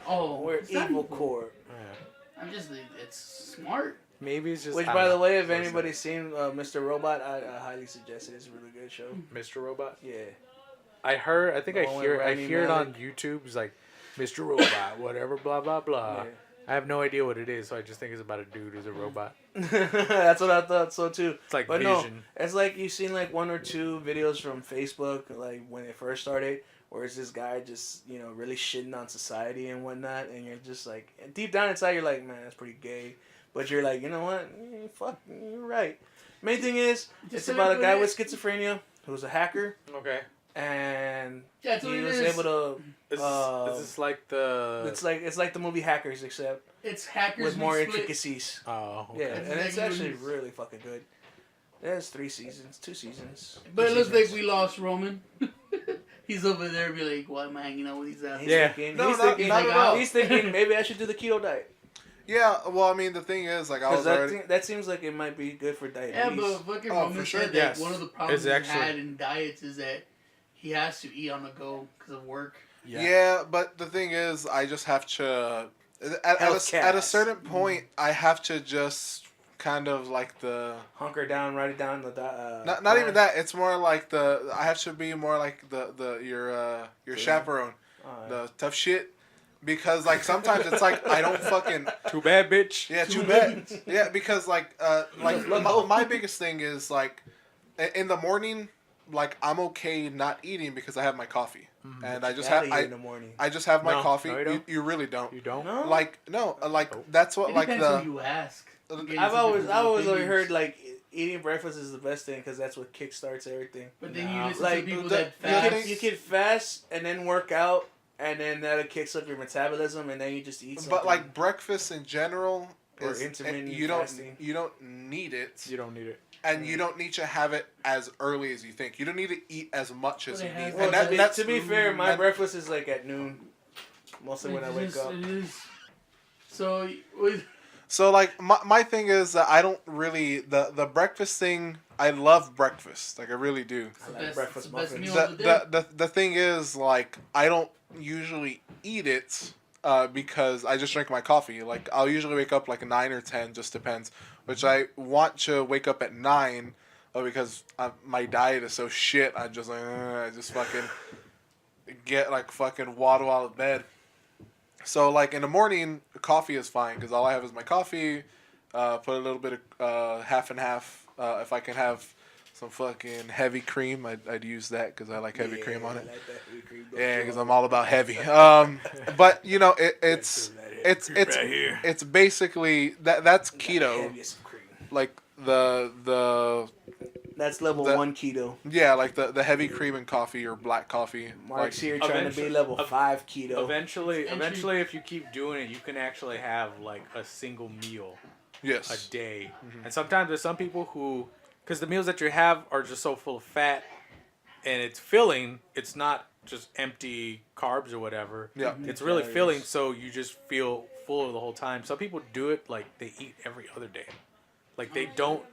[SPEAKER 2] Oh,
[SPEAKER 4] We're
[SPEAKER 2] it's not
[SPEAKER 4] evil core.
[SPEAKER 5] Yeah.
[SPEAKER 2] I'm just, it's smart.
[SPEAKER 5] Maybe it's just.
[SPEAKER 4] Which,
[SPEAKER 5] I
[SPEAKER 4] by
[SPEAKER 5] don't
[SPEAKER 4] the
[SPEAKER 5] know.
[SPEAKER 4] way, if
[SPEAKER 5] So it's
[SPEAKER 4] anybody's seen Mr. Robot, I highly suggest it. It's a really good show.
[SPEAKER 5] like Mr. Robot.
[SPEAKER 4] Yeah.
[SPEAKER 5] I think
[SPEAKER 4] The
[SPEAKER 5] I
[SPEAKER 4] one with
[SPEAKER 5] hear
[SPEAKER 4] Rami
[SPEAKER 5] it on
[SPEAKER 4] Malek.
[SPEAKER 5] YouTube. It's like Mr. Robot, whatever, blah blah blah.
[SPEAKER 4] Yeah.
[SPEAKER 5] I have no idea what it is, so I just think it's about a dude who's a robot.
[SPEAKER 4] That's what I thought so too.
[SPEAKER 5] It's like
[SPEAKER 4] But
[SPEAKER 5] Vision.
[SPEAKER 4] no, it's like you've seen like 1 or 2 videos from Facebook, like when it first started, where it's this guy just, you know, really shitting on society and whatnot, and you're just like, deep down inside, you're like, man, that's pretty gay. But you're like, you know what? Fuck, you're right. Main thing is, it's
[SPEAKER 2] say
[SPEAKER 4] about a
[SPEAKER 2] it
[SPEAKER 4] guy
[SPEAKER 2] what
[SPEAKER 4] with
[SPEAKER 2] it
[SPEAKER 4] schizophrenia who's a hacker,
[SPEAKER 5] Okay.
[SPEAKER 4] and
[SPEAKER 2] That's
[SPEAKER 4] he
[SPEAKER 2] what it
[SPEAKER 4] was
[SPEAKER 2] is.
[SPEAKER 4] able to.
[SPEAKER 5] Is this like the?
[SPEAKER 4] It's like the movie Hackers, except
[SPEAKER 2] It's hackers
[SPEAKER 4] with more
[SPEAKER 2] split.
[SPEAKER 4] intricacies.
[SPEAKER 5] Oh. Okay.
[SPEAKER 4] Yeah,
[SPEAKER 2] That's
[SPEAKER 4] and it's
[SPEAKER 2] exactly what
[SPEAKER 4] actually
[SPEAKER 2] it is.
[SPEAKER 4] really fucking good. There's 3 seasons, 2 seasons.
[SPEAKER 2] But it
[SPEAKER 4] 2
[SPEAKER 2] looks like
[SPEAKER 4] seasons.
[SPEAKER 2] we lost Roman. He's over there, be like, "Why am I hanging out with these assholes?"
[SPEAKER 4] He's
[SPEAKER 5] Yeah.
[SPEAKER 4] thinking,
[SPEAKER 3] No,
[SPEAKER 4] he's
[SPEAKER 3] not-
[SPEAKER 4] thinking,
[SPEAKER 3] not at all.
[SPEAKER 4] he's thinking maybe I should do the keto diet.
[SPEAKER 3] Yeah, well, I mean, the thing is, like, I was
[SPEAKER 4] Because
[SPEAKER 3] already.
[SPEAKER 4] that seems like it might be good for
[SPEAKER 2] Yeah,
[SPEAKER 4] diabetes.
[SPEAKER 2] but fucking
[SPEAKER 3] Oh,
[SPEAKER 2] Roman
[SPEAKER 3] for sure.
[SPEAKER 2] said that
[SPEAKER 5] Yes.
[SPEAKER 2] one of the problems
[SPEAKER 5] It's
[SPEAKER 2] he had
[SPEAKER 5] actually-
[SPEAKER 2] in diets is that he has to eat on the go because of work.
[SPEAKER 3] Yeah. But the thing is, I just have to. At a
[SPEAKER 4] Healthcast.
[SPEAKER 3] certain point, I have to just kind of like the.
[SPEAKER 4] Hunker down, write it down.
[SPEAKER 3] Not
[SPEAKER 4] plan.
[SPEAKER 3] even that. It's more like the. I have to be more like your
[SPEAKER 4] Yeah.
[SPEAKER 3] chaperone,
[SPEAKER 4] Alright.
[SPEAKER 3] the tough shit. because like sometimes it's like I don't fucking
[SPEAKER 5] Too bad, bitch.
[SPEAKER 3] yeah too bad yeah because like my biggest thing is like in the morning like I'm okay not eating because I have my coffee and I just have
[SPEAKER 4] in the morning.
[SPEAKER 3] I just have my
[SPEAKER 5] No,
[SPEAKER 3] coffee.
[SPEAKER 5] no, you don't.
[SPEAKER 3] You really don't.
[SPEAKER 5] You don't?
[SPEAKER 4] No?
[SPEAKER 3] Like no like
[SPEAKER 5] Oh.
[SPEAKER 3] that's what
[SPEAKER 2] It
[SPEAKER 3] like
[SPEAKER 2] depends
[SPEAKER 3] the
[SPEAKER 2] who you ask.
[SPEAKER 4] I've always only heard like eating breakfast is the best thing because that's what kickstarts everything.
[SPEAKER 2] But then
[SPEAKER 5] Nah.
[SPEAKER 2] you listen
[SPEAKER 4] Like,
[SPEAKER 2] to people
[SPEAKER 3] the-
[SPEAKER 2] that
[SPEAKER 3] you
[SPEAKER 2] fast.
[SPEAKER 3] can-
[SPEAKER 4] You can fast and then work out, and then that kicks up your metabolism, and then you just eat something.
[SPEAKER 3] but like breakfast in general
[SPEAKER 4] Or
[SPEAKER 3] is
[SPEAKER 4] intermittent
[SPEAKER 3] you
[SPEAKER 4] fasting.
[SPEAKER 3] don't need it.
[SPEAKER 5] You don't need it.
[SPEAKER 3] And you don't need to have it as early as you think. You don't need to eat as much as
[SPEAKER 2] But
[SPEAKER 3] you
[SPEAKER 2] it
[SPEAKER 3] need.
[SPEAKER 2] has-
[SPEAKER 4] Well,
[SPEAKER 3] And that,
[SPEAKER 4] to,
[SPEAKER 3] that's
[SPEAKER 4] to be fair, my
[SPEAKER 3] and-
[SPEAKER 4] breakfast is like at noon, mostly when I wake up.
[SPEAKER 2] It is. So with
[SPEAKER 3] so like my thing is that I don't really the breakfast thing. I love breakfast, like I really do.
[SPEAKER 4] I like
[SPEAKER 2] best-
[SPEAKER 4] breakfast
[SPEAKER 2] it's the best
[SPEAKER 4] muffins.
[SPEAKER 2] meal of the day.
[SPEAKER 3] The thing is like I don't usually eat it because I just drink my coffee. Like I'll usually wake up like 9 or 10, just depends. Which I want to wake up at 9. Because my diet is so shit, I just like I just fucking get like fucking waddle out of bed. So like in the morning, coffee is fine because all I have is my coffee. Put a little bit of half and half. If I can have some fucking heavy cream, I'd use that because I like heavy cream on it.
[SPEAKER 4] I like that heavy cream.
[SPEAKER 3] Yeah, because I'm all about heavy. But you know it's it's basically that's keto.
[SPEAKER 4] Heaviest cream.
[SPEAKER 3] Like the
[SPEAKER 4] That's level
[SPEAKER 3] The-
[SPEAKER 4] 1 keto.
[SPEAKER 3] yeah, like the heavy cream and coffee or black coffee.
[SPEAKER 4] Mark's
[SPEAKER 3] Like,
[SPEAKER 4] here trying to be
[SPEAKER 5] eventually-
[SPEAKER 4] level 5 keto.
[SPEAKER 5] Eventually,
[SPEAKER 2] Entry-
[SPEAKER 5] if you keep doing it, you can actually have like a single meal a
[SPEAKER 3] yes.
[SPEAKER 5] day. And sometimes there's some people who, because the meals that you have are just so full of fat, and it's filling. It's not just empty carbs or whatever.
[SPEAKER 3] Yeah.
[SPEAKER 5] It's really
[SPEAKER 4] Calories.
[SPEAKER 5] filling, so you just feel full the whole time. Some people do it like they eat every other day. Like they don't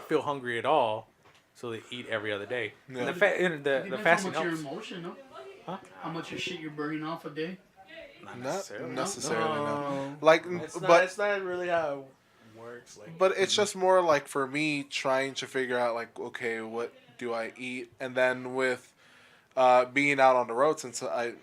[SPEAKER 5] feel hungry at all, so they eat every other day.
[SPEAKER 3] Yeah.
[SPEAKER 5] And the
[SPEAKER 2] it depends
[SPEAKER 5] fasting
[SPEAKER 2] how much
[SPEAKER 5] helps.
[SPEAKER 2] your emotion, no?
[SPEAKER 5] Huh?
[SPEAKER 2] How much your shit you're burning off a day?
[SPEAKER 5] Not
[SPEAKER 3] Not
[SPEAKER 5] necessarily.
[SPEAKER 3] necessarily, no.
[SPEAKER 4] No.
[SPEAKER 3] Like,
[SPEAKER 4] It's not,
[SPEAKER 3] but
[SPEAKER 4] it's not really how it works. Like,
[SPEAKER 3] but it's just more like for me trying to figure out like okay, what do I eat, and then with being out on the road since I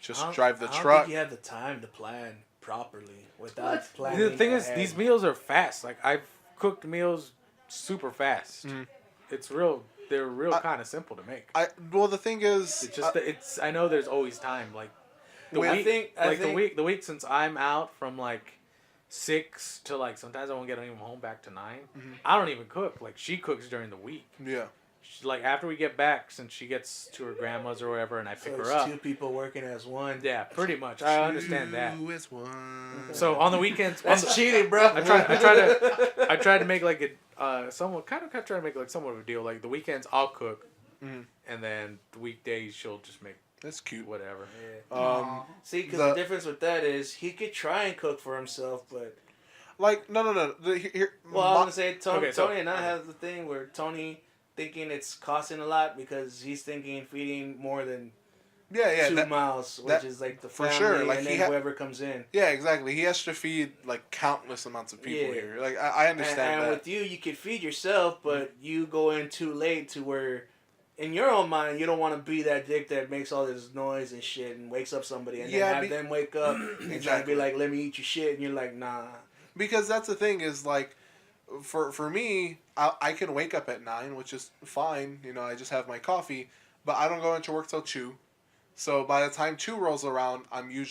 [SPEAKER 3] just drive the
[SPEAKER 4] I don't
[SPEAKER 3] truck.
[SPEAKER 4] think you have the time to plan properly without
[SPEAKER 2] What?
[SPEAKER 4] planning.
[SPEAKER 5] The thing is,
[SPEAKER 4] ahead.
[SPEAKER 5] these meals are fast. Like I've cooked meals super fast.
[SPEAKER 3] Mhm.
[SPEAKER 5] It's real. They're real kind of simple to make.
[SPEAKER 3] Well, the thing is,
[SPEAKER 5] It's just that it's. I know there's always time. Like the
[SPEAKER 3] Wait,
[SPEAKER 5] week,
[SPEAKER 4] I think-
[SPEAKER 5] the week since I'm out from like 6 to like sometimes I won't get even home back to 9.
[SPEAKER 3] Mhm.
[SPEAKER 5] I don't even cook. Like she cooks during the week.
[SPEAKER 3] yeah,
[SPEAKER 5] She, like after we get back, since she gets to her grandma's or whatever, and I
[SPEAKER 4] So
[SPEAKER 5] pick
[SPEAKER 4] it's
[SPEAKER 5] her up.
[SPEAKER 4] 2 people working as one.
[SPEAKER 5] Yeah, pretty much. I understand that.
[SPEAKER 3] 2 is 1.
[SPEAKER 5] So on the weekends,
[SPEAKER 4] That's cheating, bro.
[SPEAKER 5] I try to make like a somewhat kind of try to make like somewhat of a deal. Like the weekends I'll cook,
[SPEAKER 3] Mhm.
[SPEAKER 5] and then the weekdays she'll just make
[SPEAKER 3] That's cute.
[SPEAKER 5] whatever.
[SPEAKER 4] Yeah.
[SPEAKER 3] Um,
[SPEAKER 4] See, because
[SPEAKER 3] the-
[SPEAKER 4] the difference with that is he could try and cook for himself, but
[SPEAKER 3] like no. Here,
[SPEAKER 4] well, I was gonna say Tony,
[SPEAKER 5] Okay, so-
[SPEAKER 4] Tony and I have the thing where Tony thinking it's costing a lot because he's thinking feeding more than
[SPEAKER 3] yeah,
[SPEAKER 4] 2
[SPEAKER 3] that,
[SPEAKER 4] miles, which
[SPEAKER 3] that-
[SPEAKER 4] is like the
[SPEAKER 3] for
[SPEAKER 4] family
[SPEAKER 3] sure, like,
[SPEAKER 4] and
[SPEAKER 3] he
[SPEAKER 4] then
[SPEAKER 3] ha-
[SPEAKER 4] whoever comes in.
[SPEAKER 3] yeah, exactly. He has to feed like countless amounts of people
[SPEAKER 4] Yeah.
[SPEAKER 3] here. Like I understand
[SPEAKER 4] and
[SPEAKER 3] that.
[SPEAKER 4] with you could feed yourself, but you go in too late to where, in your own mind, you don't want to be that dick that makes all this noise and shit and wakes up somebody and
[SPEAKER 3] Yeah,
[SPEAKER 4] then have them wake up and try to
[SPEAKER 3] Exactly.
[SPEAKER 4] be like, "Let me eat your shit," and you're like, "Nah."
[SPEAKER 3] Because that's the thing is like, for me, I can wake up at 9, which is fine. You know, I just have my coffee, but I don't go into work till 2. So by the time 2 rolls around,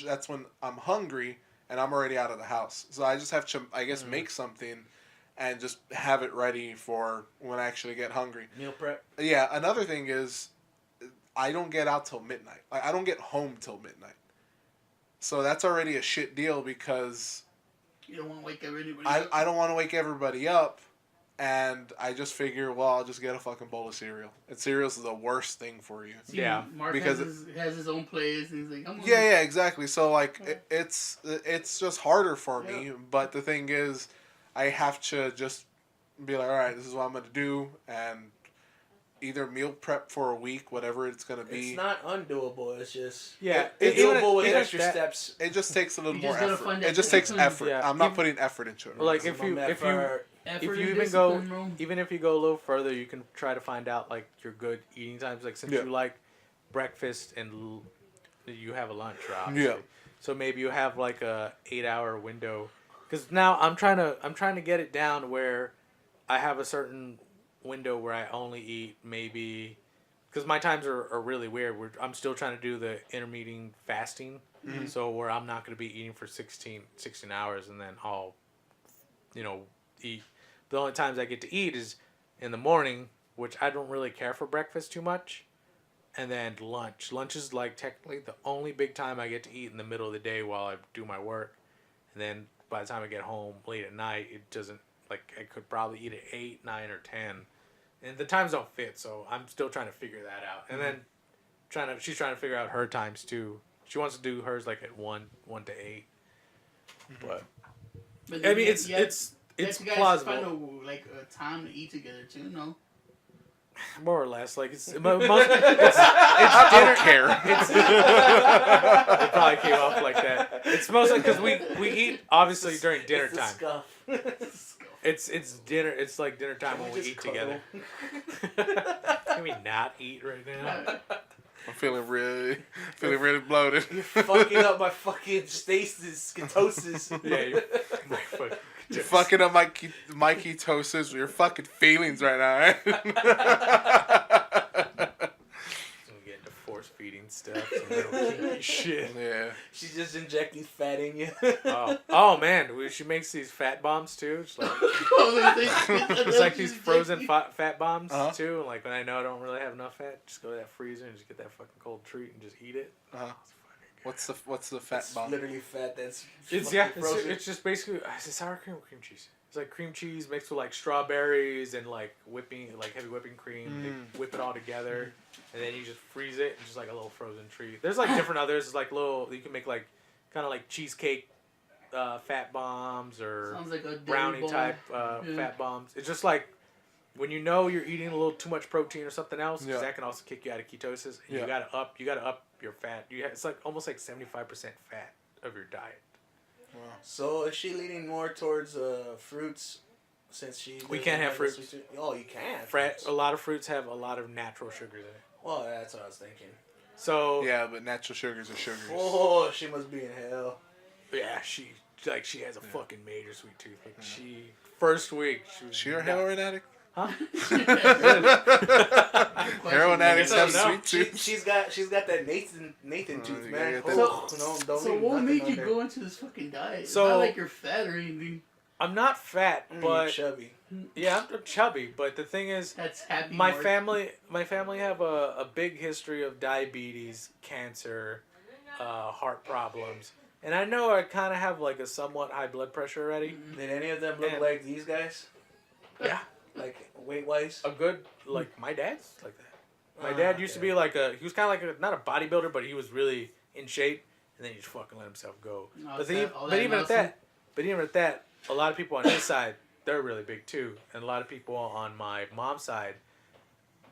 [SPEAKER 3] that's when I'm hungry and I'm already out of the house. So I just have to, I guess, make something and just have it ready for when I actually get hungry.
[SPEAKER 4] Meal prep.
[SPEAKER 3] Yeah, another thing is I don't get out till midnight. Like I don't get home till midnight. So that's already a shit deal because
[SPEAKER 2] You don't want to wake everybody
[SPEAKER 3] I
[SPEAKER 2] up.
[SPEAKER 3] don't want to wake everybody up, and I just figure, well, I'll just get a fucking bowl of cereal. And cereal's the worst thing for you.
[SPEAKER 2] See,
[SPEAKER 5] Yeah,
[SPEAKER 2] Mark
[SPEAKER 3] because
[SPEAKER 2] has his own place, and he's like, I'm
[SPEAKER 3] Yeah, exactly. So like, it's just harder for me. But the thing is, I have to just be like, all right, this is what I'm gonna do, and either meal prep for a week, whatever it's gonna be.
[SPEAKER 4] It's not undoable. It's just
[SPEAKER 5] Yeah,
[SPEAKER 4] it's
[SPEAKER 5] even-
[SPEAKER 4] doable with
[SPEAKER 5] even
[SPEAKER 4] extra
[SPEAKER 5] that-
[SPEAKER 4] steps.
[SPEAKER 3] It just takes a little
[SPEAKER 2] You
[SPEAKER 3] more
[SPEAKER 2] just gotta
[SPEAKER 3] effort.
[SPEAKER 2] find
[SPEAKER 3] It
[SPEAKER 2] that
[SPEAKER 3] just takes
[SPEAKER 2] discipline.
[SPEAKER 3] effort.
[SPEAKER 5] Yeah,
[SPEAKER 3] I'm not
[SPEAKER 5] even-
[SPEAKER 3] putting effort into it.
[SPEAKER 5] Like
[SPEAKER 4] Some
[SPEAKER 5] if you
[SPEAKER 4] effort.
[SPEAKER 2] Effort
[SPEAKER 5] if
[SPEAKER 2] and
[SPEAKER 5] you even
[SPEAKER 2] discipline,
[SPEAKER 5] go
[SPEAKER 2] bro.
[SPEAKER 5] even if you go a little further, you can try to find out like your good eating times. Like since
[SPEAKER 3] Yeah.
[SPEAKER 5] you like breakfast and you have a lunch, obviously.
[SPEAKER 3] Yeah.
[SPEAKER 5] So maybe you have like a 8-hour window. Because now I'm trying to get it down where I have a certain window where I only eat maybe, because my times are really weird. I'm still trying to do the intermittent fasting, so where I'm not going to be eating for 16 hours and then I'll, eat. The only times I get to eat is in the morning, which I don't really care for breakfast too much, and then lunch. Lunch is like technically the only big time I get to eat in the middle of the day while I do my work, and then by the time I get home late at night, it doesn't, like, I could probably eat at 8, 9, or 10. And the times don't fit, so I'm still trying to figure that out. And then she's trying to figure out her times too. She wants to do hers like at 1 to 8. But I mean, it's plausible.
[SPEAKER 2] Find a time to eat together too. No.
[SPEAKER 5] More or less, like it's dinner. I don't care. It probably came off like that. It's mostly because we eat obviously during dinner time. It's dinner. It's like dinner time when we eat together. Can we not eat right now?
[SPEAKER 3] I'm feeling really bloated.
[SPEAKER 4] You're fucking up my fucking stasis, ketosis.
[SPEAKER 5] Yeah,
[SPEAKER 3] you're fucking up my ketosis with your fucking feelings right now, right?
[SPEAKER 5] I'm getting into force feeding stuff. Shit.
[SPEAKER 3] Yeah.
[SPEAKER 4] She's just injecting fat in you.
[SPEAKER 5] Oh man, she makes these fat bombs too. It's like, it's like these frozen fat bombs too. And like when I know I don't really have enough fat, just go to that freezer and just get that fucking cold treat and just eat it.
[SPEAKER 3] What's the fat bomb?
[SPEAKER 4] Literally fat. That's
[SPEAKER 5] it's just basically is it sour cream or cream cheese? It's like cream cheese mixed with like strawberries and like heavy whipping cream. They whip it all together, and then you just freeze it and just like a little frozen treat. There's like different others. It's like little you can make like kind of like cheesecake fat bombs or
[SPEAKER 2] like a
[SPEAKER 5] brownie type fat bombs. It's just like when you know you're eating a little too much protein or something else, because that can also kick you out of ketosis. And you gotta up your fat. It's like almost like 75% fat of your diet.
[SPEAKER 3] Wow.
[SPEAKER 4] So is she leaning more towards fruits since she?
[SPEAKER 5] We can't have fruits.
[SPEAKER 4] Oh, you can.
[SPEAKER 5] A lot of fruits have a lot of natural sugars in it.
[SPEAKER 4] Well, that's what I was thinking.
[SPEAKER 5] So
[SPEAKER 3] yeah, but natural sugars are sugars.
[SPEAKER 4] Oh, she must be in hell.
[SPEAKER 5] Yeah, she has a fucking major sweet tooth. Like first week she was.
[SPEAKER 3] She a heroin addict?
[SPEAKER 5] Huh?
[SPEAKER 3] Heroin addicts have sweet tooth.
[SPEAKER 4] She's got that Nathan tooth, man.
[SPEAKER 2] So what made you go into this fucking diet? It's not like you're fat or anything.
[SPEAKER 5] I'm not fat, but
[SPEAKER 4] you're chubby.
[SPEAKER 5] Yeah, I'm chubby, but the thing is,
[SPEAKER 2] that's happy.
[SPEAKER 5] My family have a big history of diabetes, cancer, heart problems, and I know I kind of have like a somewhat high blood pressure already.
[SPEAKER 4] Did any of them look like these guys?
[SPEAKER 5] Yeah.
[SPEAKER 4] Like weight wise?
[SPEAKER 5] A good, like my dad's like that. My dad used to be like he was kind of like not a bodybuilder, but he was really in shape, and then he just fucking let himself go. But even at that, a lot of people on his side, they're really big too, and a lot of people on my mom's side,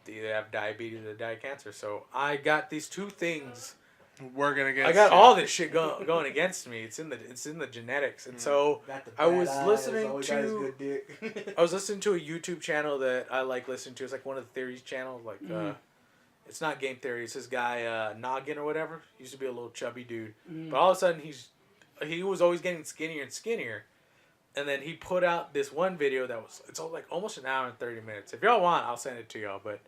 [SPEAKER 5] they either have diabetes or die of cancer. So I got these two things
[SPEAKER 3] working against.
[SPEAKER 5] I got all this shit going against me. It's in the genetics, and so I was listening to a YouTube channel that I like listening to. It's like one of the theories channels. Like it's not game theory. It's this guy Noggin or whatever. He used to be a little chubby dude, but all of a sudden he was always getting skinnier and skinnier. And then he put out this one video it's like almost an hour and 30 minutes. If y'all want, I'll send it to y'all. But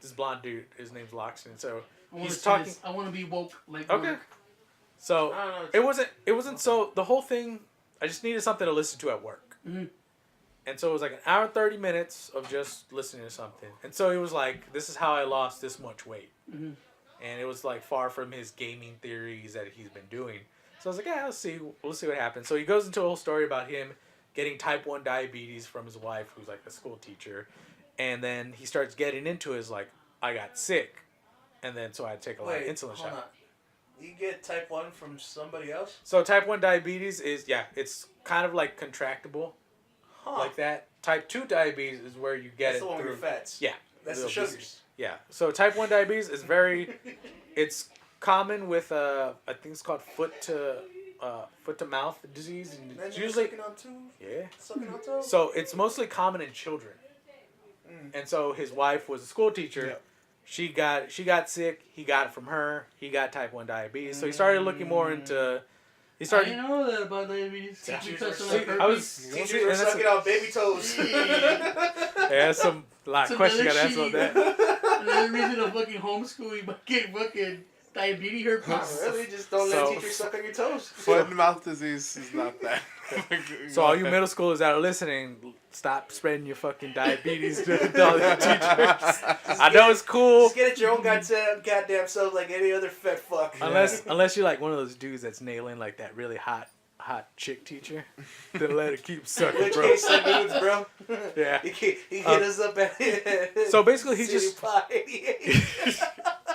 [SPEAKER 5] this blonde dude, his name's Loxton. So he's talking.
[SPEAKER 2] I want to be woke like.
[SPEAKER 5] Okay.
[SPEAKER 2] Work.
[SPEAKER 5] So it wasn't so the whole thing. I just needed something to listen to at work. And so it was like an hour and 30 minutes of just listening to something. And so he was like, "This is how I lost this much weight." And it was like far from his gaming theories that he's been doing. So I was like, yeah, we'll see what happens. So he goes into a whole story about him getting type 1 diabetes from his wife, who's like a school teacher. And then he starts getting into his like, I got sick. And then so I had to take a lot of insulin shot.
[SPEAKER 4] On. You get type 1 from somebody else?
[SPEAKER 5] So type 1 diabetes is, it's kind of like contractable. Like that. Type 2 diabetes is where you get
[SPEAKER 4] That's the one with your fats.
[SPEAKER 5] Yeah.
[SPEAKER 4] That's the sugars.
[SPEAKER 5] Yeah. So type 1 diabetes is it's common with I think it's called foot to mouth disease, and it's usually
[SPEAKER 4] sucking on tooth. Sucking on toes.
[SPEAKER 5] So it's mostly common in children. And so his wife was a school teacher. she got sick. He got it from her. He got type 1 diabetes. So he started looking more into. He
[SPEAKER 2] I
[SPEAKER 5] started.
[SPEAKER 2] didn't know that about diabetes.
[SPEAKER 4] Teachers
[SPEAKER 5] Teachers
[SPEAKER 4] were sucking out baby toes.
[SPEAKER 5] Yeah, a lot of questions you gotta ask about that.
[SPEAKER 2] Another reason to fucking homeschool, you get fucking diabetes herpes.
[SPEAKER 4] Really? Just don't let teachers suck on your toes.
[SPEAKER 3] Foot and mouth disease is not that.
[SPEAKER 5] So all you middle schoolers that are listening, stop spreading your fucking diabetes to all the teachers. I know it's cool.
[SPEAKER 4] Just get it your own goddamn self like any other fat fuck.
[SPEAKER 5] Unless you're like one of those dudes that's nailing like that really hot chick teacher, then let it keep sucking,
[SPEAKER 4] Which
[SPEAKER 5] bro.
[SPEAKER 4] case some dudes, bro.
[SPEAKER 5] Yeah.
[SPEAKER 4] He hit us up at
[SPEAKER 5] So basically, he just
[SPEAKER 4] citypie88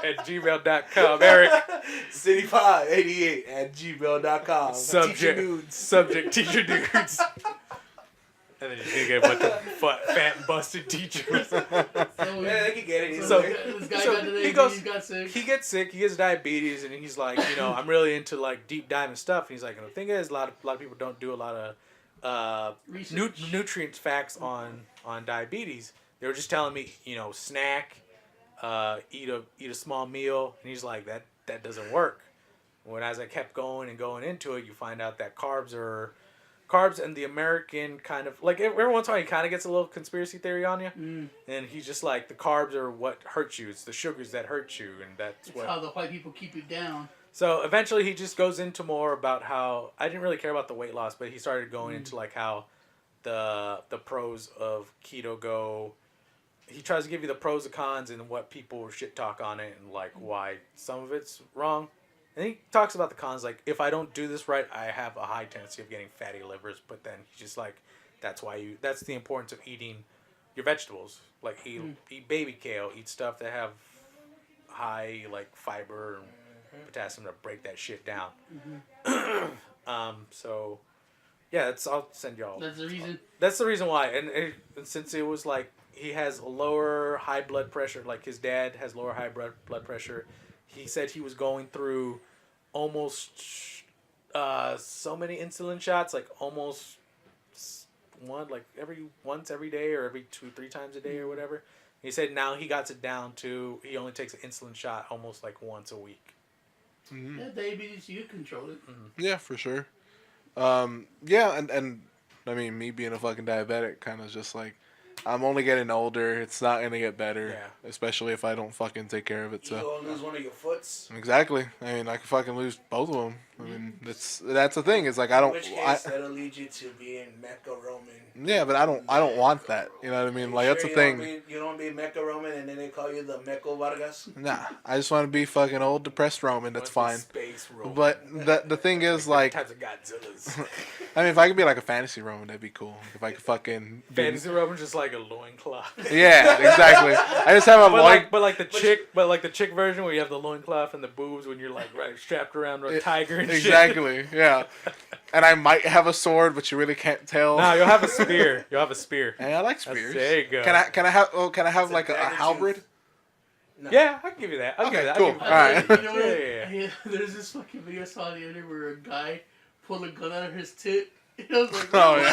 [SPEAKER 5] at gmail.com, Eric.
[SPEAKER 4] citypie88 at gmail.com.
[SPEAKER 5] Subject teacher dudes. And then you're gonna get a bunch of fat and busted teachers.
[SPEAKER 4] Yeah, they can get it.
[SPEAKER 2] So
[SPEAKER 4] Either way.
[SPEAKER 2] this guy got diabetes, got sick.
[SPEAKER 5] He gets sick, he gets diabetes, and he's like, I'm really into like deep diving stuff. And he's like, and the thing is, a lot of people don't do a lot of nutrient facts on diabetes. They were just telling me, snack, eat a small meal, and he's like, that doesn't work. When as I kept going and going into it, you find out that carbs and the American kind of like every once in a while he kind of gets a little conspiracy theory on you, and he's just like the carbs are what hurts you. It's the sugars that hurt you, and that's
[SPEAKER 2] how the white people keep you down.
[SPEAKER 5] So eventually he just goes into more about how I didn't really care about the weight loss, but he started going into like how the pros of keto go. He tries to give you the pros and cons and what people shit talk on it and like why some of it's wrong. And he talks about the cons, like, if I don't do this right, I have a high tendency of getting fatty livers. But then he's just like, that's the importance of eating your vegetables. Like, eat baby kale, eat stuff that have high, like, fiber and potassium to break that shit down. So, yeah, I'll send y'all.
[SPEAKER 2] That's the reason?
[SPEAKER 5] That's the reason why. And since it was, like, he has lower high blood pressure, like, his dad has lower high blood pressure. He said he was going through almost so many insulin shots, like almost once every day or every 2-3 times a day or whatever. He said now he got it down to he only takes an insulin shot almost like once a week.
[SPEAKER 3] Mm-hmm.
[SPEAKER 2] Yeah, diabetes, you control it.
[SPEAKER 3] Yeah, for sure. Yeah, and I mean, me being a fucking diabetic kind of just like, I'm only getting older. It's not going to get better.
[SPEAKER 5] Yeah.
[SPEAKER 3] Especially if I don't fucking take care of it. So.
[SPEAKER 4] You gonna lose one of your foots.
[SPEAKER 3] Exactly. I mean, I could fucking lose both of them. I mean, that's the thing. It's like I don't.
[SPEAKER 4] In which case, that'll lead you to being Mecca Roman.
[SPEAKER 3] Yeah, but I don't want that. You know what I mean? Like that's the thing.
[SPEAKER 4] You don't be Mecca Roman, and then they call you the Mecca Vargas.
[SPEAKER 3] Nah, I just want to be fucking old depressed Roman. That's fine.
[SPEAKER 5] Space Roman.
[SPEAKER 3] But the thing is, like,
[SPEAKER 5] types of Godzillas.
[SPEAKER 3] I mean, if I could be like a fantasy Roman, that'd be cool. If I could fucking
[SPEAKER 5] Fantasy Roman, just like a loincloth.
[SPEAKER 3] Yeah, exactly. I just have a loin.
[SPEAKER 5] But like the chick version where you have the loincloth and the boobs when you're like strapped around a tiger and
[SPEAKER 3] exactly, shit. Yeah. And I might have a sword, but you really can't tell.
[SPEAKER 5] No, you'll have a spear. You'll have a spear.
[SPEAKER 3] Hey, I like spears.
[SPEAKER 5] There you go.
[SPEAKER 3] Can I have like a halberd?
[SPEAKER 5] No. Yeah, I'll give you that. I'll give you that.
[SPEAKER 3] Cool. All right.
[SPEAKER 2] You know what?
[SPEAKER 5] Yeah.
[SPEAKER 2] There's this fucking video I saw the other day where a guy pulled a gun out of his tit. I was like,
[SPEAKER 3] oh yeah.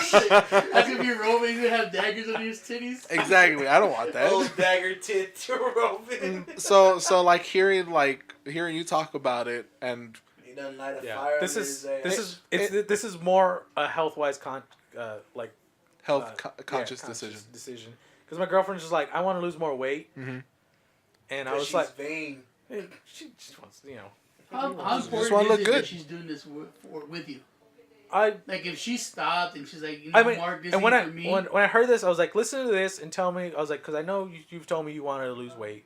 [SPEAKER 2] That's gonna be Roman. He's gonna have daggers under his titties.
[SPEAKER 3] Exactly. I don't want that.
[SPEAKER 4] Old dagger tit to Roman.
[SPEAKER 3] So like hearing you talk about it and.
[SPEAKER 4] He doesn't light a fire.
[SPEAKER 5] This is more a health wise
[SPEAKER 3] conscious decision.
[SPEAKER 5] Because my girlfriend's just like, I want to lose more weight, and I was
[SPEAKER 4] she's
[SPEAKER 5] like,
[SPEAKER 4] vain.
[SPEAKER 5] She just wants,
[SPEAKER 2] How
[SPEAKER 3] just
[SPEAKER 2] important
[SPEAKER 3] wanna
[SPEAKER 2] is
[SPEAKER 3] look
[SPEAKER 2] it
[SPEAKER 3] good.
[SPEAKER 2] that she's doing this with you? Like if she stopped and she's like, Mark, this
[SPEAKER 5] and
[SPEAKER 2] ain't for me.
[SPEAKER 5] when I heard this, I was like, listen to this and tell me. I was like, because I know you've told me you wanted to lose weight.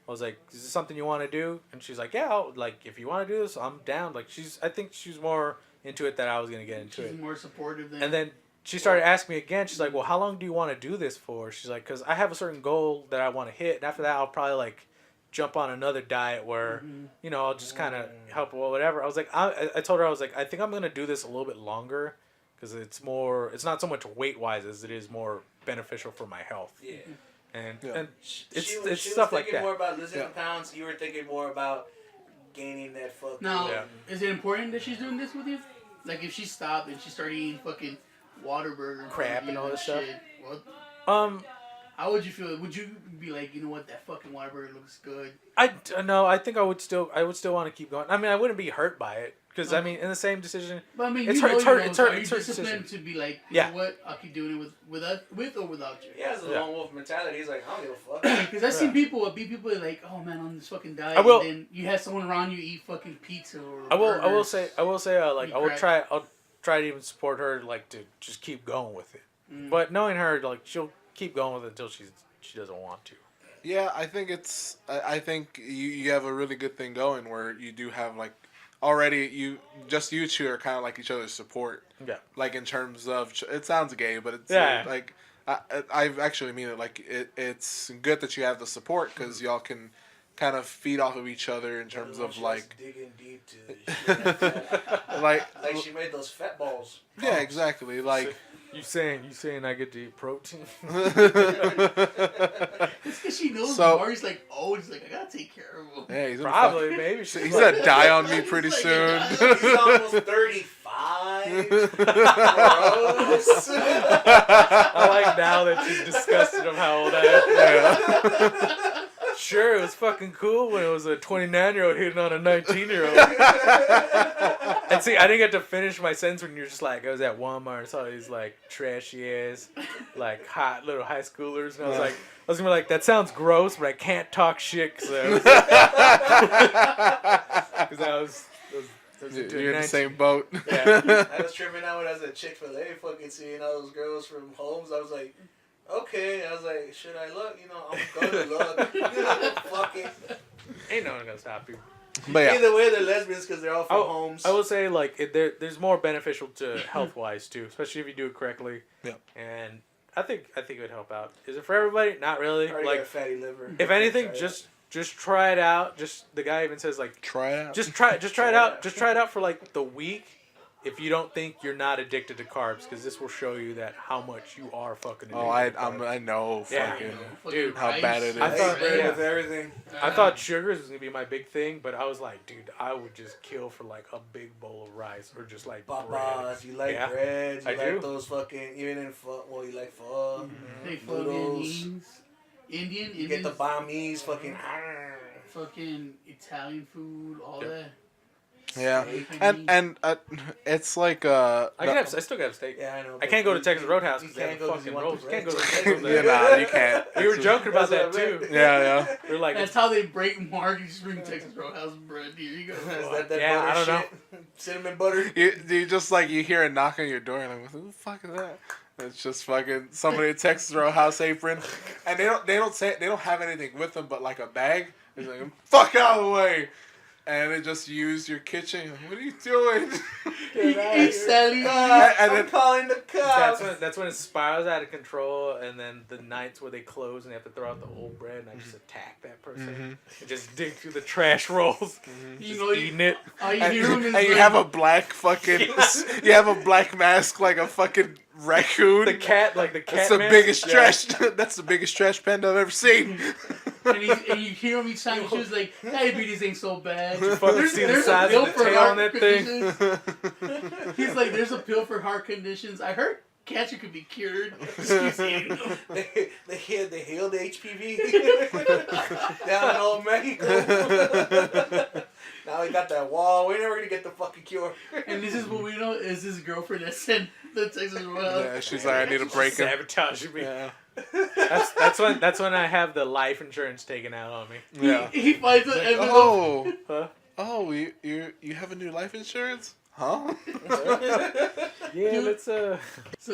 [SPEAKER 5] I was like, is this something you want to do? And she's like, yeah, if you want to do this, I'm down. Like I think she's more into it than I was gonna get into it.
[SPEAKER 2] She's more supportive than.
[SPEAKER 5] And then she started asking me again. She's like, well, how long do you want to do this for? She's like, because I have a certain goal that I want to hit, and after that, I'll probably like jump on another diet where I'll just kind of help or whatever. I was like, I told her, I was like, I think I'm gonna do this a little bit longer because it's not so much weight wise as it is more beneficial for my health.
[SPEAKER 4] Yeah.
[SPEAKER 5] And
[SPEAKER 4] it's
[SPEAKER 5] stuff like that.
[SPEAKER 4] She was thinking more about losing pounds. You were thinking more about gaining that fucking.
[SPEAKER 2] Now, is it important that she's doing this with you? Like if she stopped and she started eating fucking Whataburger,
[SPEAKER 5] crap and all this stuff.
[SPEAKER 2] What? How would you feel? Would you be like, you know what, that fucking Whataburger looks good?
[SPEAKER 5] No, I think I would still want to keep going. I mean, I wouldn't be hurt by it because I mean, in the same decision.
[SPEAKER 2] But I mean,
[SPEAKER 5] It's
[SPEAKER 2] you
[SPEAKER 5] her-
[SPEAKER 2] know,
[SPEAKER 5] it's her-
[SPEAKER 2] you know,
[SPEAKER 5] it's her-
[SPEAKER 2] are you
[SPEAKER 5] it's her
[SPEAKER 2] disciplined
[SPEAKER 5] decision.
[SPEAKER 2] to be like, you
[SPEAKER 5] Yeah.
[SPEAKER 2] know what, I'll keep doing it with or without you?
[SPEAKER 4] He has a
[SPEAKER 5] Yeah.
[SPEAKER 4] lone wolf mentality. He's like, I don't give a fuck.
[SPEAKER 2] Because I've seen people like, oh man, on this fucking diet,
[SPEAKER 5] I will-
[SPEAKER 2] and then you have someone around you eat fucking pizza or
[SPEAKER 5] I will
[SPEAKER 2] burgers.
[SPEAKER 5] say like
[SPEAKER 2] You
[SPEAKER 5] I will
[SPEAKER 2] crack.
[SPEAKER 5] I'll try to even support her like to just keep going with it.
[SPEAKER 2] Mm.
[SPEAKER 5] But knowing her, like she'll keep going with it until she doesn't want to.
[SPEAKER 3] Yeah, I think it's. I think you have a really good thing going where you do have like already you two are kind of like each other's support.
[SPEAKER 5] Yeah.
[SPEAKER 3] Like in terms of it sounds gay, but it's
[SPEAKER 5] Yeah.
[SPEAKER 3] like I actually mean it. Like it's good that you have the support because y'all can kind of feed off of each other in terms of like
[SPEAKER 4] digging deep to the shit.
[SPEAKER 3] like
[SPEAKER 4] She made those fat balls.
[SPEAKER 3] yeah, exactly like.
[SPEAKER 5] You saying I get to eat protein?
[SPEAKER 2] It's because she knows
[SPEAKER 3] So-
[SPEAKER 2] Mari's like, oh, he's like, I gotta take care of him.
[SPEAKER 3] Yeah, he's gonna
[SPEAKER 5] Probably, maybe.
[SPEAKER 3] fuck- he's gonna die on me pretty
[SPEAKER 2] He's like,
[SPEAKER 3] soon.
[SPEAKER 4] He's almost 35. Gross.
[SPEAKER 5] I like now that she's disgusted of how old I am.
[SPEAKER 3] Yeah.
[SPEAKER 5] Sure, it was fucking cool when it was a 29-year-old hitting on a 19-year-old. And see, I didn't get to finish my sentence when you're just like, I was at Walmart and saw these like trashy ass, like hot little high schoolers, and I was gonna be like, that sounds gross, but I can't talk shit because I was
[SPEAKER 3] You're in the same boat.
[SPEAKER 5] Yeah.
[SPEAKER 4] I was tripping out when I was at Chick-fil-A fucking seeing all those girls from Holmes. I was like, okay. I was like, should I look? You know, I'm gonna look. Fuck it.
[SPEAKER 5] Ain't no one gonna stop you.
[SPEAKER 3] But yeah.
[SPEAKER 4] Either way, they're lesbians because they're all from Holmes.
[SPEAKER 5] I will say, like, there's more beneficial to health-wise, too, especially if you do it correctly.
[SPEAKER 3] Yeah.
[SPEAKER 5] And I think it would help out. Is it for everybody? Not really.
[SPEAKER 4] I already got a
[SPEAKER 5] Like,
[SPEAKER 4] fatty liver.
[SPEAKER 5] if anything,
[SPEAKER 4] Try it.
[SPEAKER 5] just try it out. Just the guy even says, like,
[SPEAKER 3] Try it out.
[SPEAKER 5] just try it out. Just try it out for, like, the week. If you don't think you're not addicted to carbs, because this will show you that how much you are fucking addicted to carbs.
[SPEAKER 3] I know
[SPEAKER 5] Yeah.
[SPEAKER 3] fucking
[SPEAKER 5] Dude,
[SPEAKER 3] how bad it is.
[SPEAKER 5] I thought-
[SPEAKER 4] bread
[SPEAKER 5] yeah.
[SPEAKER 4] with everything.
[SPEAKER 5] I thought sugars was gonna be my big thing, but I was like, dude, I would just kill for like a big bowl of rice or just like bread.
[SPEAKER 4] Papas, you like
[SPEAKER 5] Yeah.
[SPEAKER 4] bread, you
[SPEAKER 5] I
[SPEAKER 4] like
[SPEAKER 5] do.
[SPEAKER 4] those fucking, even in pho, well, you like pho,
[SPEAKER 2] They fucking
[SPEAKER 4] noodles.
[SPEAKER 2] Indian,
[SPEAKER 4] you get the
[SPEAKER 2] Indians,
[SPEAKER 4] Bamese, fucking,
[SPEAKER 2] fucking Italian food, all
[SPEAKER 5] Yeah.
[SPEAKER 2] that.
[SPEAKER 3] Yeah,
[SPEAKER 2] Steak,
[SPEAKER 3] and it's like
[SPEAKER 5] I still got steak.
[SPEAKER 4] yeah, I know.
[SPEAKER 5] I can't go to Texas Roadhouse
[SPEAKER 4] You
[SPEAKER 5] because they
[SPEAKER 4] can't
[SPEAKER 5] have
[SPEAKER 4] go 'cause
[SPEAKER 5] fucking
[SPEAKER 4] you want
[SPEAKER 5] rolls.
[SPEAKER 4] the
[SPEAKER 5] You can't go to
[SPEAKER 4] bread.
[SPEAKER 5] Texas
[SPEAKER 3] yeah,
[SPEAKER 5] Roadhouse.
[SPEAKER 3] nah, you can't.
[SPEAKER 5] We were joking about that
[SPEAKER 4] That's what I meant.
[SPEAKER 5] too.
[SPEAKER 3] Yeah,
[SPEAKER 5] We were like,
[SPEAKER 2] That's how they break Mark. You just bring Texas Roadhouse bread. Here you go.
[SPEAKER 4] Is that
[SPEAKER 5] Yeah,
[SPEAKER 4] butter
[SPEAKER 5] I don't
[SPEAKER 4] shit? Cinnamon butter.
[SPEAKER 3] you just like you hear a knock on your door and like, what the fuck is that? It's just fucking somebody at Texas Roadhouse apron, and they don't have anything with them but like a bag. It's like fuck out of the way, and they just use your kitchen. You're like, what are you doing?
[SPEAKER 2] He's selling.
[SPEAKER 3] And
[SPEAKER 4] I'm
[SPEAKER 3] then-
[SPEAKER 4] calling the cops.
[SPEAKER 5] that's when it spirals out of control, and then the nights where they close and they have to throw out the old bread, and I just attack that person and just dig through the trash rolls,
[SPEAKER 2] You
[SPEAKER 5] just
[SPEAKER 2] know,
[SPEAKER 5] eating it.
[SPEAKER 2] all you
[SPEAKER 3] And,
[SPEAKER 2] hear him is
[SPEAKER 3] and you
[SPEAKER 2] like,
[SPEAKER 3] have a black fucking, you have a black mask like a fucking raccoon.
[SPEAKER 5] The cat, like the cat.
[SPEAKER 3] That's the
[SPEAKER 5] mask.
[SPEAKER 3] biggest
[SPEAKER 5] Yeah.
[SPEAKER 3] trash. That's the biggest trash panda I've ever seen.
[SPEAKER 2] and you hear him each time. He was like, diabetes ain't so bad.
[SPEAKER 5] Fucking see the
[SPEAKER 2] There's a
[SPEAKER 5] size
[SPEAKER 2] pill
[SPEAKER 5] of the
[SPEAKER 2] for
[SPEAKER 5] tail
[SPEAKER 2] heart
[SPEAKER 5] on that thing.
[SPEAKER 2] conditions. He's like, there's a pill for heart conditions. I heard cancer could be cured. Excuse me.
[SPEAKER 4] They healed the HPV down in old Mexico. Now we got that wall. We're never gonna get the fucking cure.
[SPEAKER 2] And this is what we know is his girlfriend that sent the Texas Roadhouse.
[SPEAKER 3] Yeah, she's like, I need a break.
[SPEAKER 5] Sabotage me.
[SPEAKER 3] Yeah.
[SPEAKER 5] That's when I have the life insurance taken out on me.
[SPEAKER 3] Yeah.
[SPEAKER 2] He finds an envelope.
[SPEAKER 3] Oh.
[SPEAKER 5] Huh?
[SPEAKER 3] Oh, you have a new life insurance? Huh?
[SPEAKER 5] Yeah,
[SPEAKER 2] Dude.
[SPEAKER 5] let's
[SPEAKER 2] So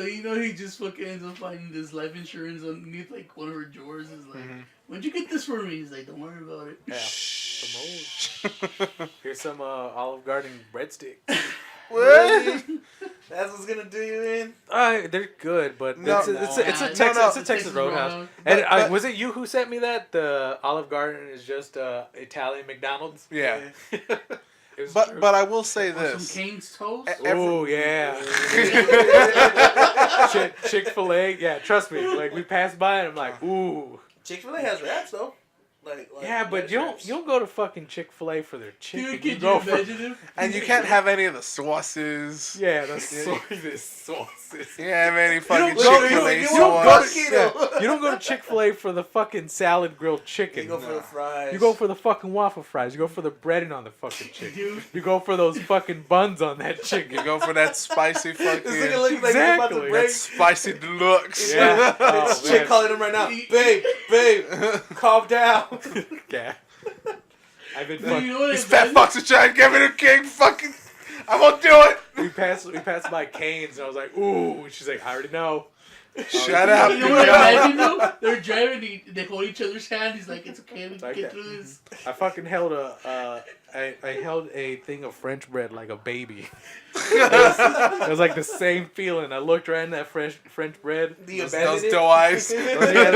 [SPEAKER 2] you know he just fucking ends up finding this life insurance underneath like one of her drawers. Is like, when'd you get this for me? He's like, don't worry about it.
[SPEAKER 5] Yeah. Here's some Olive Garden breadsticks.
[SPEAKER 3] What?
[SPEAKER 4] That's what's gonna do you in.
[SPEAKER 5] They're good, but
[SPEAKER 3] No,
[SPEAKER 5] it's a
[SPEAKER 3] no.
[SPEAKER 5] Texas
[SPEAKER 3] No,
[SPEAKER 5] it's a Texas Roadhouse.
[SPEAKER 2] Roadhouse.
[SPEAKER 5] And
[SPEAKER 3] But-
[SPEAKER 5] was it you who sent me that? The Olive Garden is just Italian McDonald's.
[SPEAKER 3] Yeah.
[SPEAKER 5] It was true.
[SPEAKER 3] But I will say
[SPEAKER 2] Want
[SPEAKER 3] this.
[SPEAKER 2] some Cane's toast?
[SPEAKER 5] Oh yeah, Chick-fil-A. Yeah, trust me. Like we passed by and I'm like, ooh.
[SPEAKER 4] Chick-fil-A has wraps though.
[SPEAKER 5] Yeah, but you don't go to fucking Chick-fil-A for their chicken.
[SPEAKER 2] Dude,
[SPEAKER 5] You
[SPEAKER 2] could
[SPEAKER 5] go
[SPEAKER 2] you
[SPEAKER 5] for
[SPEAKER 2] imagine him?
[SPEAKER 3] And you can't have any of the sauces.
[SPEAKER 5] yeah, the sauces.
[SPEAKER 3] You can't have any fucking
[SPEAKER 5] go-
[SPEAKER 3] Chick-fil-A
[SPEAKER 5] you
[SPEAKER 3] sauce.
[SPEAKER 4] go to Keto.
[SPEAKER 5] You don't go to Chick-fil-A for the fucking salad grilled chicken.
[SPEAKER 4] You go for the fries.
[SPEAKER 5] You go for the fucking waffle fries. You go for the breading on the fucking chicken.
[SPEAKER 2] Dude.
[SPEAKER 5] You go for those fucking buns on that chicken.
[SPEAKER 3] You go for that spicy fucking...
[SPEAKER 4] This nigga looks like he's about to
[SPEAKER 5] Exactly.
[SPEAKER 4] break.
[SPEAKER 3] That spicy deluxe.
[SPEAKER 5] Yeah. Oh,
[SPEAKER 4] This chick
[SPEAKER 5] man.
[SPEAKER 4] calling him right now. Babe, calm down.
[SPEAKER 5] Yeah. I've been
[SPEAKER 2] Dude,
[SPEAKER 5] fucking...
[SPEAKER 2] you know what
[SPEAKER 3] These
[SPEAKER 2] it
[SPEAKER 3] fat
[SPEAKER 2] is?
[SPEAKER 3] fucks are trying to get me the king. Fucking... I won't do it.
[SPEAKER 5] We passed by Cane's and I was like, ooh. And she's like, I already know.
[SPEAKER 3] Shut up.
[SPEAKER 2] You know what I imagine though? They're driving, they hold each other's hand. He's like, it's okay, we can
[SPEAKER 5] Like
[SPEAKER 2] get
[SPEAKER 5] that.
[SPEAKER 2] through this.
[SPEAKER 5] I fucking held I held a thing of French bread like a baby. It was like the same feeling. I looked right in that French bread.
[SPEAKER 3] Those dough eyes.
[SPEAKER 5] Yeah,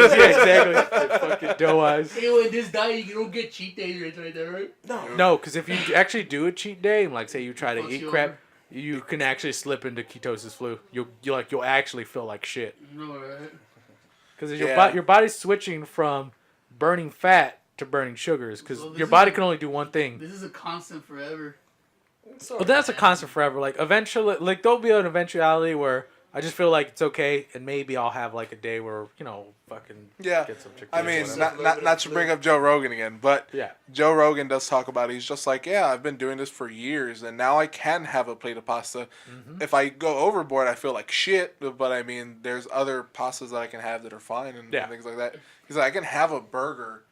[SPEAKER 5] exactly. The fucking dough eyes.
[SPEAKER 2] Hey, in this diet, you don't get cheat days right there, right?
[SPEAKER 5] No, because if you actually do a cheat day, and like say you try to
[SPEAKER 2] Fuck
[SPEAKER 5] eat
[SPEAKER 2] you
[SPEAKER 5] crap,
[SPEAKER 2] over.
[SPEAKER 5] you can actually slip into ketosis flu. You'll actually feel like shit
[SPEAKER 2] No, right?
[SPEAKER 5] because
[SPEAKER 3] Yeah.
[SPEAKER 5] your body's switching from burning fat to burning sugars because
[SPEAKER 2] Well, this
[SPEAKER 5] your
[SPEAKER 2] is
[SPEAKER 5] body
[SPEAKER 2] a-
[SPEAKER 5] can only do one thing.
[SPEAKER 2] This is a constant forever.
[SPEAKER 5] But that's a constant forever. Like eventually, like there'll be an eventuality where I just feel like it's okay, and maybe I'll have like a day where fucking
[SPEAKER 3] Yeah.
[SPEAKER 5] get some chicken.
[SPEAKER 3] I mean,
[SPEAKER 4] whatever.
[SPEAKER 3] not to bring up Joe Rogan again, but
[SPEAKER 5] yeah,
[SPEAKER 3] Joe Rogan does talk about it. He's just like, yeah, I've been doing this for years, and now I can have a plate of pasta.
[SPEAKER 5] Mm-hmm.
[SPEAKER 3] If I go overboard, I feel like shit, but I mean, there's other pastas that I can have that are fine and
[SPEAKER 5] Yeah.
[SPEAKER 3] things like that. He's like, I can have a burger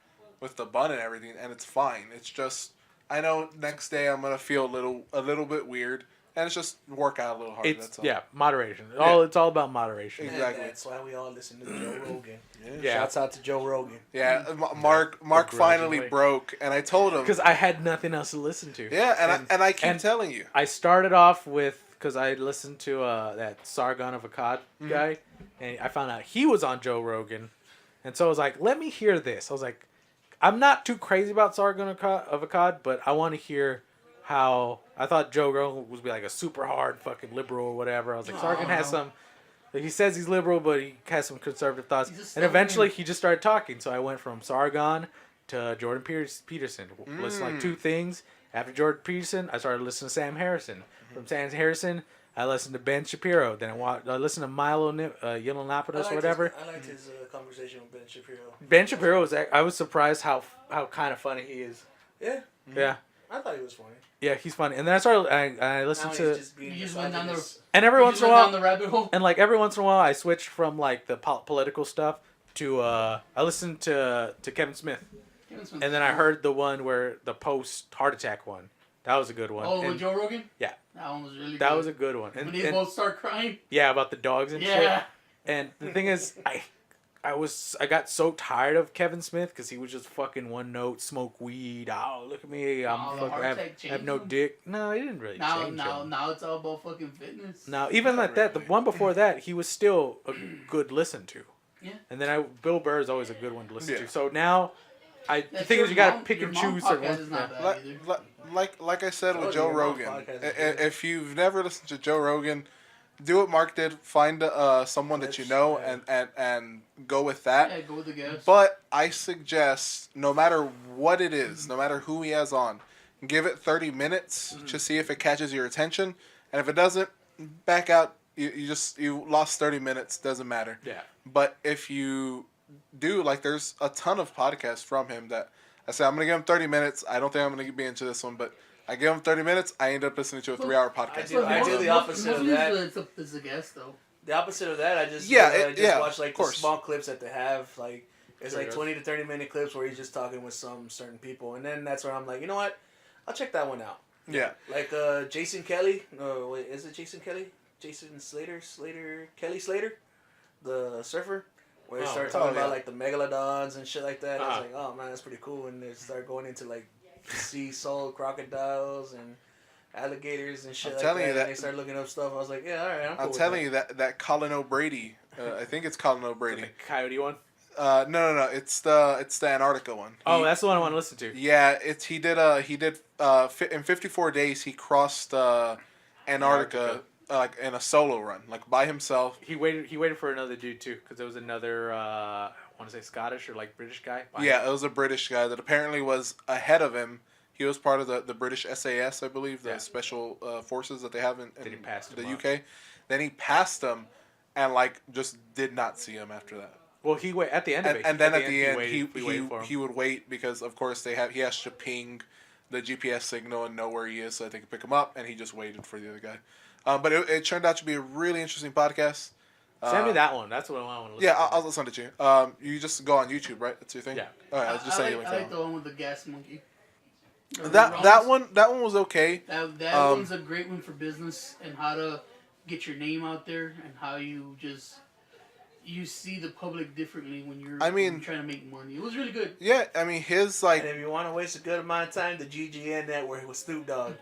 [SPEAKER 3] with the bun and everything, and it's fine. It's just, I know next day I'm gonna feel a little bit weird, and it's just work out a little harder.
[SPEAKER 5] it's
[SPEAKER 3] That's all.
[SPEAKER 5] moderation.
[SPEAKER 3] Yeah.
[SPEAKER 5] It's all about moderation.
[SPEAKER 3] Exactly.
[SPEAKER 4] And that's why we all listen to Joe Rogan.
[SPEAKER 5] Yeah.
[SPEAKER 4] Shouts out to Joe Rogan.
[SPEAKER 3] Yeah, Mark finally
[SPEAKER 5] Begrudgingly.
[SPEAKER 3] broke, and I told him.
[SPEAKER 5] Because I had nothing else to listen to.
[SPEAKER 3] Yeah, and I keep
[SPEAKER 5] and
[SPEAKER 3] telling you.
[SPEAKER 5] I started off with because I listened to that Sargon of Akkad
[SPEAKER 3] Mm-hmm.
[SPEAKER 5] guy, and I found out he was on Joe Rogan, and so I was like, let me hear this. I was like, I'm not too crazy about Sargon of Akkad, but I want to hear how I thought Joe Rogan was be like a super hard fucking liberal or whatever. I was like, Sargon has some. Like, he says he's liberal, but he has some conservative thoughts. And eventually, he just started talking. So I went from Sargon to Jordan Peterson. Listened to like two things. After Jordan Peterson, I started listening to Sam Harrison. From Sam Harrison, I listened to Ben Shapiro. Then I listened to Milo Yiannopoulos or whatever.
[SPEAKER 4] I liked his conversation with Ben Shapiro.
[SPEAKER 5] Ben Shapiro I was surprised how kind of funny he is.
[SPEAKER 4] Yeah,
[SPEAKER 5] Yeah,
[SPEAKER 4] I thought he was funny.
[SPEAKER 5] yeah, he's funny. And then I listened
[SPEAKER 4] Now
[SPEAKER 5] to
[SPEAKER 4] he's just being
[SPEAKER 2] You just went down the-
[SPEAKER 4] misogynist.
[SPEAKER 5] and every once in a
[SPEAKER 2] down
[SPEAKER 5] while
[SPEAKER 2] the rabbit hole.
[SPEAKER 5] and like every once in a while I switched from like the political stuff to I listened to Kevin Smith. And then I heard the one where the post heart attack one. That was a good one.
[SPEAKER 2] Oh,
[SPEAKER 5] And
[SPEAKER 2] with Joe Rogan?
[SPEAKER 5] Yeah.
[SPEAKER 2] That one was really good.
[SPEAKER 5] that was a good one.
[SPEAKER 2] When
[SPEAKER 5] And,
[SPEAKER 2] they
[SPEAKER 5] and
[SPEAKER 2] both start crying?
[SPEAKER 5] yeah, about the dogs and shit.
[SPEAKER 2] Yeah.
[SPEAKER 5] And the thing is, I got so tired of Kevin Smith because he was just fucking one note, smoke weed. Oh, look at me, I'm
[SPEAKER 2] Oh, the
[SPEAKER 5] fucking,
[SPEAKER 2] heart
[SPEAKER 5] I have,
[SPEAKER 2] attack
[SPEAKER 5] I have no
[SPEAKER 2] changed him?
[SPEAKER 5] dick. No, he didn't really
[SPEAKER 2] Now,
[SPEAKER 5] change
[SPEAKER 2] now,
[SPEAKER 5] him.
[SPEAKER 2] now it's all about fucking fitness.
[SPEAKER 5] Now, even like that, the one before that, he was still a good listen to.
[SPEAKER 2] Yeah.
[SPEAKER 5] And then Bill Burr is always a good one to listen
[SPEAKER 3] Yeah.
[SPEAKER 5] to. So now, the
[SPEAKER 2] That's
[SPEAKER 5] thing
[SPEAKER 2] your
[SPEAKER 5] is, you gotta
[SPEAKER 2] mom-
[SPEAKER 5] pick
[SPEAKER 2] your
[SPEAKER 5] and
[SPEAKER 2] mom
[SPEAKER 5] choose certain
[SPEAKER 2] podcast
[SPEAKER 5] ones.
[SPEAKER 2] is not
[SPEAKER 5] Yeah.
[SPEAKER 2] bad either.
[SPEAKER 3] Like I said with
[SPEAKER 4] Oh,
[SPEAKER 3] Joe
[SPEAKER 4] your mom's
[SPEAKER 3] Rogan,
[SPEAKER 4] podcast is good.
[SPEAKER 3] if you've never listened to Joe Rogan, do what Mark did. Find someone that you know and go with that.
[SPEAKER 2] Yeah, go with the guest.
[SPEAKER 3] But I suggest, no matter what it is, no matter who he has on, give it 30 minutes to see if it catches your attention. And if it doesn't, back out. You lost 30 minutes. Doesn't matter.
[SPEAKER 5] Yeah.
[SPEAKER 3] But if you do, like, there's a ton of podcasts from him that I say, I'm going to give him 30 minutes. I don't think I'm going to be into this one, but I give him 30 minutes. I end up listening to a 3-hour podcast.
[SPEAKER 4] I do the opposite of that.
[SPEAKER 2] It's a guest, though.
[SPEAKER 4] The opposite of that, I just
[SPEAKER 3] Yeah,
[SPEAKER 4] watch like
[SPEAKER 3] of
[SPEAKER 4] the
[SPEAKER 3] course.
[SPEAKER 4] small clips that they have. Like it's
[SPEAKER 5] Sure
[SPEAKER 4] like
[SPEAKER 5] does.
[SPEAKER 4] 20 to 30 minute clips where he's just talking with some certain people, and then that's where I'm like, you know what, I'll check that one out.
[SPEAKER 3] Yeah.
[SPEAKER 4] Like Jason Kelly. No, wait, is it Jason Kelly? Jason Kelly Slater, the surfer. Where they start talking about like the megalodons and shit like that. I was like, oh man, that's pretty cool. And they start going into like sea salt crocodiles and alligators and shit
[SPEAKER 3] I'm
[SPEAKER 4] like
[SPEAKER 3] telling
[SPEAKER 4] that.
[SPEAKER 3] you that-
[SPEAKER 4] And they start looking up stuff. I was like, yeah, all right. I'm cool
[SPEAKER 3] I'm
[SPEAKER 4] with
[SPEAKER 3] telling you that Colin O'Brady, I think it's Colin
[SPEAKER 5] The
[SPEAKER 3] O'Brady.
[SPEAKER 5] coyote one.
[SPEAKER 3] No, it's the Antarctica one.
[SPEAKER 5] Oh, that's the one I want to listen to.
[SPEAKER 3] Yeah, he did in 54 days he crossed Antarctica like in a solo run, like by himself.
[SPEAKER 5] He waited for another dude too, because there was another want to say Scottish or like British guy.
[SPEAKER 3] Yeah, it was a British guy that apparently was ahead of him. He was part of the British SAS, I believe, the special forces that they have in
[SPEAKER 5] Then he passed
[SPEAKER 3] the
[SPEAKER 5] him
[SPEAKER 3] UK. Then he passed him, and like just did not see him after that.
[SPEAKER 5] Well, he wait at the end of it,
[SPEAKER 3] And then at the end,
[SPEAKER 5] waited for him.
[SPEAKER 3] he would wait because of course he has to ping the GPS signal and know where he is so that they can pick him up, and he just waited for the other guy. But it turned out to be a really interesting podcast.
[SPEAKER 5] Send me that one. That's what I want to listen
[SPEAKER 3] Yeah,
[SPEAKER 5] to.
[SPEAKER 3] I'll send it to you. You just go on YouTube, right? That's your thing.
[SPEAKER 5] Yeah.
[SPEAKER 3] All right, I'll just send you a link.
[SPEAKER 2] I like the one with the gas monkey.
[SPEAKER 3] That one was okay.
[SPEAKER 2] That one's a great one for business and how to get your name out there and how you see the public differently when you're trying to make money. It was really good.
[SPEAKER 3] Yeah, I mean his like.
[SPEAKER 4] And if you want to waste a good amount of time, the GGN network with Snoop Dogg.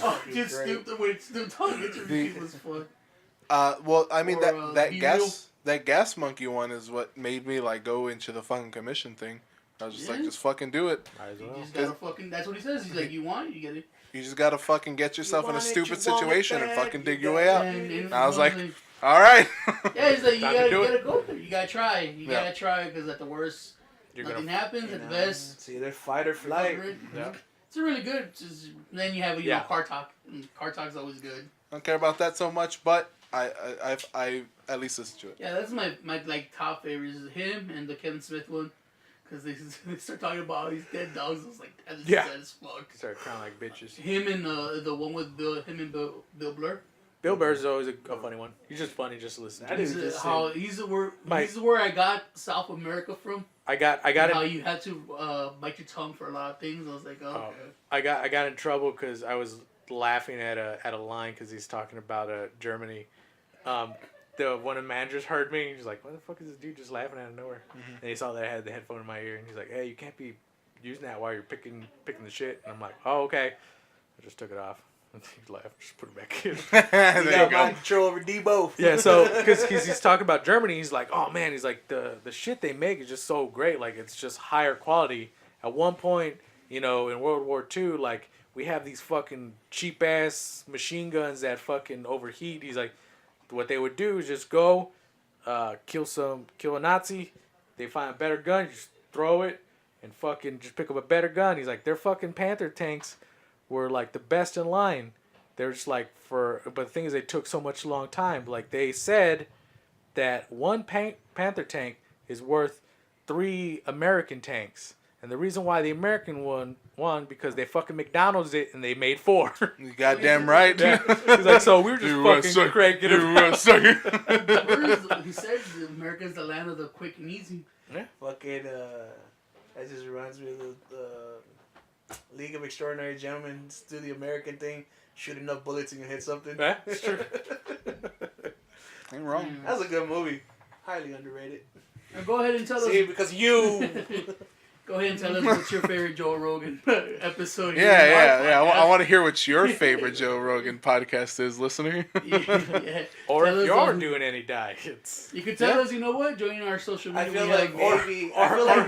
[SPEAKER 2] Oh, just Snoop Dogg interview was fun.
[SPEAKER 3] Well, I mean
[SPEAKER 2] Or,
[SPEAKER 3] that gas monkey one is what made me like go into the fucking commission thing. I was just like, just fucking do it.
[SPEAKER 5] Might as
[SPEAKER 2] You
[SPEAKER 5] well.
[SPEAKER 2] just gotta fucking. That's what he says. He's like, you want it, you get it.
[SPEAKER 3] You just gotta fucking get yourself in a
[SPEAKER 4] want it,
[SPEAKER 3] stupid
[SPEAKER 4] you want it
[SPEAKER 3] situation and
[SPEAKER 4] bad,
[SPEAKER 3] fucking
[SPEAKER 4] you
[SPEAKER 3] dig your
[SPEAKER 4] got
[SPEAKER 3] way
[SPEAKER 4] it.
[SPEAKER 3] out.
[SPEAKER 2] And
[SPEAKER 3] I was like,
[SPEAKER 2] like,
[SPEAKER 3] all right.
[SPEAKER 2] yeah, he's like, you
[SPEAKER 5] Time to
[SPEAKER 2] gotta
[SPEAKER 5] do it.
[SPEAKER 2] go there. You gotta try. You
[SPEAKER 3] Yeah.
[SPEAKER 2] gotta try because at the worst,
[SPEAKER 5] You're
[SPEAKER 2] nothing
[SPEAKER 5] gonna.
[SPEAKER 2] happens. At the best,
[SPEAKER 4] It's either fight or flight.
[SPEAKER 5] Yeah.
[SPEAKER 2] It's really good. Then you have you know
[SPEAKER 5] Yeah.
[SPEAKER 2] car talk. And car talk's always good.
[SPEAKER 3] I don't care about that so much, but I at least listen to it.
[SPEAKER 2] Yeah, that's my like top favorites is him and the Kevin Smith one. Because they start talking about all these dead dogs. I was like, that is sad as fuck.
[SPEAKER 5] Start crying like bitches.
[SPEAKER 2] Him and the one with Bill Blur.
[SPEAKER 5] Bill Burr's is always a funny one. He's just funny just to listen to.
[SPEAKER 2] He's the where I got South America from.
[SPEAKER 5] I got
[SPEAKER 2] How
[SPEAKER 5] in,
[SPEAKER 2] you had to bite your tongue for a lot of things. I was like, oh.
[SPEAKER 5] I got in trouble because I was laughing at a line because he's talking about Germany. One of the managers heard me. He's like, "What the fuck is this dude just laughing out of nowhere?" And he saw that I had the headphone in my ear, and he's like, "Hey, you can't be using that while you're picking the shit." And I'm like, "Oh, okay." I just took it off. And he laughed. Just put it back in.
[SPEAKER 3] There
[SPEAKER 4] You
[SPEAKER 3] you
[SPEAKER 4] got
[SPEAKER 3] go.
[SPEAKER 4] mind control over Debo.
[SPEAKER 5] Yeah, so because he's talking about Germany, he's like, "Oh man," he's like, the shit they make is just so great. Like it's just higher quality. At one point, in World War II, like we have these fucking cheap ass machine guns that fucking overheat. He's like, what they would do is just go, kill a Nazi. They find a better gun, you just throw it, and fucking just pick up a better gun. He's like, their fucking Panther tanks were like the best in line. They're just like but the thing is, they took so much long time. Like they said that one Panther tank is worth 3 American tanks. And the reason why the American one won because they fucking McDonald's it and they made 4.
[SPEAKER 3] You goddamn right.
[SPEAKER 5] Yeah. He's like, so we were just fucking cranking it.
[SPEAKER 2] He said America's the land of the quick and easy.
[SPEAKER 5] Yeah.
[SPEAKER 4] Fucking, that just reminds me of the League of Extraordinary Gentlemen. Just do the American thing, shoot enough bullets and you hit something.
[SPEAKER 5] Yeah, it's true.
[SPEAKER 3] Ain't wrong.
[SPEAKER 4] That's a good movie. Highly underrated.
[SPEAKER 2] Now go ahead and tell
[SPEAKER 4] See,
[SPEAKER 2] us.
[SPEAKER 4] because you.
[SPEAKER 2] Go ahead and tell us what's your favorite Joe Rogan episode.
[SPEAKER 3] Yeah. I want to hear what your favorite Joe Rogan podcast is, listener.
[SPEAKER 2] Yeah.
[SPEAKER 5] Or
[SPEAKER 2] Tell
[SPEAKER 5] if
[SPEAKER 2] us
[SPEAKER 5] you
[SPEAKER 2] on-
[SPEAKER 5] aren't doing any diets.
[SPEAKER 2] You could tell us, you know what? Join our social media.
[SPEAKER 4] I feel
[SPEAKER 2] We
[SPEAKER 4] like
[SPEAKER 2] have-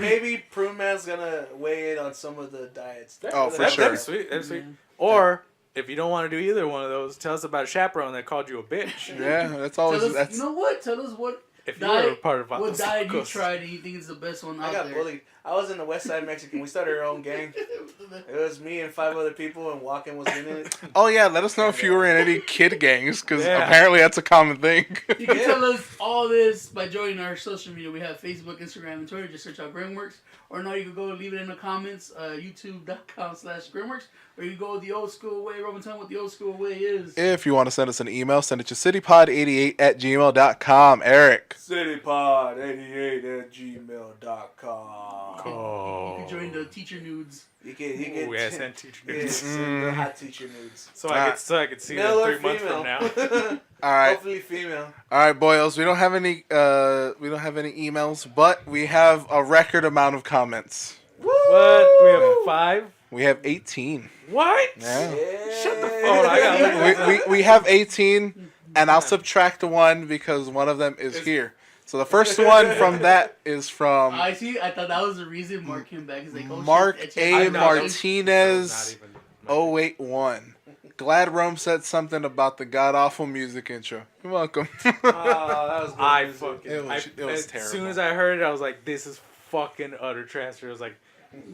[SPEAKER 4] maybe maybe Prune Man's gonna weigh in on some of the diets.
[SPEAKER 3] Oh, for
[SPEAKER 5] That'd
[SPEAKER 3] sure.
[SPEAKER 5] be sweet. That'd be sweet. Or if you don't want to do either one of those, tell us about a chaperone that called you a bitch.
[SPEAKER 3] Yeah, that's
[SPEAKER 2] Tell
[SPEAKER 3] always
[SPEAKER 2] us, you know what? Tell us what
[SPEAKER 5] If you were a part of
[SPEAKER 2] what diet you
[SPEAKER 5] Vatos.
[SPEAKER 2] tried and you think is the best one out
[SPEAKER 4] I got
[SPEAKER 2] there.
[SPEAKER 4] bullied. I was in the West Side Mexican. We started our own gang. It was me and 5 other people, and Walken was in it.
[SPEAKER 3] Oh yeah, let us know if you were in any kid gangs, because
[SPEAKER 5] Yeah.
[SPEAKER 3] apparently that's a common thing.
[SPEAKER 2] You can tell us all this by joining our social media. We have Facebook, Instagram, and Twitter. Just search out Grimworks. Or no, you can go leave it in the comments, youtube.com/Grimworks. Or you can go the old school way. Roman, tell them what the old school way is.
[SPEAKER 3] If you want to send us an email, send it to citypod88@gmail.com. Eric.
[SPEAKER 4] Citypod88@gmail.com.
[SPEAKER 2] You can join the teacher nudes.
[SPEAKER 4] You can
[SPEAKER 5] Ooh, yeah, send teacher nudes.
[SPEAKER 4] the hot teacher nudes.
[SPEAKER 5] So I could see
[SPEAKER 4] Male
[SPEAKER 5] them
[SPEAKER 4] or
[SPEAKER 5] 3 months from now.
[SPEAKER 4] female?
[SPEAKER 3] All right.
[SPEAKER 4] Hopefully female.
[SPEAKER 3] All right, boyos. We don't have any emails, but we have a record amount of comments.
[SPEAKER 5] What? We have 5?
[SPEAKER 3] We have 18.
[SPEAKER 5] What?
[SPEAKER 3] Yeah.
[SPEAKER 5] Shut the phone. I gotta look at this.
[SPEAKER 3] We have 18, and I'll subtract 1 because one of them is here. So the first one from that is from
[SPEAKER 2] I see. I thought that was the reason Mark came back. He's like, oh,
[SPEAKER 3] Mark
[SPEAKER 2] shit,
[SPEAKER 3] A.
[SPEAKER 2] that's
[SPEAKER 5] not
[SPEAKER 3] Martinez
[SPEAKER 5] even-
[SPEAKER 3] 081. Glad Rome said something about the god awful music intro. You're welcome.
[SPEAKER 4] Oh, that was good.
[SPEAKER 5] I
[SPEAKER 4] music.
[SPEAKER 5] fucking.
[SPEAKER 3] It was
[SPEAKER 5] as
[SPEAKER 3] terrible.
[SPEAKER 5] soon as I heard it, I was like, "This is fucking utter trash." I was like,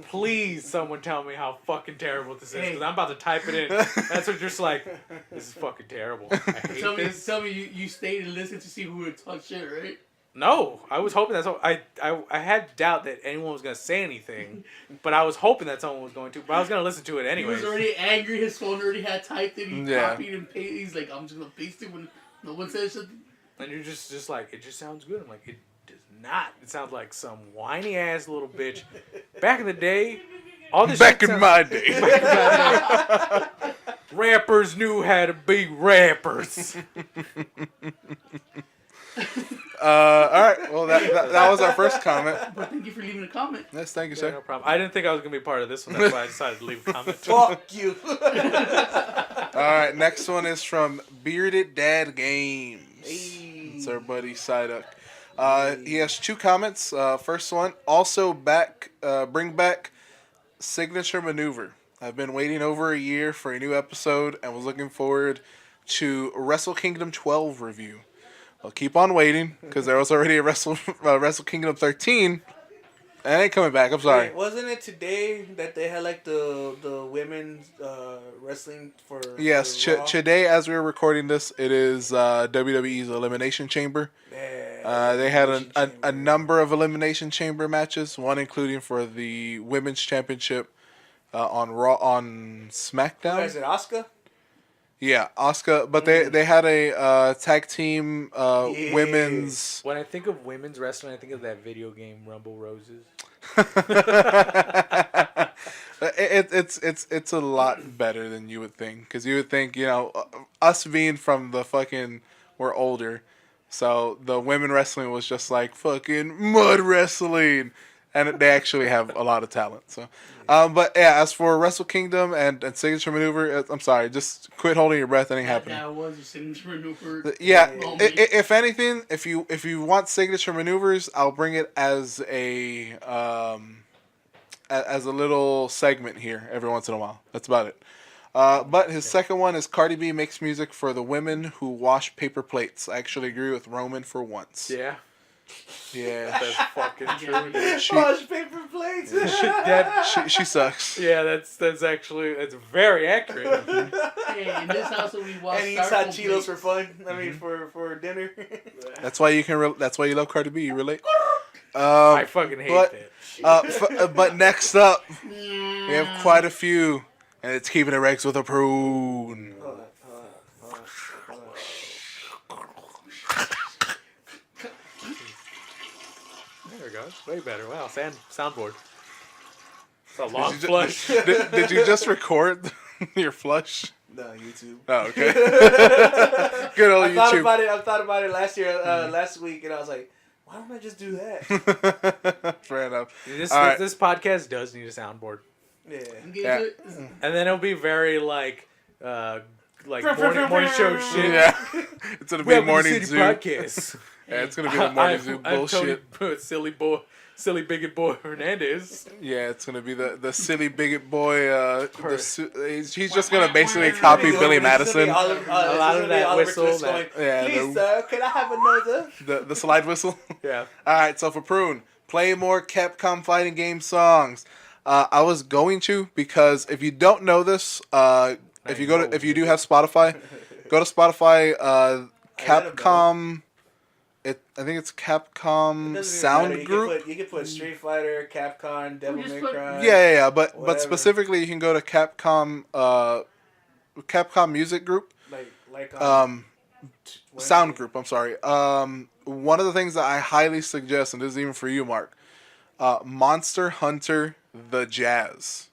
[SPEAKER 5] "Please, someone tell me how fucking terrible this is," because I'm about to type it in. That's what just like, this is fucking terrible. I hate this.
[SPEAKER 2] Tell me you stayed and listened to see who would talk shit, right?
[SPEAKER 5] No, I was hoping that's all. I had doubt that anyone was gonna say anything, but I was hoping that someone was going to. But I was gonna listen to it
[SPEAKER 2] He
[SPEAKER 5] anyway.
[SPEAKER 2] was already angry. His phone already had typed it. He
[SPEAKER 3] Yeah.
[SPEAKER 2] copied and pasted. He's like, I'm just gonna paste it when no one says something.
[SPEAKER 5] And you're just like, it just sounds good. I'm like, it does not. It sounds like some whiny ass little bitch. Back in the day, all this
[SPEAKER 3] Back
[SPEAKER 5] shit
[SPEAKER 3] in
[SPEAKER 5] sounds-
[SPEAKER 3] my day.
[SPEAKER 5] rappers knew how to be rappers.
[SPEAKER 3] All right. Well, that was our first comment.
[SPEAKER 2] But thank you for leaving a comment.
[SPEAKER 3] Yes, thank you,
[SPEAKER 5] Yeah,
[SPEAKER 3] sir.
[SPEAKER 5] no problem. I didn't think I was gonna be part of this one. That's why I decided to leave a comment.
[SPEAKER 4] Fuck you.
[SPEAKER 3] All right, next one is from Bearded Dad Games.
[SPEAKER 4] Hey.
[SPEAKER 3] It's our buddy Psyduck. He has 2 comments. First one, also bring back Signature Maneuver. I've been waiting over a year for a new episode and was looking forward to Wrestle Kingdom 12 review. I'll keep on waiting because there was already a Wrestle Kingdom 13. And it ain't coming back. I'm sorry.
[SPEAKER 4] Wait, wasn't it today that they had like the women's wrestling for?
[SPEAKER 3] Yes,
[SPEAKER 4] for Raw?
[SPEAKER 3] today as we were recording this, it is WWE's Elimination Chamber.
[SPEAKER 4] Yeah,
[SPEAKER 3] They had
[SPEAKER 4] Elimination
[SPEAKER 3] a
[SPEAKER 4] Chamber.
[SPEAKER 3] number of Elimination Chamber matches, one including for the Women's Championship on Raw, on SmackDown.
[SPEAKER 4] Who is it, Asuka?
[SPEAKER 3] Yeah, Asuka, but they had a tag team
[SPEAKER 4] Yeah.
[SPEAKER 3] women's.
[SPEAKER 5] When I think of women's wrestling, I think of that video game Rumble Roses.
[SPEAKER 3] It's a lot better than you would think, because you would think, us being from the fucking, we're older, so the women wrestling was just like fucking mud wrestling, and they actually have a lot of talent. So, but yeah, as for Wrestle Kingdom and Signature Maneuver, I'm sorry, just quit holding your breath. It ain't happening.
[SPEAKER 2] That was your signature maneuver.
[SPEAKER 3] Yeah,
[SPEAKER 2] moment.
[SPEAKER 3] if anything, if you want signature maneuvers, I'll bring it as a little segment here every once in a while. That's about it. But his second one is Cardi B makes music for the women who wash paper plates. I actually agree with Roman for once.
[SPEAKER 5] Yeah,
[SPEAKER 3] Yeah.
[SPEAKER 5] that's fucking true. Dude.
[SPEAKER 4] Wash paper plates.
[SPEAKER 3] She sucks.
[SPEAKER 5] Yeah, that's actually very accurate.
[SPEAKER 2] Hey, in this house we watch.
[SPEAKER 4] And eats hot Cheetos for fun. I mean, for dinner.
[SPEAKER 3] That's why you can. That's why you love Cardi B. You relate.
[SPEAKER 5] I fucking hate
[SPEAKER 3] but-
[SPEAKER 5] that.
[SPEAKER 3] But next up, we have quite a few, and it's keeping it Rex with a prune.
[SPEAKER 5] There we go. Way better. Wow, soundboard. It's a long
[SPEAKER 3] Did you
[SPEAKER 5] flush.
[SPEAKER 3] Did you just record your flush?
[SPEAKER 4] No, YouTube.
[SPEAKER 3] Oh, okay. Good old
[SPEAKER 4] I thought
[SPEAKER 3] YouTube.
[SPEAKER 4] about it. I thought about it last week, and I was like, why don't I just do that?
[SPEAKER 3] Fair enough.
[SPEAKER 5] This
[SPEAKER 3] All right.
[SPEAKER 5] this podcast does need a soundboard,
[SPEAKER 4] Yeah.
[SPEAKER 3] Yeah.
[SPEAKER 5] and then it'll be very like morning show shit.
[SPEAKER 3] Yeah. It's gonna be
[SPEAKER 5] Welcome to
[SPEAKER 3] morning
[SPEAKER 5] City
[SPEAKER 3] zoo.
[SPEAKER 5] Podcast.
[SPEAKER 3] Yeah, it's gonna be the morning zoo
[SPEAKER 5] I'm
[SPEAKER 3] bullshit.
[SPEAKER 5] Tony, silly bigot boy Hernandez.
[SPEAKER 3] Yeah, it's gonna be the silly bigot boy. He's just gonna basically copy Billy Madison.
[SPEAKER 5] A lot of that whistle, that-
[SPEAKER 3] Yeah,
[SPEAKER 4] Please, sir, can I have another?
[SPEAKER 3] The slide whistle.
[SPEAKER 5] Yeah.
[SPEAKER 3] All right, so for Prune, play more Capcom fighting game songs. I was going to, because if you don't know this, if you do have Spotify, go to Spotify. Capcom. I think it's Capcom Sound Group.
[SPEAKER 4] You could put Street Fighter, Capcom, Devil May Cry.
[SPEAKER 3] Yeah. But
[SPEAKER 4] Whatever.
[SPEAKER 3] specifically, you can go to Capcom Music Group.
[SPEAKER 4] Like
[SPEAKER 3] Sound Group. I'm sorry. One of the things that I highly suggest, and this is even for you, Mark, Monster Hunter: The Jazz.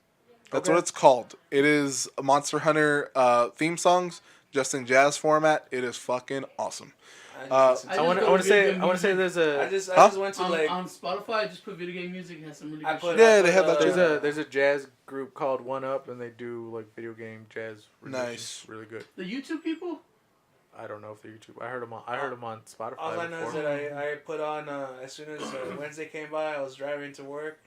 [SPEAKER 3] That's what it's called. It is a Monster Hunter theme songs, just in jazz format. It is fucking awesome.
[SPEAKER 5] I want to say there's
[SPEAKER 4] I
[SPEAKER 5] a
[SPEAKER 4] just went to
[SPEAKER 2] on Spotify. I just put video game music. It has some really
[SPEAKER 4] I
[SPEAKER 2] good
[SPEAKER 4] put-
[SPEAKER 2] shit.
[SPEAKER 3] Yeah, they have that there.
[SPEAKER 5] there's a jazz group called One Up, and they do like video game jazz. renditions.
[SPEAKER 3] Nice.
[SPEAKER 5] Really good.
[SPEAKER 2] The YouTube people.
[SPEAKER 5] I don't know if they're YouTube. I heard them on Spotify.
[SPEAKER 4] All I know is
[SPEAKER 5] before.
[SPEAKER 4] that I put on as soon as Wednesday came by, I was driving to work.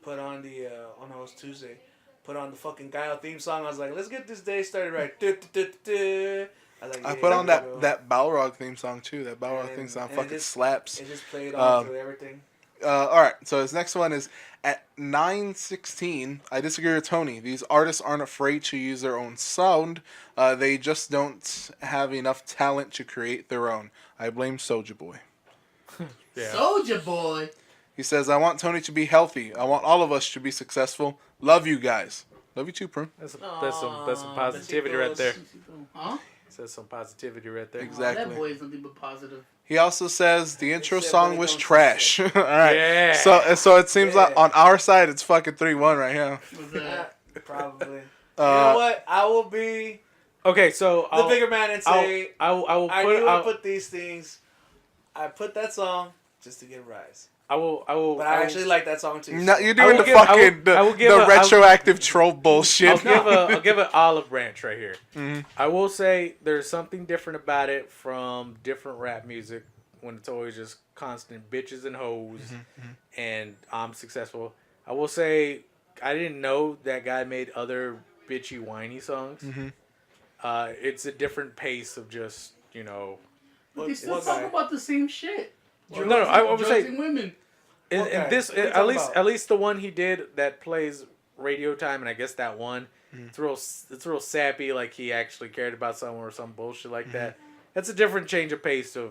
[SPEAKER 4] Put on the no, it was Tuesday. put on the fucking Guile theme song. I was like, let's get this day started right. I was like,
[SPEAKER 3] I
[SPEAKER 4] yeah,
[SPEAKER 3] put on
[SPEAKER 4] there we go.
[SPEAKER 3] that Balrog theme song too. That Balrog
[SPEAKER 4] And-
[SPEAKER 3] theme song
[SPEAKER 4] and it
[SPEAKER 3] fucking
[SPEAKER 4] just-
[SPEAKER 3] slaps.
[SPEAKER 4] It just played on
[SPEAKER 3] Um,
[SPEAKER 4] through everything.
[SPEAKER 3] All right, so his next one is at 9:16. I disagree with Tony. These artists aren't afraid to use their own sound. They just don't have enough talent to create their own. I blame Soulja Boy.
[SPEAKER 5] Yeah.
[SPEAKER 2] Soldier Boy.
[SPEAKER 3] He says, I want Tony to be healthy. I want all of us to be successful. Love you guys. Love you too, Prim.
[SPEAKER 5] That's some
[SPEAKER 4] Aw,
[SPEAKER 5] positivity right there.
[SPEAKER 2] Huh?
[SPEAKER 5] That's some positivity right there.
[SPEAKER 3] Exactly.
[SPEAKER 2] Oh, that boy is nothing but positive.
[SPEAKER 3] He also says the intro
[SPEAKER 4] Except
[SPEAKER 3] song
[SPEAKER 4] when it
[SPEAKER 3] was
[SPEAKER 4] comes to
[SPEAKER 3] trash. All right.
[SPEAKER 5] Yeah.
[SPEAKER 3] So it seems like
[SPEAKER 4] Yeah.
[SPEAKER 3] on our side it's fucking 3-1 right here.
[SPEAKER 2] Was that?
[SPEAKER 4] Probably. You know what? I will be
[SPEAKER 5] Okay, so
[SPEAKER 4] the bigger man and say,
[SPEAKER 5] I will
[SPEAKER 4] I
[SPEAKER 5] put
[SPEAKER 4] knew I
[SPEAKER 5] I'll-
[SPEAKER 4] put these things. I put that song just to get a rise.
[SPEAKER 5] I will
[SPEAKER 4] But I actually like that song too.
[SPEAKER 3] No,
[SPEAKER 4] so-
[SPEAKER 3] you're doing
[SPEAKER 5] will
[SPEAKER 3] the
[SPEAKER 5] give- I will-
[SPEAKER 3] fucking
[SPEAKER 5] I will give
[SPEAKER 3] the
[SPEAKER 5] a-
[SPEAKER 3] retroactive troll bullshit.
[SPEAKER 5] I'll give an olive branch right here.
[SPEAKER 3] Mhm.
[SPEAKER 5] I will say there's something different about it from different rap music when it's always just constant bitches and hoes and I'm successful. I will say I didn't know that guy made other bitchy whiny songs. It's a different pace of just
[SPEAKER 2] But they still
[SPEAKER 4] What
[SPEAKER 2] talk
[SPEAKER 4] guy?
[SPEAKER 2] about the same shit.
[SPEAKER 5] No, no, I would
[SPEAKER 2] Drugs
[SPEAKER 5] say-
[SPEAKER 2] and women.
[SPEAKER 5] And,
[SPEAKER 4] Okay.
[SPEAKER 5] and this
[SPEAKER 4] What are you
[SPEAKER 5] at
[SPEAKER 4] talking
[SPEAKER 5] least
[SPEAKER 4] about?
[SPEAKER 5] at least the one he did that plays radio time, and I guess that one it's real sappy, like he actually cared about someone or some bullshit like that. That's a different change of pace of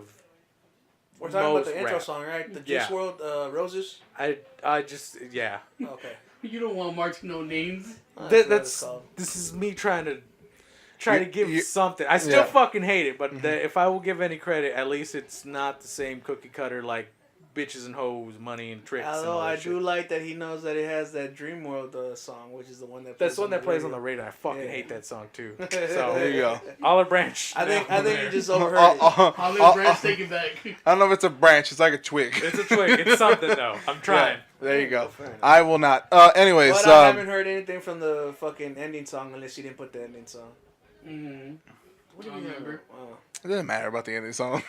[SPEAKER 4] We're talking about
[SPEAKER 5] most
[SPEAKER 4] the intro
[SPEAKER 5] rap.
[SPEAKER 4] song, right? The Juice
[SPEAKER 5] Yeah.
[SPEAKER 4] WRLD Roses.
[SPEAKER 5] I just yeah.
[SPEAKER 4] Okay.
[SPEAKER 2] You don't want Mark to know names.
[SPEAKER 5] That's this is me trying to give
[SPEAKER 3] you-
[SPEAKER 5] something. I still
[SPEAKER 3] yeah.
[SPEAKER 5] fucking hate it, but if I will give any credit, at least it's not the same cookie cutter like bitches and hoes, money and tricks. and
[SPEAKER 4] Although
[SPEAKER 5] all
[SPEAKER 4] I
[SPEAKER 5] that
[SPEAKER 4] do
[SPEAKER 5] shit.
[SPEAKER 4] like that he knows that it has that Dream World song, which is the one that
[SPEAKER 5] That's the one that plays on the
[SPEAKER 4] radio.
[SPEAKER 5] radio. I fucking
[SPEAKER 4] Yeah.
[SPEAKER 5] hate that song too.
[SPEAKER 3] There
[SPEAKER 5] So
[SPEAKER 3] you go.
[SPEAKER 5] Olive Branch.
[SPEAKER 4] I think you just
[SPEAKER 3] Oh,
[SPEAKER 4] overheard it.
[SPEAKER 2] Olive Branch, take it back.
[SPEAKER 3] I don't know if it's a branch. It's like a twig.
[SPEAKER 5] It's a twig. It's something though. I'm trying.
[SPEAKER 3] There you go.
[SPEAKER 4] Fair enough.
[SPEAKER 3] I will not. Anyways,
[SPEAKER 4] But I haven't heard anything from the fucking ending song unless you didn't put the ending song.
[SPEAKER 2] Mm-hmm.
[SPEAKER 4] What
[SPEAKER 2] I remember.
[SPEAKER 4] Wow.
[SPEAKER 3] it doesn't matter about the ending song.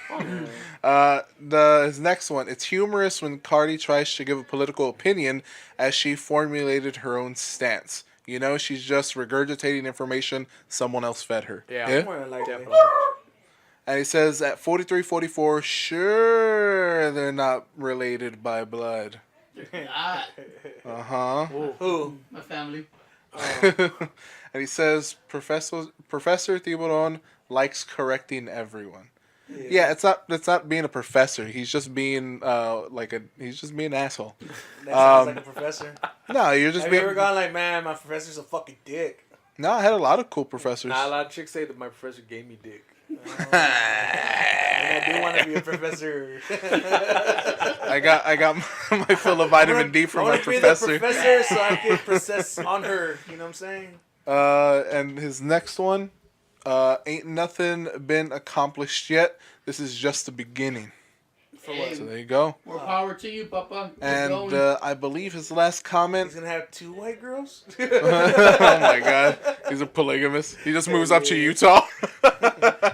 [SPEAKER 4] Oh,
[SPEAKER 3] His next one. It's humorous when Cardi tries to give a political opinion as she formulated her own stance. You know, she's just regurgitating information someone else fed her.
[SPEAKER 5] Yeah.
[SPEAKER 4] More than likely.
[SPEAKER 5] Definitely.
[SPEAKER 3] And he says at 43, 44, sure they're not related by blood.
[SPEAKER 2] Ah,
[SPEAKER 3] Uh-huh.
[SPEAKER 4] Who?
[SPEAKER 2] my family.
[SPEAKER 3] And he says Professor Thibodeau likes correcting everyone. Yeah, it's not being a professor. He's just being he's just being an asshole.
[SPEAKER 4] That sounds like a professor.
[SPEAKER 3] No, you're just
[SPEAKER 4] Have you
[SPEAKER 3] being.
[SPEAKER 4] ever gone like, man, my professor's a fucking dick?
[SPEAKER 3] No, I had a lot of cool professors.
[SPEAKER 5] Not a lot of chicks say that my professor gave me dick.
[SPEAKER 4] And I do want to be a professor.
[SPEAKER 3] I got my fill of vitamin D from my
[SPEAKER 4] I wanna
[SPEAKER 3] professor.
[SPEAKER 4] be the professor so I can process on her. You know what I'm saying?
[SPEAKER 3] And his next one, ain't nothing been accomplished yet. This is just the beginning.
[SPEAKER 4] For what?
[SPEAKER 3] So there you go.
[SPEAKER 2] More power to you, Papa. Keep
[SPEAKER 3] And
[SPEAKER 2] going.
[SPEAKER 3] I believe his last comment.
[SPEAKER 4] He's gonna have 2 white girls.
[SPEAKER 3] Oh my god, he's a polygamist. He just moves up to Utah.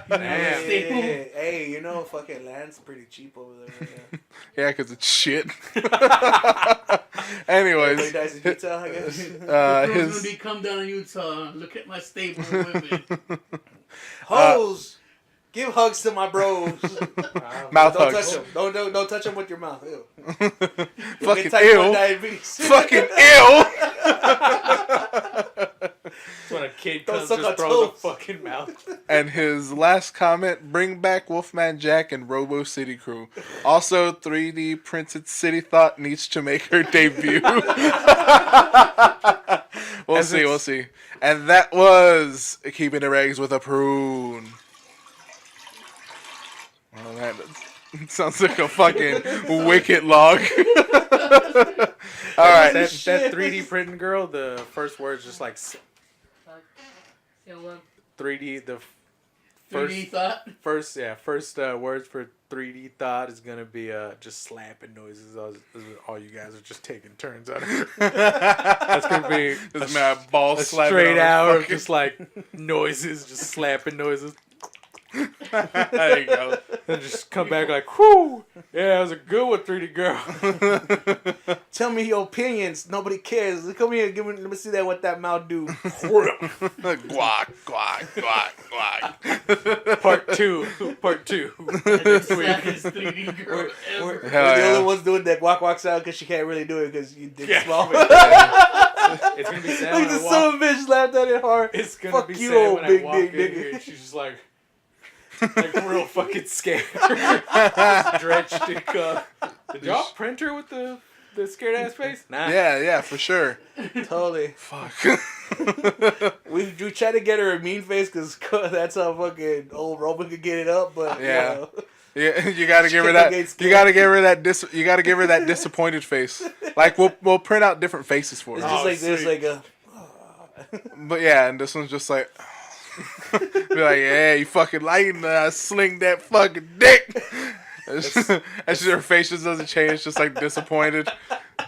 [SPEAKER 5] Damn.
[SPEAKER 4] Hey, you know, fucking land's pretty cheap over there. Right now.
[SPEAKER 3] Yeah, because it's shit.
[SPEAKER 4] Everybody
[SPEAKER 3] Anyways,
[SPEAKER 4] dies in Utah, I guess.
[SPEAKER 2] Girls gonna
[SPEAKER 3] his
[SPEAKER 2] be come down to Utah. Look at my stable of women.
[SPEAKER 4] Hoes, give hugs to my bros.
[SPEAKER 3] mouth
[SPEAKER 4] Don't
[SPEAKER 3] hugs.
[SPEAKER 4] touch them. Don't touch them with your mouth. Ew. You'll
[SPEAKER 3] Fucking
[SPEAKER 4] get type 1
[SPEAKER 3] ew.
[SPEAKER 4] diabetes.
[SPEAKER 3] Fucking ew.
[SPEAKER 5] When a kid
[SPEAKER 4] Don't
[SPEAKER 5] comes,
[SPEAKER 4] suck
[SPEAKER 5] just
[SPEAKER 4] our
[SPEAKER 5] throw the
[SPEAKER 4] toes.
[SPEAKER 5] fucking mouth.
[SPEAKER 3] And his last comment: bring back Wolfman Jack and Robo City Crew. Also, 3D printed City Thought needs to make her debut. We'll see. And that was Keeping the Eggs with a Prune. Well, that sounds like a fucking wicked log. All right.
[SPEAKER 5] That 3D printing girl, the first word's just like 3D. The
[SPEAKER 2] 3D thought.
[SPEAKER 5] first words for 3D thought is gonna be just slapping noises. All you guys are just taking turns on it. That's gonna be
[SPEAKER 3] This man ball
[SPEAKER 5] a
[SPEAKER 3] slapping
[SPEAKER 5] straight
[SPEAKER 3] on his
[SPEAKER 5] hour of
[SPEAKER 3] fucking-
[SPEAKER 5] just like noises, just slapping noises.
[SPEAKER 3] There you go.
[SPEAKER 5] And just come back like, whoo, yeah, it was a good one, 3D girl.
[SPEAKER 4] Tell me your opinions. Nobody cares. Come here, let me see that what that mouth do.
[SPEAKER 3] Guac, guac, guac, guac.
[SPEAKER 5] Part two.
[SPEAKER 2] That's 3D girl.
[SPEAKER 4] We're
[SPEAKER 2] ever.
[SPEAKER 3] Hell
[SPEAKER 4] the
[SPEAKER 3] yeah.
[SPEAKER 4] only ones doing that guac sound because she can't really do it because you did small.
[SPEAKER 5] It's gonna be sad
[SPEAKER 4] Like
[SPEAKER 5] when
[SPEAKER 4] the
[SPEAKER 5] I
[SPEAKER 4] son
[SPEAKER 5] walk.
[SPEAKER 4] of a bitch laughed at it hard.
[SPEAKER 5] It's gonna
[SPEAKER 4] Fuck
[SPEAKER 5] be
[SPEAKER 4] you,
[SPEAKER 5] sad
[SPEAKER 4] old
[SPEAKER 5] when
[SPEAKER 4] big
[SPEAKER 5] I walk
[SPEAKER 4] dick
[SPEAKER 5] in
[SPEAKER 4] nigga.
[SPEAKER 5] here and she's just like real fucking scared. Just drenched in cum. Did y'all print her with the scared ass face? Nah.
[SPEAKER 3] Yeah, for sure.
[SPEAKER 4] Totally.
[SPEAKER 3] Fuck.
[SPEAKER 4] We tried to get her a mean face because that's how fucking old Roman could get it up, but
[SPEAKER 3] Yeah.
[SPEAKER 4] you know.
[SPEAKER 3] Yeah, you gotta give her
[SPEAKER 4] can't
[SPEAKER 3] that.
[SPEAKER 4] get
[SPEAKER 3] You
[SPEAKER 4] scared.
[SPEAKER 3] gotta give her that. You gotta give her that disappointed face. Like we'll print out different faces for
[SPEAKER 4] It's
[SPEAKER 3] her.
[SPEAKER 4] just
[SPEAKER 5] Oh,
[SPEAKER 4] like this,
[SPEAKER 5] sweet.
[SPEAKER 4] like a.
[SPEAKER 3] But yeah, and this one's just like, be like, yeah, you fucking lying. Sling that fucking dick. And her face just doesn't change, just like disappointed.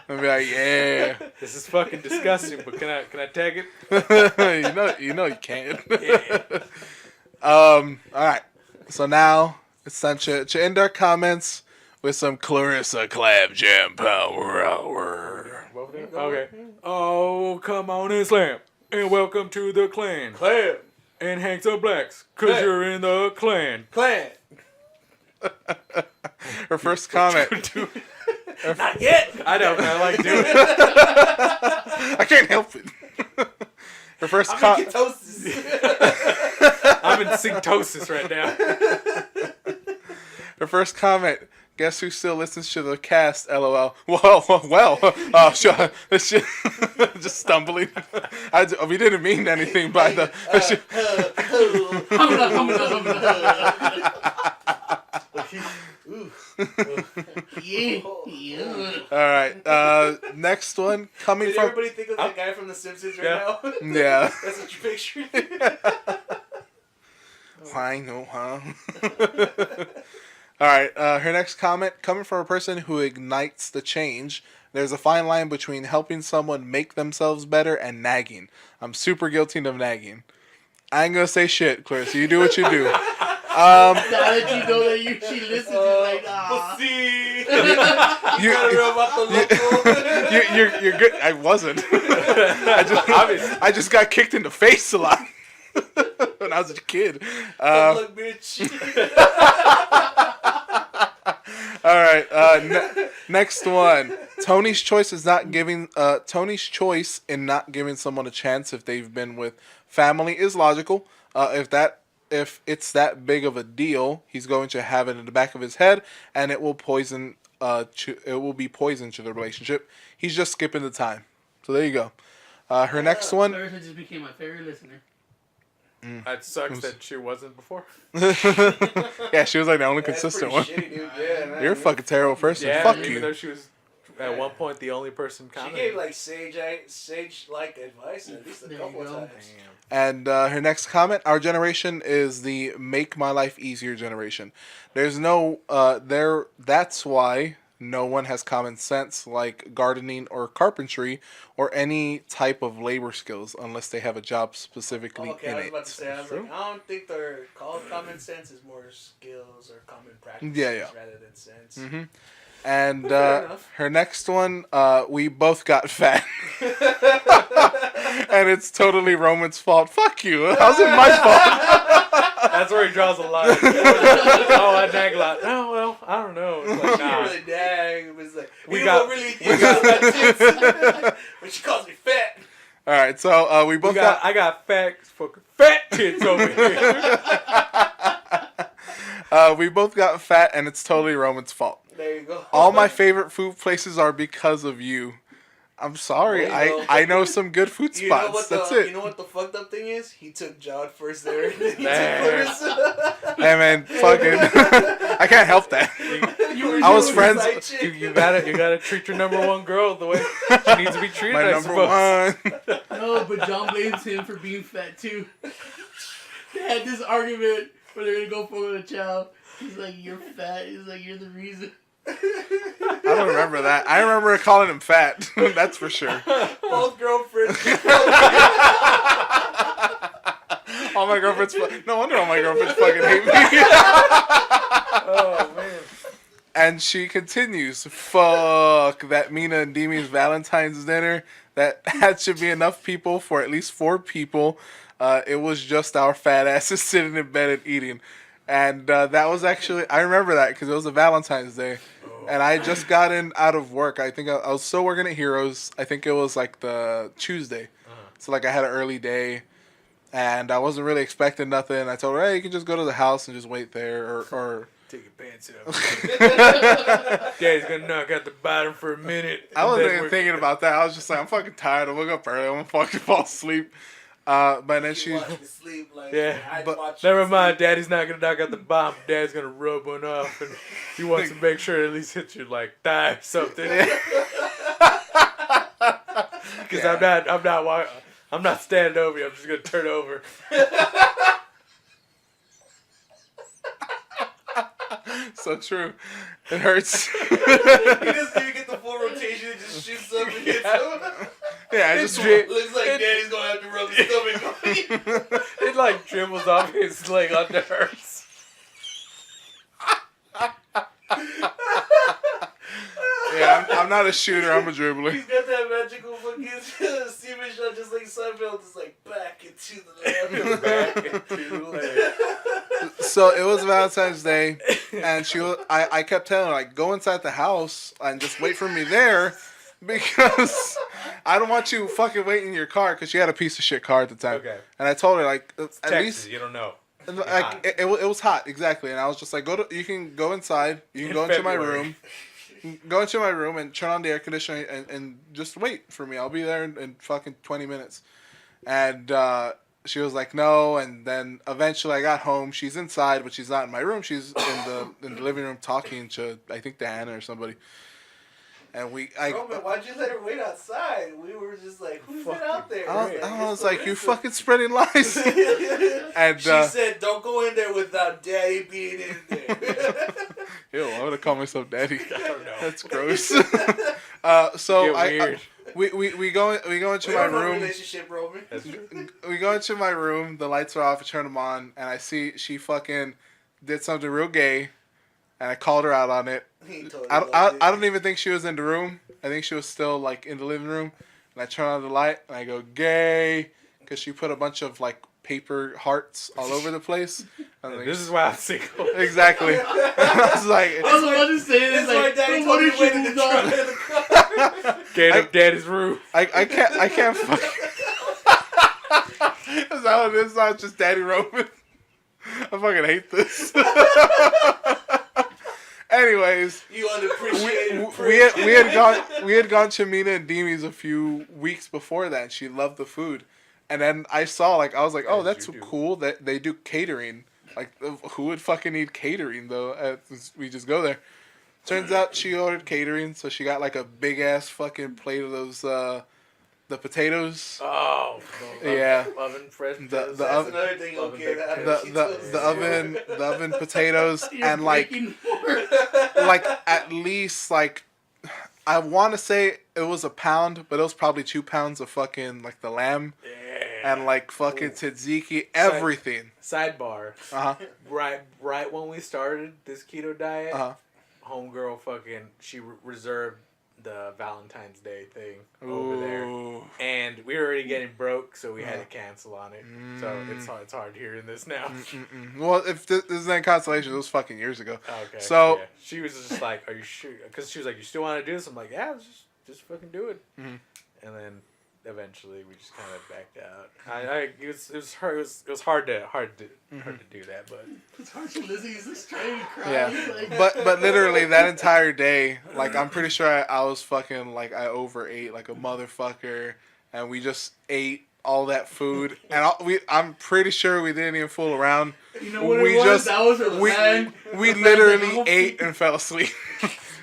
[SPEAKER 3] And be like, yeah,
[SPEAKER 5] This is fucking disgusting, but can I tag it?
[SPEAKER 3] you know you can. All right. So now it's time to end our comments with some Clarissa Clav Jam Power Hour.
[SPEAKER 5] Okay. Oh, come on and slam. And welcome to the clan.
[SPEAKER 4] Clan.
[SPEAKER 5] And Hanks of Blacks. Cause
[SPEAKER 4] Clan.
[SPEAKER 5] you're in the clan.
[SPEAKER 4] Clan.
[SPEAKER 3] Her first comment.
[SPEAKER 4] Not yet.
[SPEAKER 5] I know, but I like doing it.
[SPEAKER 3] I can't help it. Her first
[SPEAKER 4] I'm
[SPEAKER 3] comment.
[SPEAKER 4] making toasts.
[SPEAKER 5] I'm in synctosis right now.
[SPEAKER 3] Her first comment. Guess who still listens to the cast? LOL. Well. Just stumbling. We didn't mean anything by the.
[SPEAKER 2] Yeah.
[SPEAKER 3] All right. Next one coming
[SPEAKER 4] Did
[SPEAKER 3] from.
[SPEAKER 4] everybody think of that guy from The Simpsons right now?
[SPEAKER 3] Yeah.
[SPEAKER 4] That's what you pictured.
[SPEAKER 3] I know, huh? All right. Her next comment coming from a person who ignites the change. There's a fine line between helping someone make themselves better and nagging. I'm super guilty of nagging. I ain't gonna say shit, Clarissa. You do what you do.
[SPEAKER 2] Now that you know that she listens, you're like, ah.
[SPEAKER 4] See?
[SPEAKER 3] You,
[SPEAKER 4] Gotta know about the local.
[SPEAKER 3] you're good. I wasn't. I just got kicked in the face a lot when I was a kid.
[SPEAKER 4] Look, bitch.
[SPEAKER 3] All right. Next one. Tony's choice in not giving someone a chance if they've been with family is logical. If it's that big of a deal, he's going to have it in the back of his head, and it will be poison to the relationship. He's just skipping the time. So there you go. Her next one.
[SPEAKER 2] Clarissa just became my favorite listener.
[SPEAKER 5] That sucks that she wasn't before.
[SPEAKER 3] Yeah, she was like the only
[SPEAKER 4] That's
[SPEAKER 3] consistent
[SPEAKER 4] pretty
[SPEAKER 3] one.
[SPEAKER 4] shitty, dude. Yeah, man.
[SPEAKER 3] You're a fucking terrible person.
[SPEAKER 5] Yeah,
[SPEAKER 3] Fuck
[SPEAKER 5] even
[SPEAKER 3] you.
[SPEAKER 5] though she was at one point the only person
[SPEAKER 4] She
[SPEAKER 5] commenting.
[SPEAKER 4] gave like sage-like advice at least a
[SPEAKER 2] There you
[SPEAKER 4] couple
[SPEAKER 2] go.
[SPEAKER 4] times.
[SPEAKER 3] And her next comment, our generation is the make my life easier generation. There's no, that's why no one has common sense like gardening or carpentry or any type of labor skills unless they have a job specifically
[SPEAKER 4] Okay,
[SPEAKER 3] in
[SPEAKER 4] I was
[SPEAKER 3] it.
[SPEAKER 4] about to say, I was like, I don't think they're called common sense. Is more skills or common practices
[SPEAKER 3] Yeah.
[SPEAKER 4] rather than sense.
[SPEAKER 3] Mm-hmm. And
[SPEAKER 4] Fair enough.
[SPEAKER 3] her next one, we both got fat. And it's totally Roman's fault. Fuck you. How's it my fault?
[SPEAKER 5] That's where he draws the line. Oh, I nag a lot. Oh, well, I don't know. It's like,
[SPEAKER 4] She
[SPEAKER 5] nah.
[SPEAKER 4] really dang. It was like,
[SPEAKER 5] We
[SPEAKER 4] you
[SPEAKER 5] got-
[SPEAKER 4] don't really think about my tits. But she calls me fat.
[SPEAKER 3] All right, so we both got.
[SPEAKER 5] I got fucking fat tits over here.
[SPEAKER 3] We both got fat, and it's totally Roman's fault.
[SPEAKER 4] There you go.
[SPEAKER 3] All my favorite food places are because of you. I'm sorry.
[SPEAKER 4] There you go.
[SPEAKER 3] I know some good food
[SPEAKER 4] You know
[SPEAKER 3] spots.
[SPEAKER 4] what
[SPEAKER 3] That's
[SPEAKER 4] the
[SPEAKER 3] it.
[SPEAKER 4] You know what the fucked up thing is? He took John first there, and then he
[SPEAKER 5] Man.
[SPEAKER 4] took Clarissa.
[SPEAKER 3] Hey man, fucking. I can't help that. I was friends.
[SPEAKER 5] You gotta treat your number one girl the way she needs to be treated.
[SPEAKER 3] My
[SPEAKER 5] I
[SPEAKER 3] number
[SPEAKER 5] suppose.
[SPEAKER 3] one.
[SPEAKER 2] No, but John blames him for being fat too. They had this argument where they're gonna go for a child. He's like, "You're fat." He's like, "You're the reason."
[SPEAKER 3] I don't remember that. I remember calling him fat. That's for sure.
[SPEAKER 4] Both girlfriends.
[SPEAKER 3] Oh, All my girlfriends. No wonder all my girlfriends fucking hate me.
[SPEAKER 4] Oh man.
[SPEAKER 3] And she continues. Fuck that Mina and Demi's Valentine's dinner. That should be enough people for at least 4 people. It was just our fat asses sitting in bed and eating. And that was actually, I remember that because it was a Valentine's Day. And I just got in out of work. I think I was still working at Heroes. I think it was like the Tuesday. So like I had an early day. And I wasn't really expecting nothing. I told her, hey, you can just go to the house and just wait there. Or
[SPEAKER 5] Take your pants off. Daddy's gonna knock out the bottom for a minute.
[SPEAKER 3] I wasn't even thinking about that. I was just like, I'm fucking tired. I woke up early. I'm gonna fucking fall asleep. But then she,
[SPEAKER 4] Sleep, like,
[SPEAKER 5] yeah,
[SPEAKER 3] but
[SPEAKER 5] never mind. Daddy's not gonna knock out the bomb. Dad's gonna rub one off, and he wants to make sure it at least hits your like thigh or something. Because I'm not standing over you. I'm just gonna turn over.
[SPEAKER 3] so true. It hurts.
[SPEAKER 4] He doesn't even get the full rotation. It just shoots up and hits him.
[SPEAKER 3] Yeah, I just
[SPEAKER 4] Looks like Daddy's gonna have to rub his stomach on you.
[SPEAKER 5] It like dribbles off his leg onto hers.
[SPEAKER 3] Yeah, I'm not a shooter. I'm a dribbler.
[SPEAKER 4] He's got that magical fucking semen shot, just like Seinfeld, just like back into the lab.
[SPEAKER 5] Back into the leg.
[SPEAKER 3] So it was Valentine's Day, and I kept telling her, like, go inside the house and just wait for me there, because I don't want you fucking waiting in your car, because she had a piece of shit car at the time.
[SPEAKER 5] Okay.
[SPEAKER 3] And I told her, like, at
[SPEAKER 5] Texas,
[SPEAKER 3] least
[SPEAKER 5] you don't know.
[SPEAKER 3] like it was hot, exactly. And I was just like, you can go inside, you can go into my room. Go into my room and turn on the air conditioner and just wait for me. I'll be there in fucking 20 minutes. And she was like, no. And then eventually I got home. She's inside, but she's not in my room. She's in the living room talking to, I think, Diana or somebody. And
[SPEAKER 4] Roman, why'd you let her wait outside? We were just like, who's been out there?
[SPEAKER 3] I was like, you fucking spreading lies. And
[SPEAKER 4] she said, don't go in there without Daddy being in there.
[SPEAKER 3] Ew, I'm gonna call myself daddy.
[SPEAKER 5] I don't know.
[SPEAKER 3] That's gross. So
[SPEAKER 5] Get weird.
[SPEAKER 3] we go into my room.
[SPEAKER 4] Relationship, Roman.
[SPEAKER 5] That's true.
[SPEAKER 3] We go into my room. The lights are off. I turn them on, and I see she fucking did something real gay, and I called her out on it. I don't even think she was in the room. I think she was still like in the living room, and I turn on the light and I go gay, because she put a bunch of like paper hearts all over the place. Like,
[SPEAKER 5] This is why I'm single.
[SPEAKER 3] exactly. I was like,
[SPEAKER 2] I was about to say this. Like,
[SPEAKER 4] Daddy
[SPEAKER 2] what
[SPEAKER 4] told me
[SPEAKER 2] if
[SPEAKER 4] to wait
[SPEAKER 2] she
[SPEAKER 4] in the
[SPEAKER 2] moved on?
[SPEAKER 4] trunk of the car.
[SPEAKER 5] Get up Daddy's roof.
[SPEAKER 3] I can't fucking. Is that what it is? Not just Daddy Roman. I fucking hate this. Anyways,
[SPEAKER 4] You unappreciated
[SPEAKER 3] we had gone to Mina and Demi's a few weeks before that. And she loved the food, and then I saw I was like, oh, that's so cool that they do catering. Like, who would fucking need catering though? We just go there. Turns out she ordered catering, so she got like a big ass fucking plate of those the potatoes.
[SPEAKER 5] Oh,
[SPEAKER 3] Yeah.
[SPEAKER 5] Oven fresh.
[SPEAKER 3] The
[SPEAKER 4] That's
[SPEAKER 3] oven,
[SPEAKER 4] another thing you'll get out of
[SPEAKER 3] the oven potatoes,
[SPEAKER 2] You're
[SPEAKER 3] and like
[SPEAKER 2] breaking for-
[SPEAKER 3] at least like I want to say it was a pound, but it was probably 2 pounds of fucking like the lamb
[SPEAKER 5] Yeah.
[SPEAKER 3] and like fucking tzatziki, everything.
[SPEAKER 5] Sidebar.
[SPEAKER 3] Uh huh.
[SPEAKER 5] Right when we started this keto diet,
[SPEAKER 3] Uh huh.
[SPEAKER 5] homegirl she reserved the Valentine's Day thing over there,
[SPEAKER 3] Ooh.
[SPEAKER 5] and we were already getting broke, so we had to cancel on it. So it's hard hearing this now.
[SPEAKER 3] Well, if this is any consolation, it was fucking years ago.
[SPEAKER 5] Okay.
[SPEAKER 3] So-
[SPEAKER 5] yeah. She was just like, "Are you sure?" Because she was like, "You still want to do this?" I'm like, "Yeah, just fucking do it."
[SPEAKER 3] Mhm.
[SPEAKER 5] And then eventually we just kind of backed out. It was hard to do that, but
[SPEAKER 2] It's hard to listen. He's just trying to cry.
[SPEAKER 3] Yeah,
[SPEAKER 2] Like,
[SPEAKER 3] but literally that entire day, like I'm pretty sure I was fucking like I overate like a motherfucker, and we just ate all that food, and I'm pretty sure we didn't even fool around.
[SPEAKER 2] you know what
[SPEAKER 3] we
[SPEAKER 2] it was?
[SPEAKER 3] just-
[SPEAKER 2] That was a
[SPEAKER 3] We
[SPEAKER 2] man.
[SPEAKER 3] we
[SPEAKER 2] The man's
[SPEAKER 3] literally
[SPEAKER 2] like,
[SPEAKER 3] ate and fell asleep.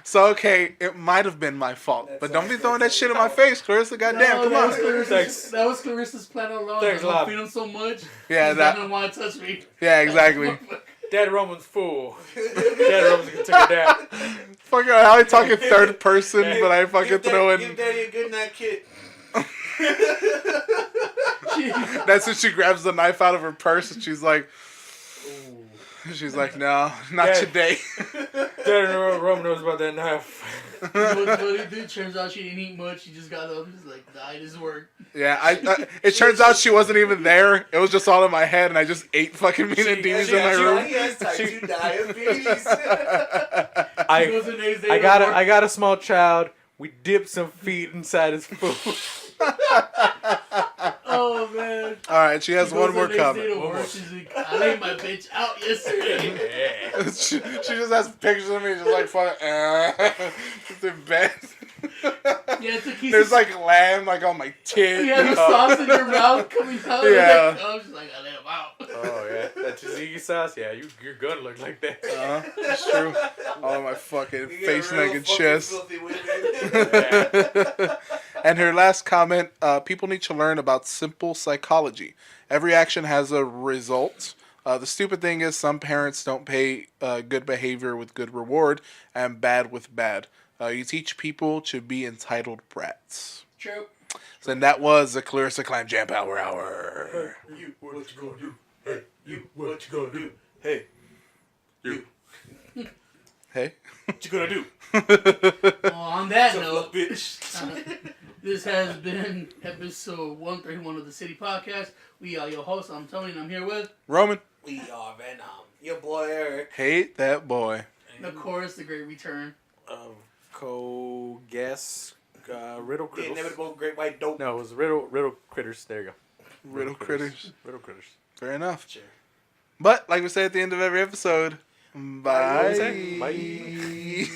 [SPEAKER 3] So okay, it might have been my fault, but don't be throwing that shit in my face, Clarissa. Goddamn,
[SPEAKER 2] No,
[SPEAKER 3] come
[SPEAKER 2] that
[SPEAKER 3] on.
[SPEAKER 2] was Clarissa's-
[SPEAKER 5] Thanks.
[SPEAKER 2] That was Clarissa's plan all along.
[SPEAKER 5] Thanks,
[SPEAKER 2] I'm
[SPEAKER 5] Lob.
[SPEAKER 2] feed him so much.
[SPEAKER 3] Yeah,
[SPEAKER 2] he's
[SPEAKER 3] that.
[SPEAKER 2] not gonna want to touch me.
[SPEAKER 3] Yeah, exactly.
[SPEAKER 5] Daddy Roman's fool. Daddy Roman's gonna take a nap.
[SPEAKER 3] Fucking how I talking third person, but I fucking
[SPEAKER 4] give
[SPEAKER 3] throw
[SPEAKER 4] Give
[SPEAKER 3] in.
[SPEAKER 4] Daddy a good night kick.
[SPEAKER 3] That's when she grabs the knife out of her purse and she's like, no, not
[SPEAKER 5] Yeah.
[SPEAKER 3] today.
[SPEAKER 5] Roman knows about that knife.
[SPEAKER 2] What's funny, dude, turns out she didn't eat much. She just got up and just like died his work.
[SPEAKER 3] Yeah, it turns out she wasn't even there. It was just all in my head, and I just ate fucking meat and D's in my room.
[SPEAKER 4] He has type 2 diabetes.
[SPEAKER 5] I got a small child. We dipped some feet inside his food.
[SPEAKER 2] Oh man.
[SPEAKER 3] All right, she has one more comment.
[SPEAKER 2] She's like, I laid my bitch out yesterday.
[SPEAKER 3] she just has pictures of me, just like fucking, just in bed.
[SPEAKER 2] Yeah, it's like
[SPEAKER 3] There's like lamb like on my tit.
[SPEAKER 2] You have the sauce in your mouth coming out.
[SPEAKER 3] Yeah.
[SPEAKER 2] I'm just like, I let him out.
[SPEAKER 5] Oh yeah, that tzatziki sauce. Yeah, you're gonna look like that.
[SPEAKER 3] That's true. All of my fucking face, neck, and chest. And her last comment, people need to learn about simple psychology. Every action has a result. The stupid thing is some parents don't pay good behavior with good reward and bad with bad. You teach people to be entitled brats.
[SPEAKER 2] True.
[SPEAKER 3] So and that was the Clarissa Climb Jam Power Hour.
[SPEAKER 4] You, what you gonna do? Hey, you, what you gonna do? Hey, you,
[SPEAKER 3] Hey?
[SPEAKER 4] what you gonna do?
[SPEAKER 2] Well, on that
[SPEAKER 4] Tough
[SPEAKER 2] note,
[SPEAKER 4] luck, bitch.
[SPEAKER 2] this has been episode 131 of the City Podcast. We are your hosts. I'm Tony, and I'm here with
[SPEAKER 3] Roman.
[SPEAKER 4] We are Venom. Your boy Eric.
[SPEAKER 3] Hate that boy.
[SPEAKER 2] the chorus, the great return.
[SPEAKER 5] Co-guess riddle
[SPEAKER 4] The
[SPEAKER 5] critters.
[SPEAKER 4] inevitable great white dope.
[SPEAKER 5] No, it was riddle critters. There you go.
[SPEAKER 3] Riddle critters.
[SPEAKER 5] Riddle critters.
[SPEAKER 3] Fair enough.
[SPEAKER 4] Sure.
[SPEAKER 3] But, like we say at the end of every episode, bye.
[SPEAKER 5] Bye.